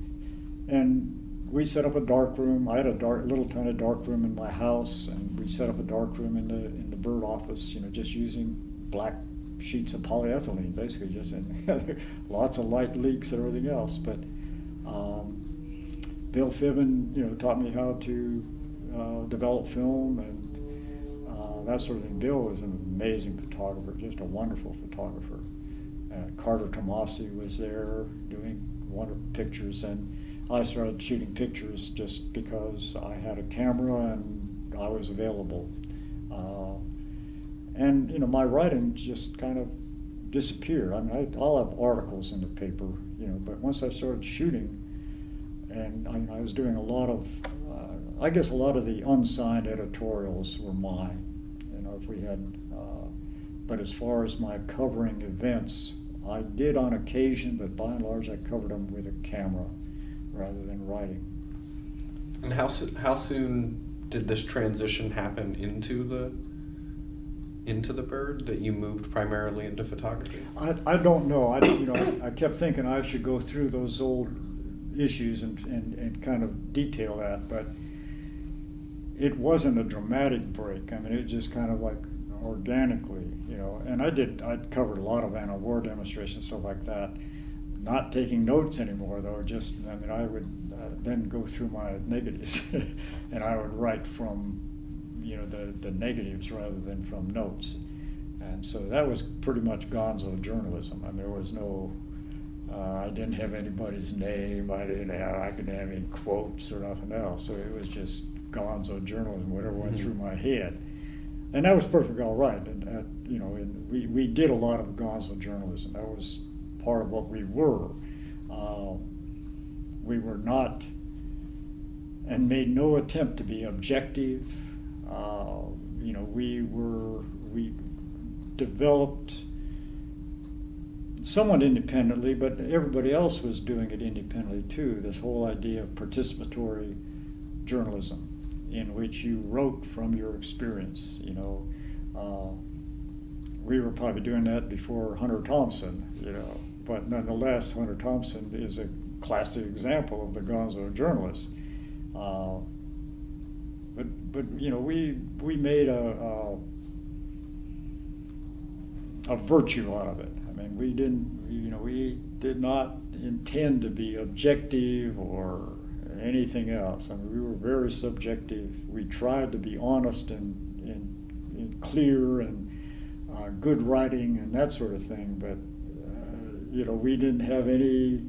And we set up a dark room. I had a little tiny dark room in my house, and we set up a dark room in the bird office, just using black sheets of polyethylene, basically, just in lots of light leaks and everything else. But Bill Fibbin, taught me how to develop film and that sort of thing. Bill was an amazing photographer, just a wonderful photographer. Carter Tomasi was there doing wonderful pictures, and I started shooting pictures just because I had a camera and I was available. And my writing just kind of disappeared. I'll have articles in the paper, but once I started shooting, and I was doing a lot of, I guess a lot of the unsigned editorials were mine. If we had, but as far as my covering events, I did on occasion, but by and large I covered them with a camera rather than writing. And how soon did this transition happen into the bird, that you moved primarily into photography? I don't know. I kept thinking I should go through those old issues and kind of detail that, but it wasn't a dramatic break. It just kind of like organically, and I'd covered a lot of anti-war demonstrations, stuff like that. Not taking notes anymore, though. I would then go through my negatives, and I would write from, the negatives rather than from notes. And so that was pretty much gonzo journalism. There was no, I didn't have anybody's name. I didn't have any quotes or nothing else. So it was just gonzo journalism, whatever went through my head. And that was perfectly all right. And we did a lot of gonzo journalism. That was part of what we were. We were not, and made no attempt to be objective. We developed somewhat independently, but everybody else was doing it independently too. This whole idea of participatory journalism, in which you wrote from your experience. We were probably doing that before Hunter Thompson, but nonetheless, Hunter Thompson is a classic example of the gonzo journalist. But we made a virtue out of it. We did not intend to be objective or anything else. We were very subjective. We tried to be honest and clear and good writing and that sort of thing, but we didn't have any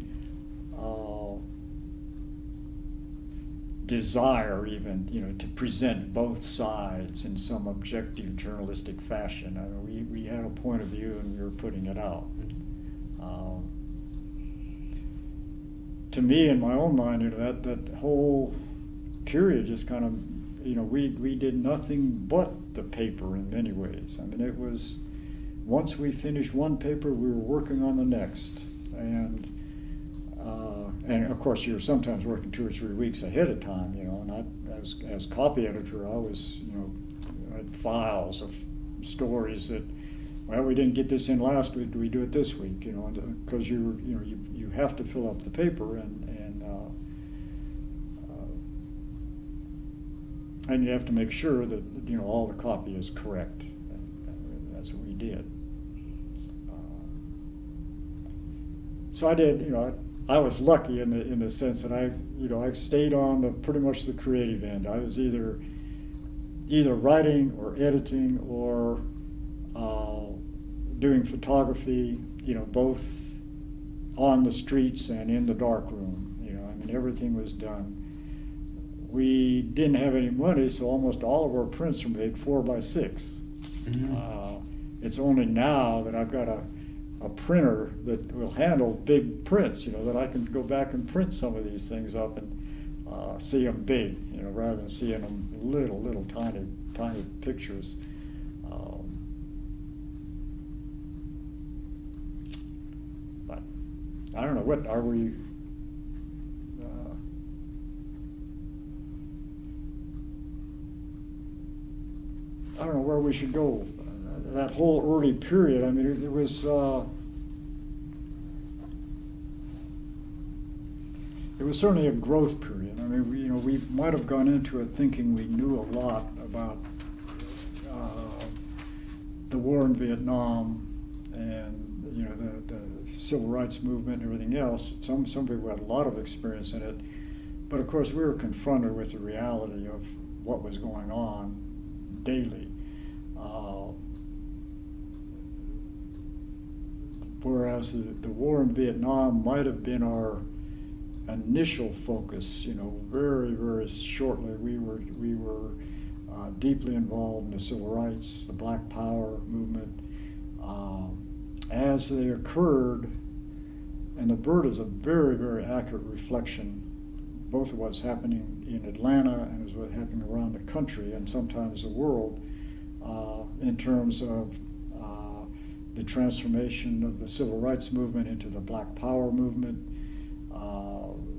desire even, to present both sides in some objective journalistic fashion. I mean, we had a point of view and we were putting it out. To me, in my own mind, that whole period just kind of, we did nothing but the paper in many ways. I mean, it was, once we finished one paper, we were working on the next. And of course, you're sometimes working 2 or 3 weeks ahead of time, and I, as copy editor, I was, I had files of stories that, well, we didn't get this in last week, do we do it this week, because you have to fill up the paper and you have to make sure that, all the copy is correct. And that's what we did. So I did, I was lucky in the sense that I stayed on pretty much the creative end. I was either writing or editing or doing photography, both on the streets and in the darkroom. I mean, everything was done. We didn't have any money, so almost all of our prints were made 4x6. Mm-hmm. It's only now that I've got a printer that will handle big prints, that I can go back and print some of these things up and see them big, rather than seeing them little tiny pictures. But I don't know, what are we? I don't know where we should go. That whole early period, I mean, it was certainly a growth period. I mean, we might have gone into it thinking we knew a lot about the war in Vietnam and the civil rights movement and everything else. Some people had a lot of experience in it, but of course we were confronted with the reality of what was going on daily. Whereas the war in Vietnam might have been our initial focus, very, very shortly we were deeply involved in the civil rights, the Black Power movement, as they occurred, and the Bird is a very, very accurate reflection both of what's happening in Atlanta and what's happening around the country and sometimes the world, in terms of the transformation of the civil rights movement into the Black Power movement,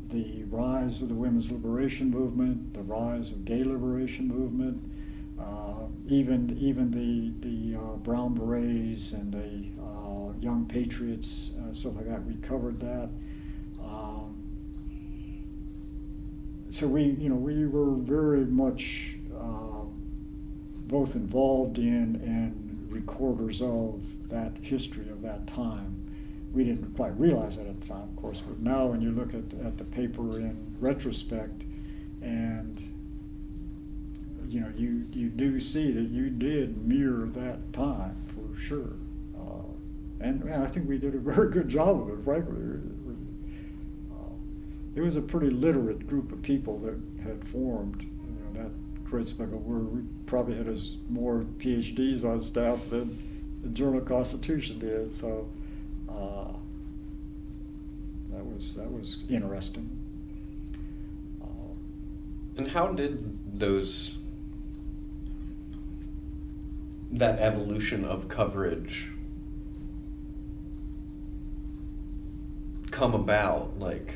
the rise of the women's liberation movement, the rise of gay liberation movement, even the Brown Berets and the Young Patriots, stuff like that. We covered that. So we were very much both involved in and recorders of that history of that time. We didn't quite realize that at the time, of course, but now when you look at the paper in retrospect, and you do see that you did mirror that time for sure, and I think we did a very good job of it. Frankly, it was a pretty literate group of people that had formed that great spectrum where we probably had more PhDs on staff than the Journal-Constitution did. So that was interesting. And how did that evolution of coverage come about? Like,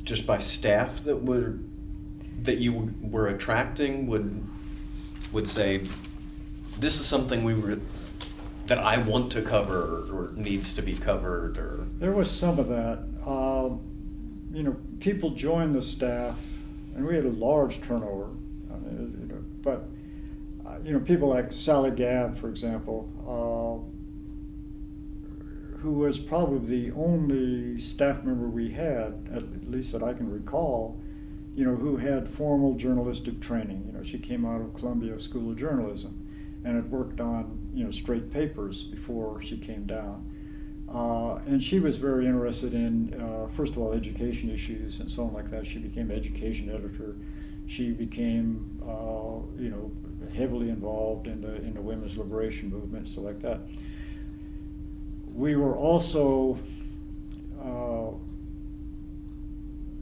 just by staff that you were attracting would say, this is something that I want to cover or needs to be covered, or there was some of that. People joined the staff, and we had a large turnover. I mean, but people like Sally Gabb, for example, who was probably the only staff member we had, at least that I can recall, who had formal journalistic training. She came out of Columbia School of Journalism and had worked on, straight papers before she came down. And she was very interested in, first of all, education issues and so on like that. She became education editor. She became, heavily involved in the women's liberation movement, so like that. We were also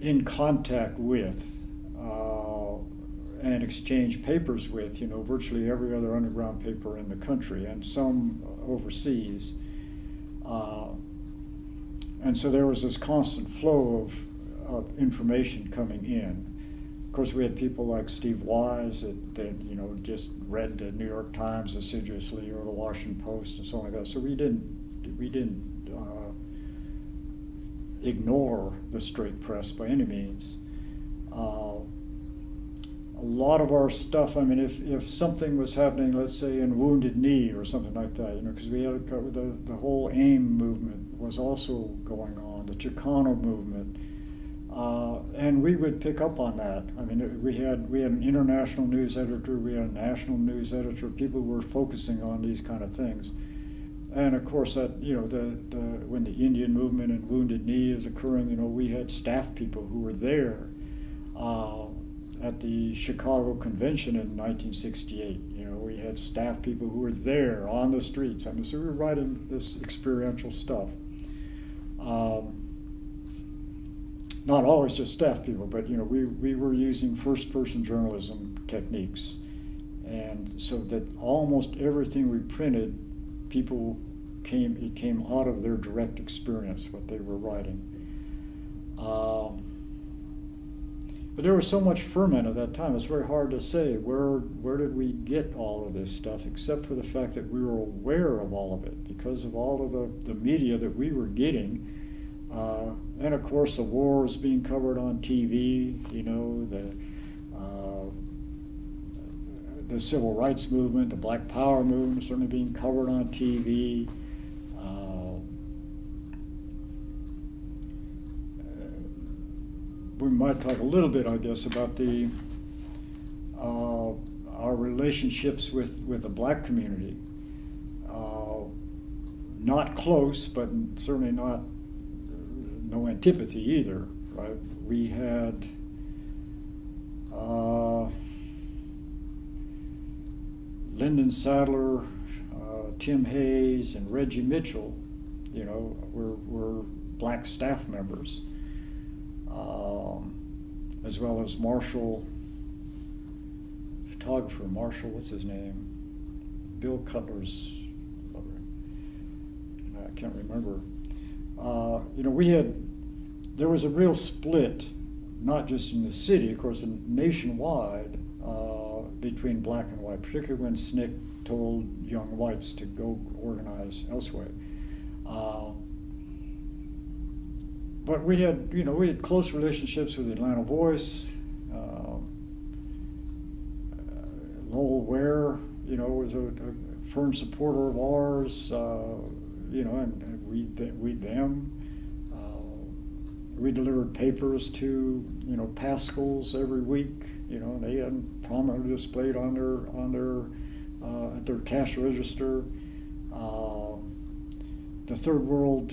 in contact with and exchanged papers with, virtually every other underground paper in the country and some overseas. And so there was this constant flow of information coming in. Of course, we had people like Steve Wise that just read the New York Times assiduously or the Washington Post and so on like that. So we didn't ignore the straight press by any means. A lot of our stuff, if something was happening, let's say in Wounded Knee or something like that, because we had the whole AIM movement was also going on, the Chicano movement, and we would pick up on that. We had an international news editor, we had a national news editor. People were focusing on these kind of things, and of course that when the Indian movement and Wounded Knee is occurring, we had staff people who were there. At the Chicago Convention in 1968, we had staff people who were there on the streets. So we were writing this experiential stuff. Not always just staff people, but we were using first-person journalism techniques, and so that almost everything we printed, it came out of their direct experience, what they were writing. But there was so much ferment at that time. It's very hard to say where did we get all of this stuff, except for the fact that we were aware of all of it because of all of the media that we were getting. And of course, the war was being covered on TV. The civil rights movement, the Black Power movement, was certainly being covered on TV. We might talk a little bit, I guess, about our relationships with the black community. Not close, but certainly no antipathy either, right? We had Lyndon Sadler, Tim Hayes, and Reggie Mitchell, were black staff members. As well as photographer Marshall, what's his name? Bill Cutler's lover. I can't remember. There was a real split, not just in the city, of course, nationwide, between black and white, particularly when SNCC told young whites to go organize elsewhere. But we had close relationships with the Atlanta Voice. Lowell Ware, was a firm supporter of ours. And we them. We delivered papers to Pascal's every week. And they had prominently displayed on their at their cash register. The Third World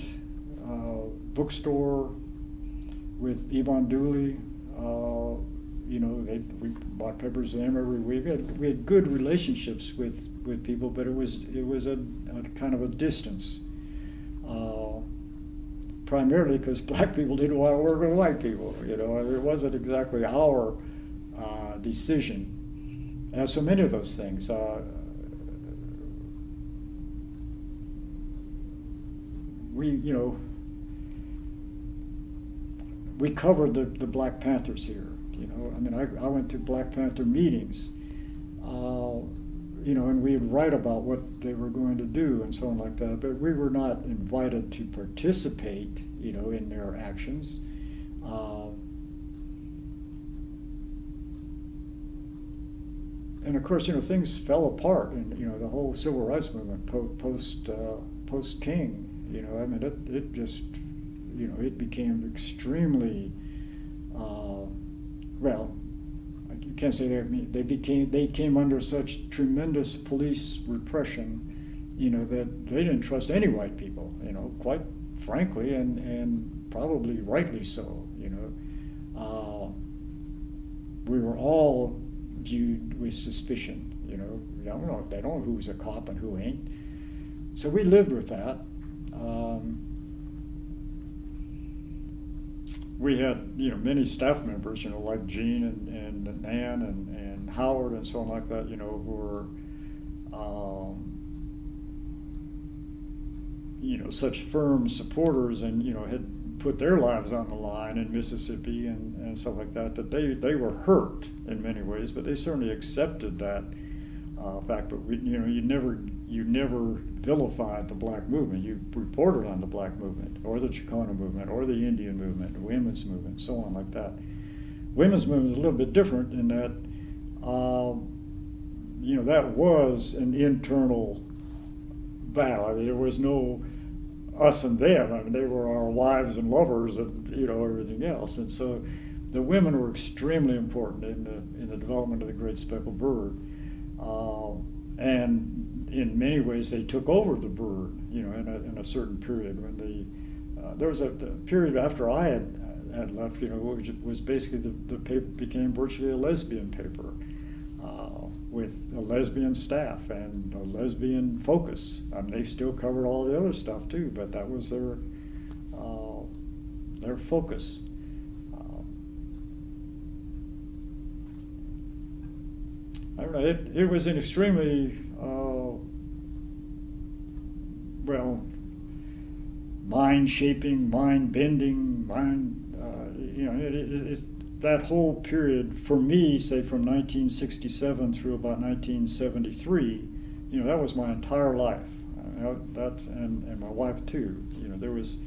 bookstore with Yvonne Dooley, we bought papers to them every week. We had good relationships with people, but it was a kind of a distance, primarily because black people didn't want to work with white people. It wasn't exactly our decision, as so many of those things. We covered the Black Panthers here. I went to Black Panther meetings, and we'd write about what they were going to do and so on like that. But we were not invited to participate, in their actions. And of course, things fell apart, and the whole civil rights movement post King. It just, it became extremely, you can't say they came under such tremendous police repression that they didn't trust any white people, quite frankly, and probably rightly so, we were all viewed with suspicion, they don't know who's a cop and who ain't. So we lived with that. We had, many staff members, like Gene and Nan and Howard and so on like that, who were, such firm supporters and, had put their lives on the line in Mississippi and stuff like that, that they were hurt in many ways, but they certainly accepted that fact. But you never vilified the black movement. You reported on the black movement or the Chicano movement or the Indian movement, the women's movement, so on like that. Women's movement is a little bit different in that, that was an internal battle. I mean, there was no us and them. I mean, they were our wives and lovers and everything else. And so the women were extremely important in the development of the great speckled bird. And in many ways, they took over the bird, in a certain period when there was a period after I had left, which was basically the paper became virtually a lesbian paper, with a lesbian staff and a lesbian focus. I mean, they still covered all the other stuff too, but that was their focus. I don't know. It was an extremely mind-shaping, mind-bending, that whole period for me, say from 1967 through about 1973, that was my entire life. And my wife too. There was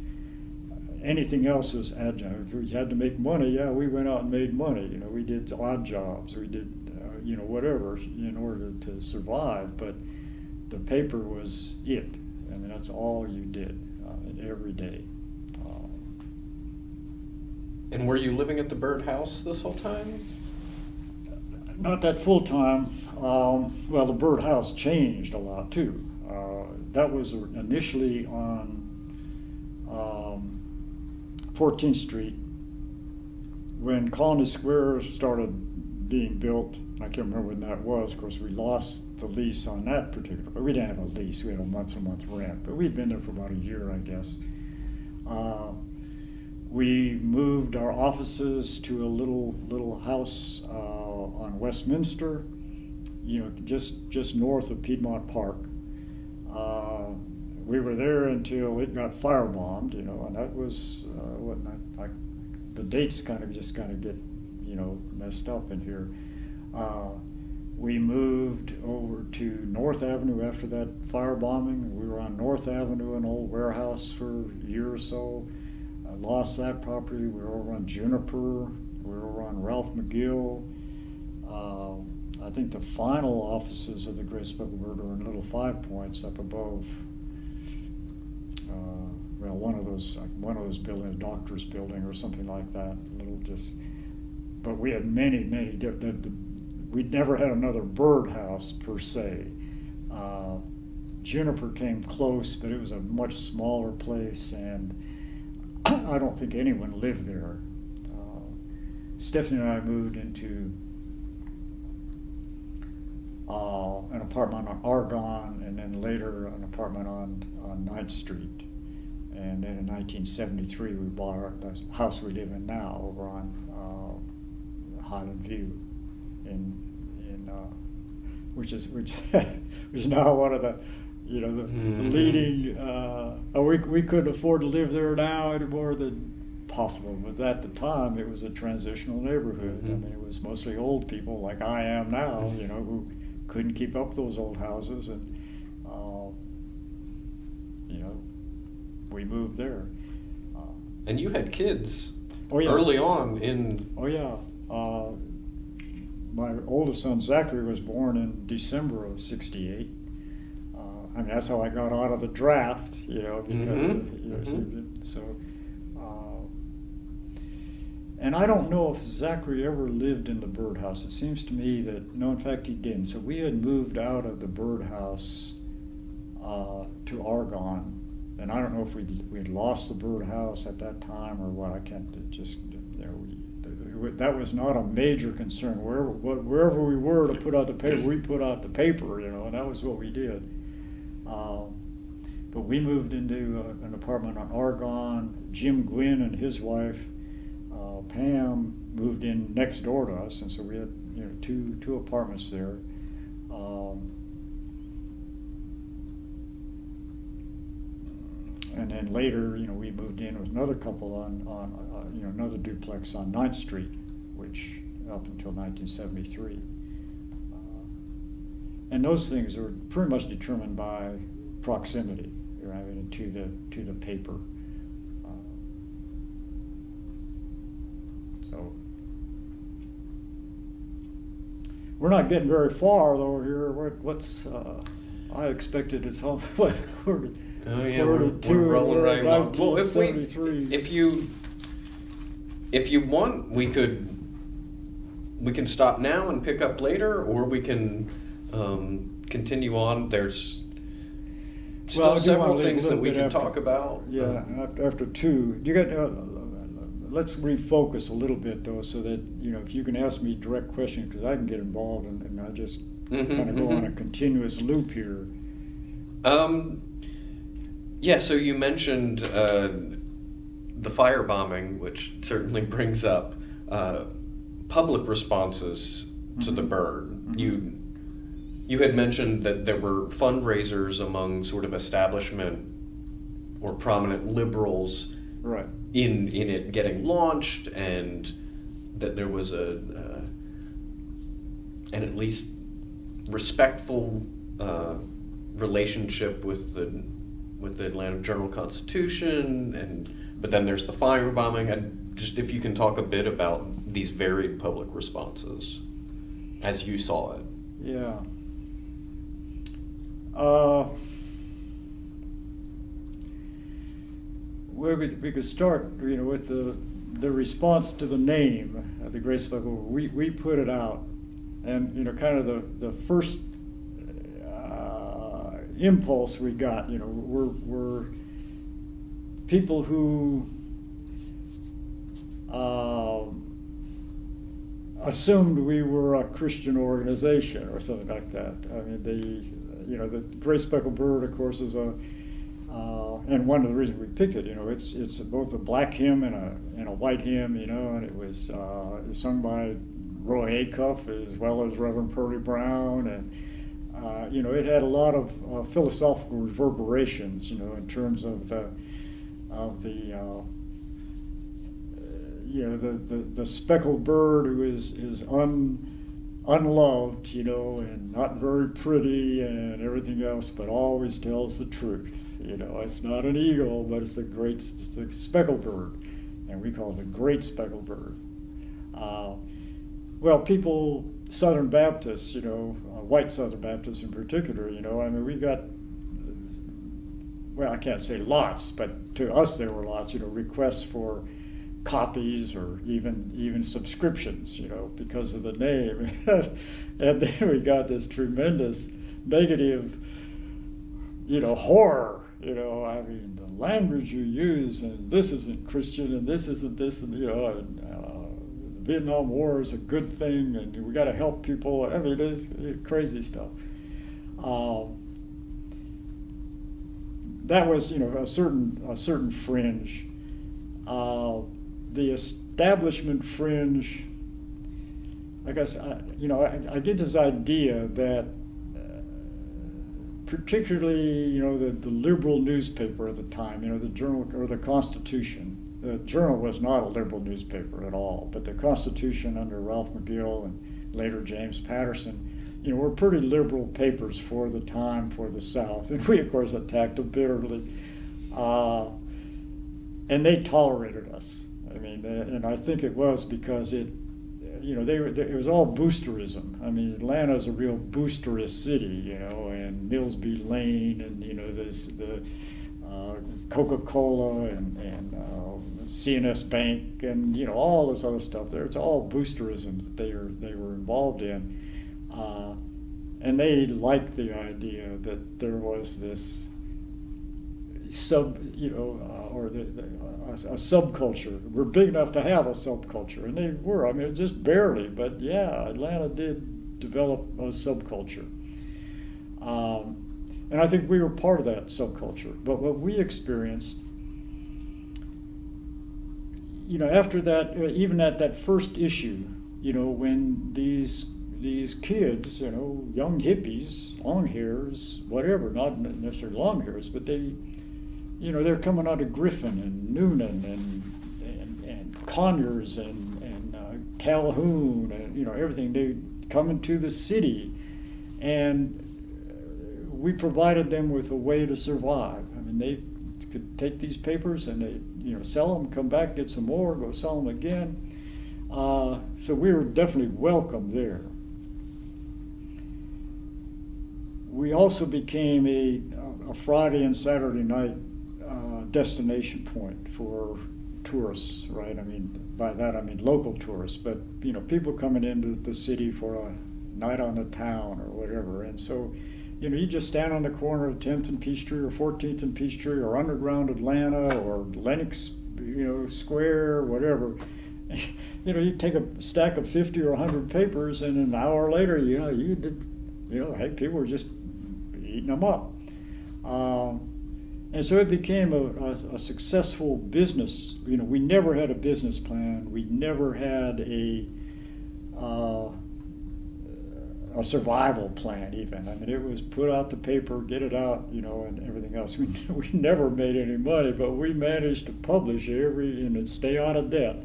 anything else was adjunct. If we had to make money, we went out and made money. We did odd jobs. We did whatever in order to survive. But the paper was it. I mean, that's all you did every day. And were you living at the birdhouse this whole time? Not that full time. Well, the birdhouse changed a lot too. That was initially on 14th Street. When Colony Square started being built, I can't remember when that was. Of course, we lost the lease on that particular, but we didn't have a lease. We had a month-to-month rent, but we'd been there for about a year, I guess. We moved our offices to a little house on Westminster, just north of Piedmont Park. We were there until it got firebombed, and that was the dates kind of get messed up in here. We moved over to North Avenue after that firebombing. We were on North Avenue, an old warehouse, for a year or so. I lost that property. We were over on Juniper. We were over on Ralph McGill. I think the final offices of the Great Speckled Bird are in Little Five Points up above. One of those buildings, a doctor's building or something like that. But we had many. We'd never had another birdhouse per se. Juniper came close, but it was a much smaller place, and I don't think anyone lived there. Stephanie and I moved into an apartment on Argonne, and then later an apartment on 9th Street. And then in 1973, we bought the house we live in now over on Highland View, which is now one of the leading. We couldn't afford to live there now any more than possible, but at the time it was a transitional neighborhood. I mean, it was mostly old people like I am now, who couldn't keep up those old houses, and we moved there. And you had kids early on in. Oh yeah. My oldest son Zachary was born in December of '68. I mean, that's how I got out of the draft, because and I don't know if Zachary ever lived in the birdhouse. It seems to me that no, in fact he didn't. So we had moved out of the birdhouse to Argonne. And I don't know if we'd lost the birdhouse at that time or what. I can't just, that was not a major concern. Wherever we were to put out the paper, we put out the paper, and that was what we did. But we moved into an apartment on Argonne. Jim Gwynn and his wife, Pam, moved in next door to us, and so we had two apartments there. And then later, we moved in with another couple on another duplex on 9th Street, which up until 1973. And those things are pretty much determined by proximity, to the paper. So we're not getting very far though here. I expected it's home quarter. Oh yeah, we're rolling right along. Well, if you want, we can stop now and pick up later, or we can continue on. There's still several things that we can talk about. Yeah, after two, you got. Let's refocus a little bit though, so that if you can ask me direct questions, because I can get involved and I just kind of go on a continuous loop here. Yeah, so you mentioned the firebombing, which certainly brings up public responses to the bird. Mm-hmm. You had mentioned that there were fundraisers among sort of establishment or prominent liberals, right, in it getting launched, and that there was an at least respectful relationship with the Atlanta Journal-Constitution, but then there's the firebombing. And just if you can talk a bit about these varied public responses as you saw it. Yeah. We could start, with the response to the name, the Great Speckled Bird. We put it out, and kind of the first impulse we got, were people who assumed we were a Christian organization or something like that. I mean, the Great Speckled Bird, of course, is and one of the reasons we picked it, it's both a black hymn and a white hymn, and it was sung by Roy Acuff as well as Reverend Pearlie Brown, and it had a lot of philosophical reverberations, in terms of the speckled bird who is unloved, and not very pretty and everything else, but always tells the truth. It's not an eagle, but it's the speckled bird, and we call it the Great Speckled Bird. Well, people, Southern Baptists, white Southern Baptists in particular, we got, well, I can't say lots, but to us there were lots, requests for copies or even subscriptions, because of the name. And then we got this tremendous negative, horror, the language you use, and this isn't Christian, and this isn't this, and, the Vietnam War is a good thing, and we got to help people. I mean, it's crazy stuff. That was, a certain fringe. The establishment fringe, I guess, I get this idea that particularly, the liberal newspaper at the time, the Journal or the Constitution. The Journal was not a liberal newspaper at all, but the Constitution under Ralph McGill and later James Patterson, were pretty liberal papers for the time for the South. And we, of course, attacked them bitterly. And they tolerated us. I mean, and I think it was because it was all boosterism. I mean, Atlanta is a real boosterist city, and Millsby Lane, and there's the Coca-Cola and CNS Bank, and all this other stuff there. It's all boosterism that they were involved in, And they liked the idea that there was this a subculture. We're big enough to have a subculture, and they were. I mean, just barely, but yeah, Atlanta did develop a subculture. And I think we were part of that subculture. But what we experienced, after that, even at that first issue, when these kids, young hippies, long hairs, whatever, not necessarily long hairs, but they, they're coming out of Griffin and Noonan and Conyers and Calhoun and, everything. They coming to the city, and we provided them with a way to survive. I mean, they could take these papers and they, sell them, come back, get some more, go sell them again. So we were definitely welcome there. We also became a Friday and Saturday night destination point for tourists, right? I mean, by that I mean local tourists, but people coming into the city for a night on the town or whatever. And so, you just stand on the corner of 10th and Peachtree or 14th and Peachtree or Underground Atlanta or Lenox, Square, whatever. You take a stack of 50 or 100 papers, and an hour later, hey, people were just eating them up. And so it became a successful business. We never had a business plan. We never had a survival plan even. I mean, it was put out the paper, get it out, and everything else. We never made any money, but we managed to publish and stay out of debt.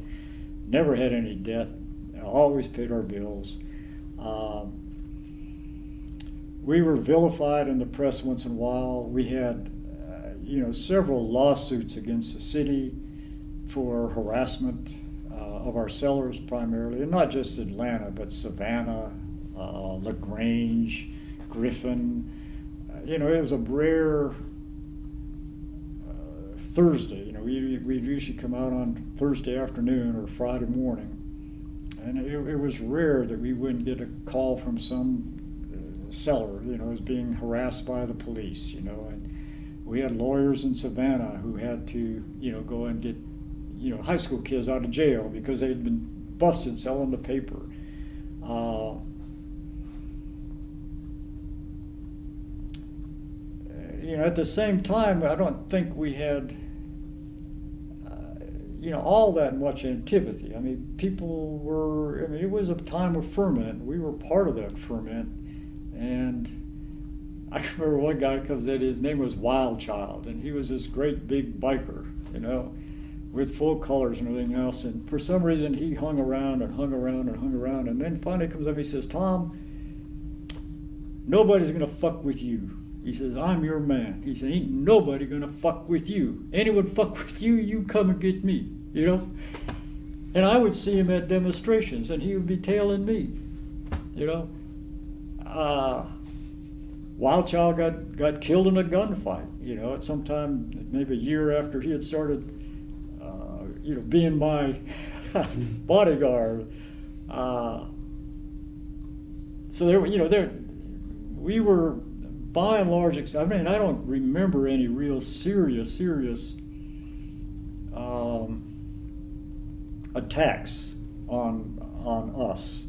Never had any debt, always paid our bills. We were vilified in the press once in a while. We had, several lawsuits against the city for harassment of our sellers primarily, and not just Atlanta, but Savannah, LaGrange, Griffin. It was a rare Thursday. We'd usually come out on Thursday afternoon or Friday morning, and it was rare that we wouldn't get a call from some seller, as being harassed by the police, and we had lawyers in Savannah who had to, go and get, high school kids out of jail because they'd been busted selling the paper. At the same time, I don't think we had, all that much antipathy. I mean, it was a time of ferment. We were part of that ferment. And I remember one guy comes in, his name was Wild Child, and he was this great big biker, with full colors and everything else. And for some reason, he hung around, and then finally comes up, he says, "Tom, nobody's gonna fuck with you." He says, "I'm your man." He said, "Ain't nobody gonna fuck with you. Anyone fuck with you, you come and get me," And I would see him at demonstrations, and he would be tailing me, Wild Child got killed in a gunfight, at some time, maybe a year after he had started, being my bodyguard. So we were, by and large, I don't remember any real serious attacks on us,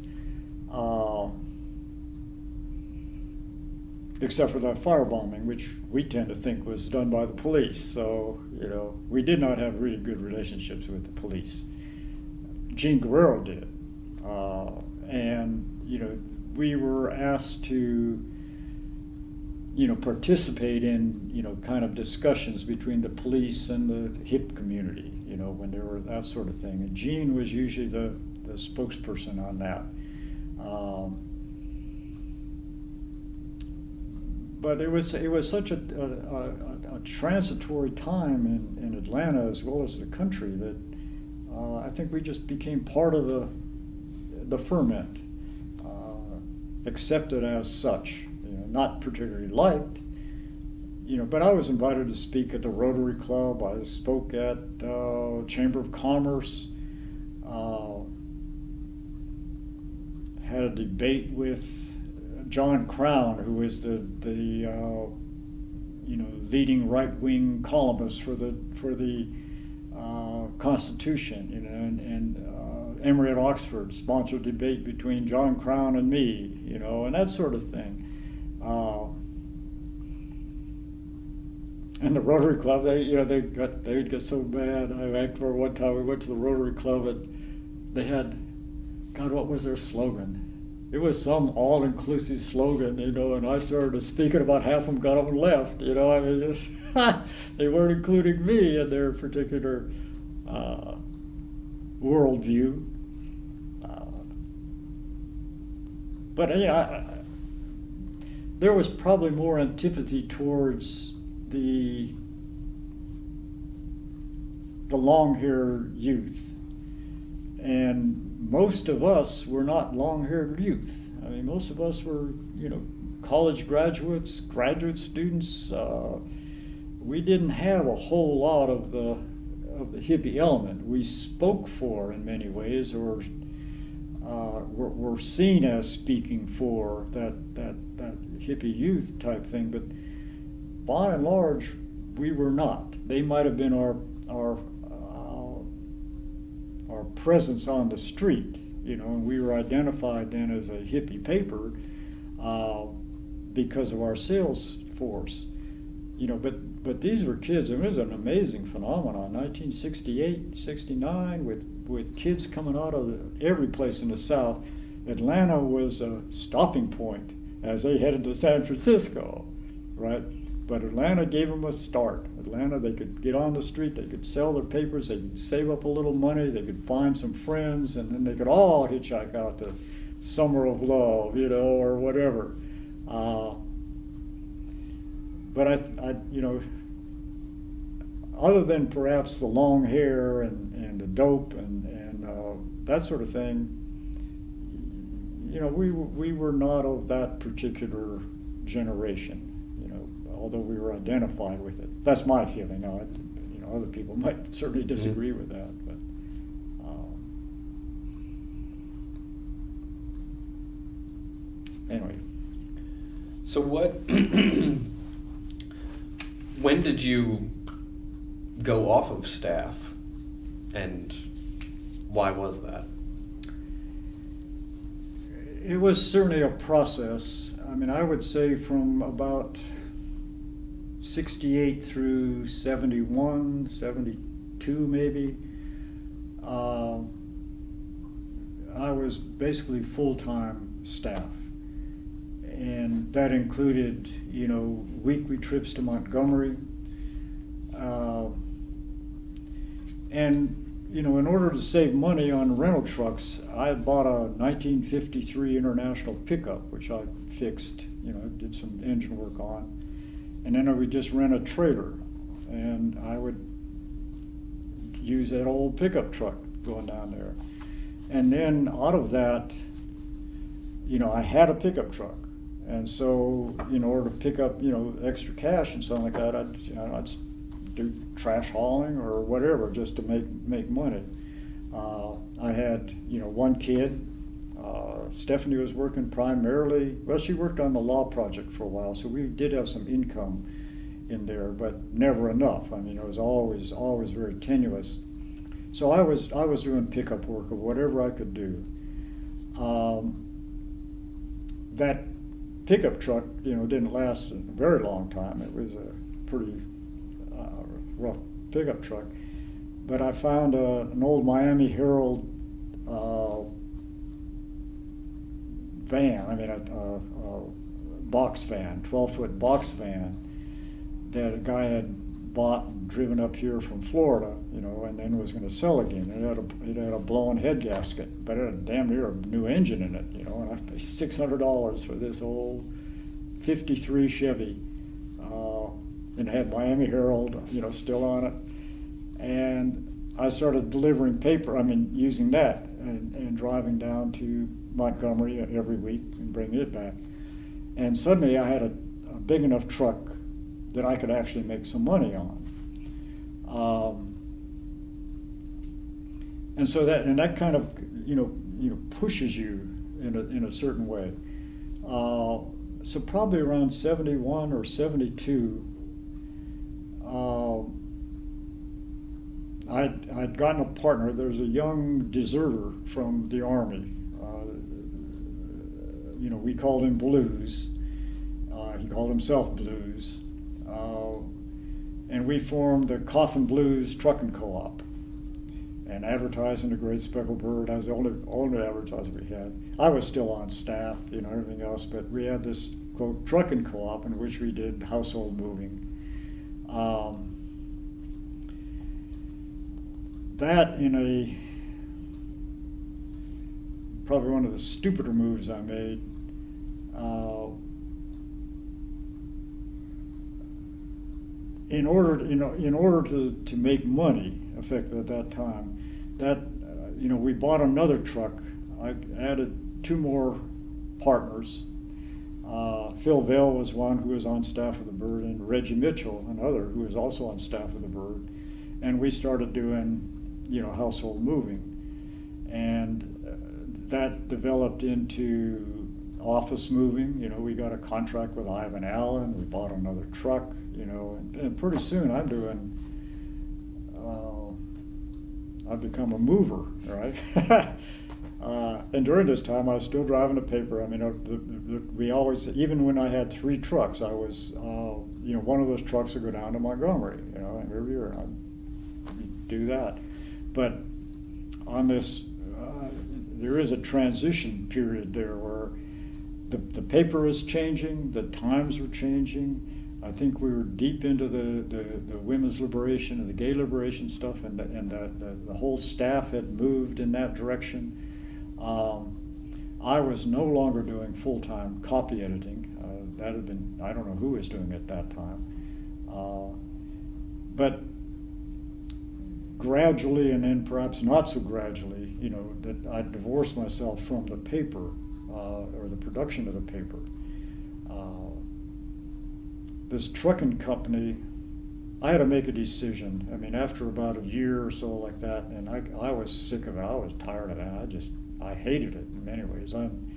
except for that firebombing, which we tend to think was done by the police. So, we did not have really good relationships with the police. Gene Guerrero did. And, we were asked to, participate in, kind of discussions between the police and the hip community, when there were that sort of thing. And Gene was usually the spokesperson on that. But it was such a transitory time in Atlanta as well as the country that I think we just became part of the ferment, accepted as such, not particularly liked, but I was invited to speak at the Rotary Club. I spoke at Chamber of Commerce, had a debate with John Crown, who was the leading right-wing columnist for the Constitution, and Emory at Oxford sponsored debate between John Crown and me, and that sort of thing. And the Rotary Club, they'd get so bad. I remember one time we went to the Rotary Club and they had, God, what was their slogan? It was some all-inclusive slogan, and I started speaking, about half of them got up and left, they weren't including me in their particular worldview. But there was probably more antipathy towards the long-haired youth. And most of us were not long-haired youth. I mean, most of us were, college graduates, graduate students. We didn't have a whole lot of the hippie element. We spoke for, in many ways, or were seen as speaking for that hippie youth type thing. But by and large, we were not. They might have been our presence on the street, and we were identified then as a hippie paper because of our sales force, but these were kids. It was an amazing phenomenon. 1968, 69, with kids coming out of every place in the South. Atlanta was a stopping point as they headed to San Francisco, right? But Atlanta gave them a start. Atlanta, they could get on the street, they could sell their papers, they could save up a little money, they could find some friends, and then they could all hitchhike out to Summer of Love, or whatever. But I other than perhaps the long hair and the dope and that sort of thing, we were not of that particular generation. Although we were identified with it. That's my feeling. Now, other people might certainly disagree with that. But anyway. So when did you go off of staff, and why was that? It was certainly a process. I mean, I would say from about 68 through 71, 72 maybe, I was basically full-time staff. And that included, weekly trips to Montgomery. In order to save money on rental trucks, I had bought a 1953 International pickup, which I fixed, did some engine work on. And then I would just rent a trailer, and I would use that old pickup truck going down there. And then out of that, I had a pickup truck. And so in order to pick up, extra cash and something like that, I'd do trash hauling or whatever just to make money. I had, one kid. Stephanie was working primarily, she worked on the law project for a while, so we did have some income in there, but never enough. I mean, it was always very tenuous. So I was doing pickup work of whatever I could do. That pickup truck, didn't last a very long time. It was a pretty rough pickup truck. But I found an old Miami Herald van, a box van, 12-foot box van that a guy had bought and driven up here from Florida, and then was going to sell again. It had a blown head gasket, but it had damn near a new engine in it, and I paid $600 for this old 53 Chevy, and it had Miami Herald, still on it. And I started delivering paper, using that and driving down to Montgomery every week and bringing it back. And suddenly I had a big enough truck that I could actually make some money on. And so that kind of pushes you in a certain way. So probably around 71 or 72, I'd gotten a partner. There's a young deserter from the Army. We called him Blues. He called himself Blues. And we formed the Coffin Blues Trucking Co-op and advertising the Great Speckled Bird. I was the only advertiser we had. I was still on staff, everything else, but we had this, quote, trucking co-op in which we did household moving. That in probably one of the stupider moves I made, in order to make money, effectively at that time, we bought another truck. I added two more partners. Phil Vale was one who was on staff of the Bird, and Reggie Mitchell, another who was also on staff of the Bird. And we started doing, household moving. And that developed into office moving. We got a contract with Ivan Allen. We bought another truck, and pretty soon I'm doing, I've become a mover, right? And during this time, I was still driving the paper. I mean, we always, even when I had three trucks, I was, one of those trucks would go down to Montgomery, and every year I'd do that. But on this, there is a transition period there where the paper is changing, the times were changing. I think we were deep into the women's liberation and the gay liberation stuff, and the whole staff had moved in that direction. I was no longer doing full-time copy editing. That had been, I don't know who was doing it at that time. But gradually, and then perhaps not so gradually, that I divorced myself from the paper, or the production of the paper. This trucking company, I had to make a decision. I mean, after about a year or so like that, and I was sick of it. I was tired of it. I hated it in many ways. And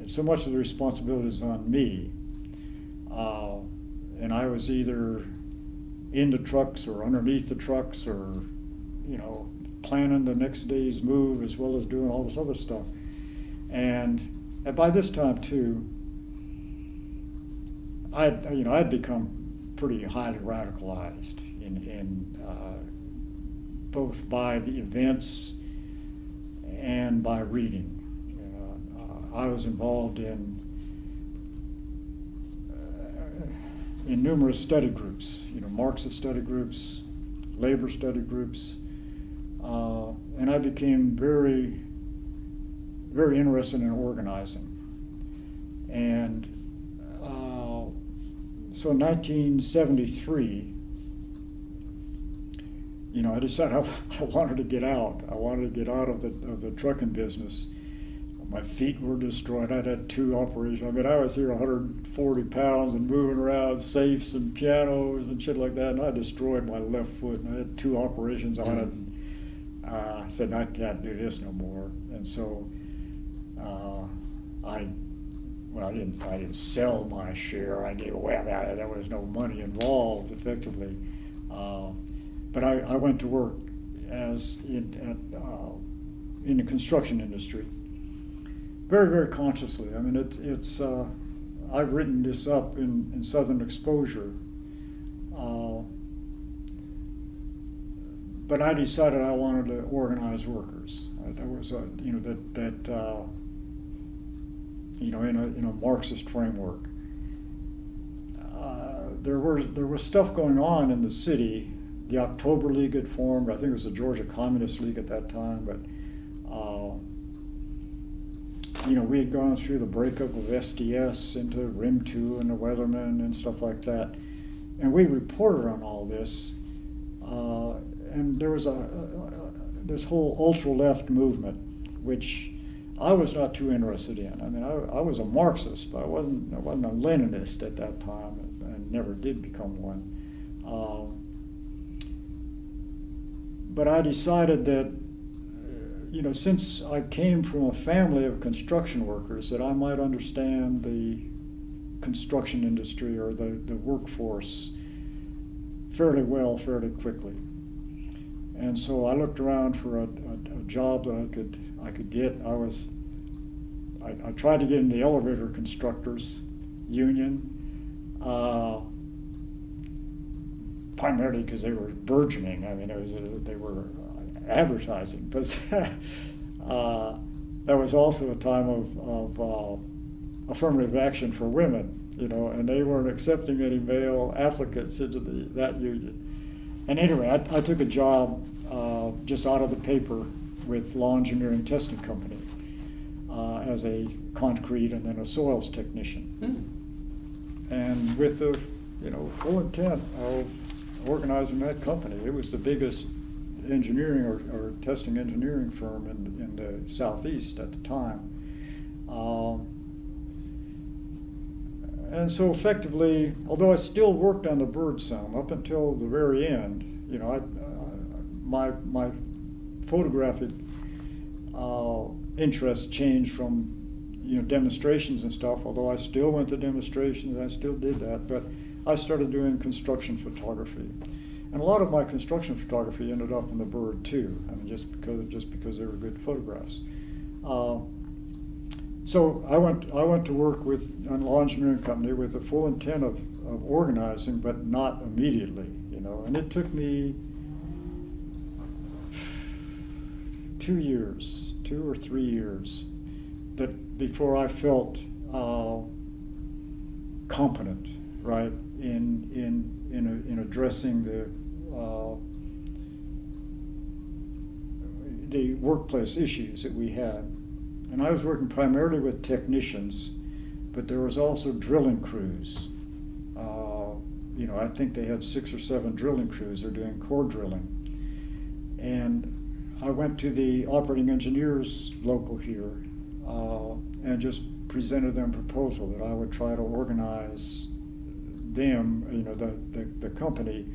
so much of the responsibility is on me. And I was either in the trucks or underneath the trucks or, planning the next day's move as well as doing all this other stuff. And by this time too, I'd become pretty highly radicalized in both by the events and by reading. I was involved in numerous study groups, Marxist study groups, labor study groups, and I became very, very interested in organizing. And so in 1973, I decided I wanted to get out. I wanted to get out of the trucking business. My feet were destroyed. I'd had two operations. I mean, I was here 140 pounds and moving around safes and pianos and shit like that, and I destroyed my left foot, and I had two operations on it. And, I said, I can't do this no more. And so I didn't sell my share. I gave away. There was no money involved, effectively. But I went to work in the construction industry, very, very consciously. I mean, it's I've written this up in Southern Exposure, but I decided I wanted to organize workers. There was in a Marxist framework. There was stuff going on in the city. The October League had formed. I think it was the Georgia Communist League at that time, but we had gone through the breakup of SDS into RIM2 and the Weathermen and stuff like that, and we reported on all this. And there was this whole ultra-left movement, which I was not too interested in. I mean, I was a Marxist, but I wasn't a Leninist at that time, and never did become one. But I decided that, since I came from a family of construction workers, that I might understand the construction industry or the workforce fairly well, fairly quickly. And so I looked around for a job that I could get. I tried to get in the elevator constructors union, primarily because they were burgeoning. I mean, they were advertising, but that was also a time of affirmative action for women, and they weren't accepting any male applicants into that union. And anyway, I took a job just out of the paper with Law Engineering Testing Company as a concrete and then a soils technician. And with the full intent of organizing that company. It was the biggest engineering or testing engineering firm in the Southeast at the time. And so effectively, although I still worked on the bird some up until the very end, my photographic interest changed from demonstrations and stuff, although I still went to demonstrations, I still did that, but I started doing construction photography. And a lot of my construction photography ended up in the bird too, just because they were good photographs. So I went to work with a law engineering company with the full intent of organizing, but not immediately, and it took me 2 or 3 years that before I felt competent, right, in addressing the workplace issues that we had. And I was working primarily with technicians, but there was also drilling crews. I think they had 6 or 7 drilling crews. They're doing core drilling. And I went to the operating engineers local here and just presented them a proposal that I would try to organize them, the company,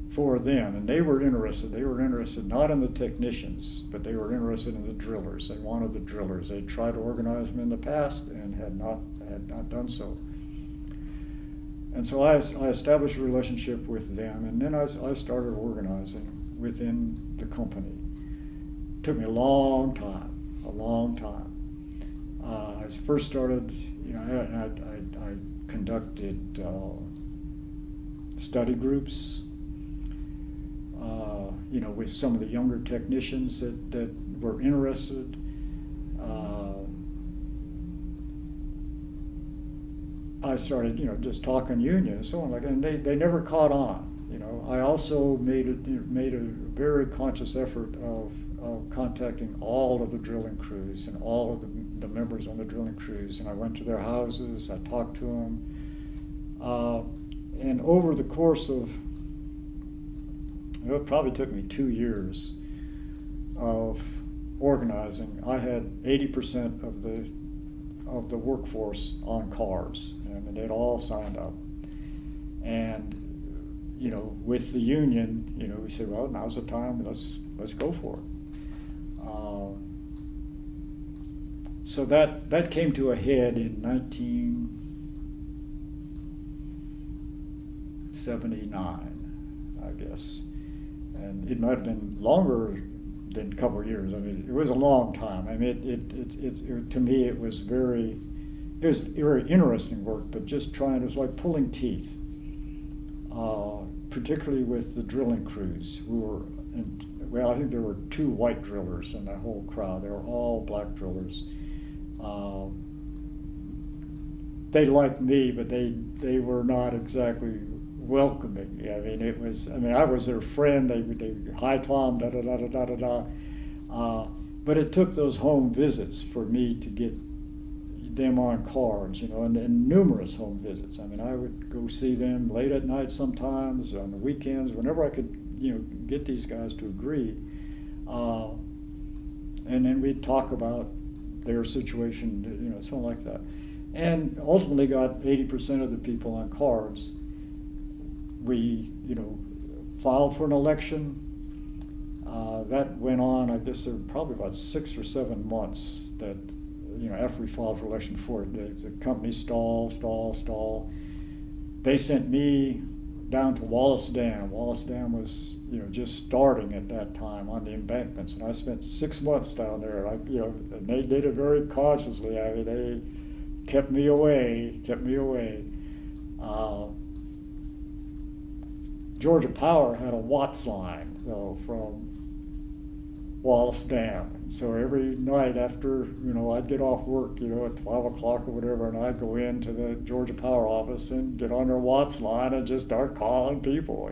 for them. And they were interested. They were interested not in the technicians, but they were interested in the drillers. They wanted the drillers. They tried to organize them in the past and had not done so. And so I established a relationship with them, and then I started organizing within the company. It took me a long time. I first started, I conducted study groups, with some of the younger technicians that were interested. I started, just talking union and so on, and they never caught on. I also made a very conscious effort of contacting all of the drilling crews and all of the members on the drilling crews, and I went to their houses, I talked to them, and over the course of, it probably took me 2 years of organizing. I had 80% of the workforce on cards, and they'd all signed up. And with the union, we said, well, now's the time. Let's go for it. So that came to a head in 1979, I guess. And it might have been longer than a couple of years. It was a long time. To me, it was very interesting work, but it was like pulling teeth, particularly with the drilling crews who were, I think there were 2 white drillers in that whole crowd. They were all black drillers. They liked me, but they were not exactly welcoming. I was their friend. They hi Tom, da da da da da da da. But it took those home visits for me to get them on cards, and numerous home visits. I would go see them late at night sometimes, on the weekends, whenever I could, get these guys to agree. And then we'd talk about their situation, something like that. And ultimately got 80% of the people on cards. We, filed for an election. That went on, I guess, there were probably about 6 or 7 months that, after we filed for election before, the company stall. They sent me down to Wallace Dam. Wallace Dam was, just starting at that time on the embankments, and I spent 6 months down there. And they did it very cautiously. They kept me away. Georgia Power had a Watts line, from Wallace Dam. So every night after, I'd get off work, at 5 o'clock or whatever, and I'd go into the Georgia Power office and get on their Watts line and just start calling people,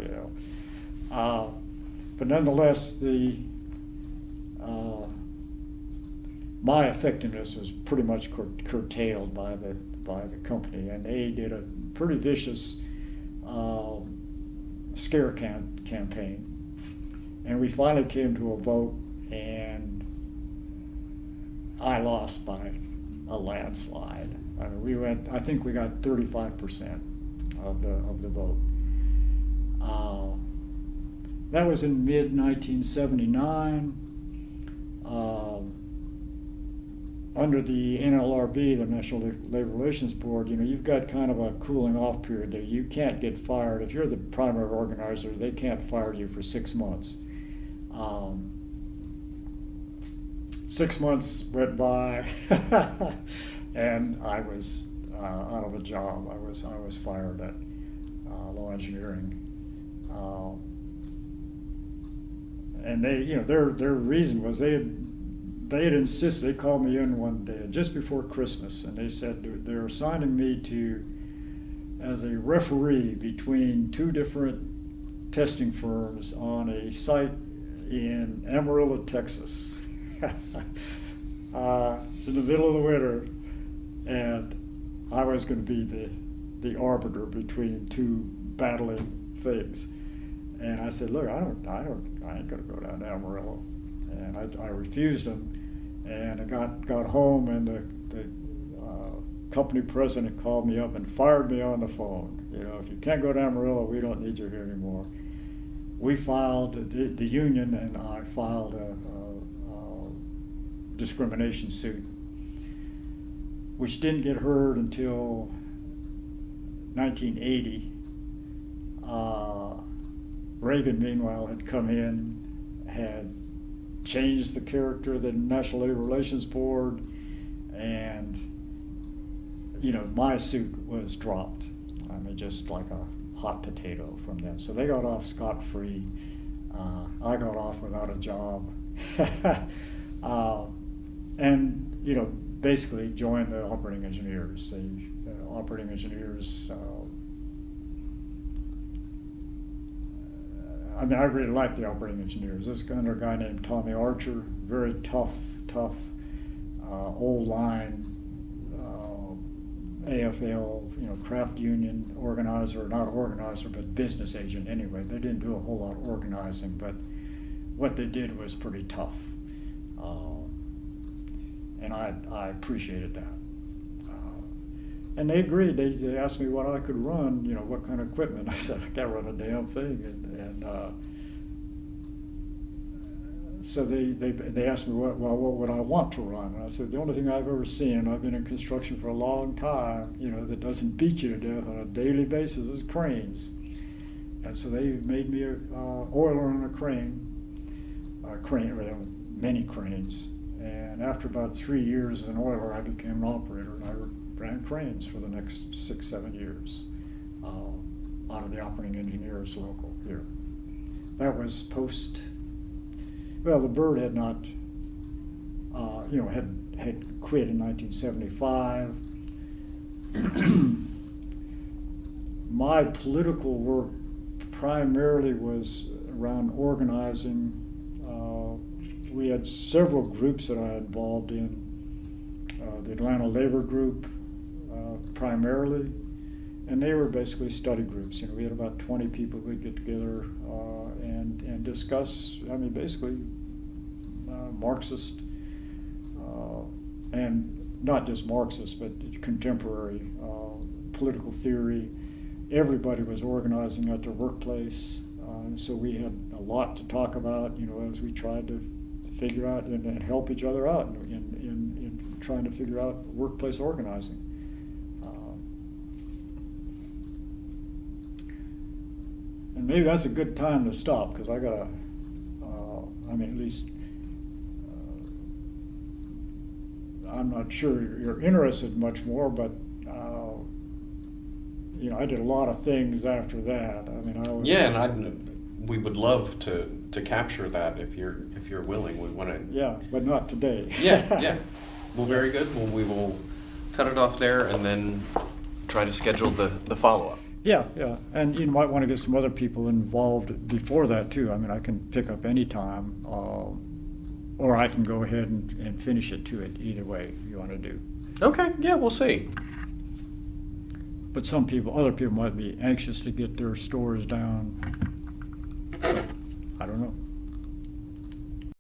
But nonetheless, my effectiveness was pretty much curtailed by the company, and they did a pretty vicious scare campaign. And we finally came to a vote, and I lost by a landslide. I think we got 35% of the vote. That was in mid-1979. Under the NLRB, the National Labor Relations Board, you've got kind of a cooling off period there. You can't get fired. If you're the primary organizer, they can't fire you for 6 months. 6 months went by, and I was out of a job. I was fired at Law Engineering, and they, their reason was they had insisted. They called me in one day just before Christmas, and they said they're assigning me as a referee between 2 different testing firms on a site in Amarillo, Texas. It's in the middle of the winter, and I was going to be the arbiter between 2 battling things. And I said, look, I ain't going to go down to Amarillo. And I refused them, and I got home, and the company president called me up and fired me on the phone. If you can't go to Amarillo, we don't need you here anymore. We filed, the union and I filed a discrimination suit, which didn't get heard until 1980. Reagan, meanwhile, had come in, had changed the character of the National Labor Relations Board, and my suit was dropped. Just like a hot potato from them. So they got off scot-free. I got off without a job, and basically joined the operating engineers. The operating engineers. I really liked the operating engineers. This guy, a guy named Tommy Archer, very tough, old line, AFL, craft union organizer, not organizer, but business agent anyway. They didn't do a whole lot of organizing, but what they did was pretty tough. And I appreciated that. And they agreed. They asked me what I could run, what kind of equipment. I said, I can't run a damn thing. And so they asked me, what would I want to run? And I said, the only thing I've ever seen, I've been in construction for a long time, that doesn't beat you to death on a daily basis is cranes. And so they made me an oiler on a crane, many cranes. And after about 3 years as an oiler, I became an operator, and I ran cranes for the next 6-7 years out of the operating engineers local here. That was the Bird had not, had quit in 1975. My political work primarily was around organizing. We had several groups that I had involved in. The Atlanta Labor Group, primarily, and they were basically study groups. We had about 20 people who would get together and discuss. Basically, Marxist, and not just Marxist, but contemporary political theory. Everybody was organizing at their workplace, so we had a lot to talk about, as we tried to figure out and help each other out in trying to figure out workplace organizing. And maybe that's a good time to stop, because I gotta, at least, I'm not sure you're interested much more, but, I did a lot of things after that. I was. Yeah, and we would love to capture that if you're willing. We want to. Yeah, but not today. Yeah. Well, very good. Well, we will cut it off there and then try to schedule the follow-up. Yeah, and you might want to get some other people involved before that too. I can pick up any time, or I can go ahead and finish it too. Either way you want to do. Okay. Yeah, we'll see. But other people might be anxious to get their stores down. So, I don't know.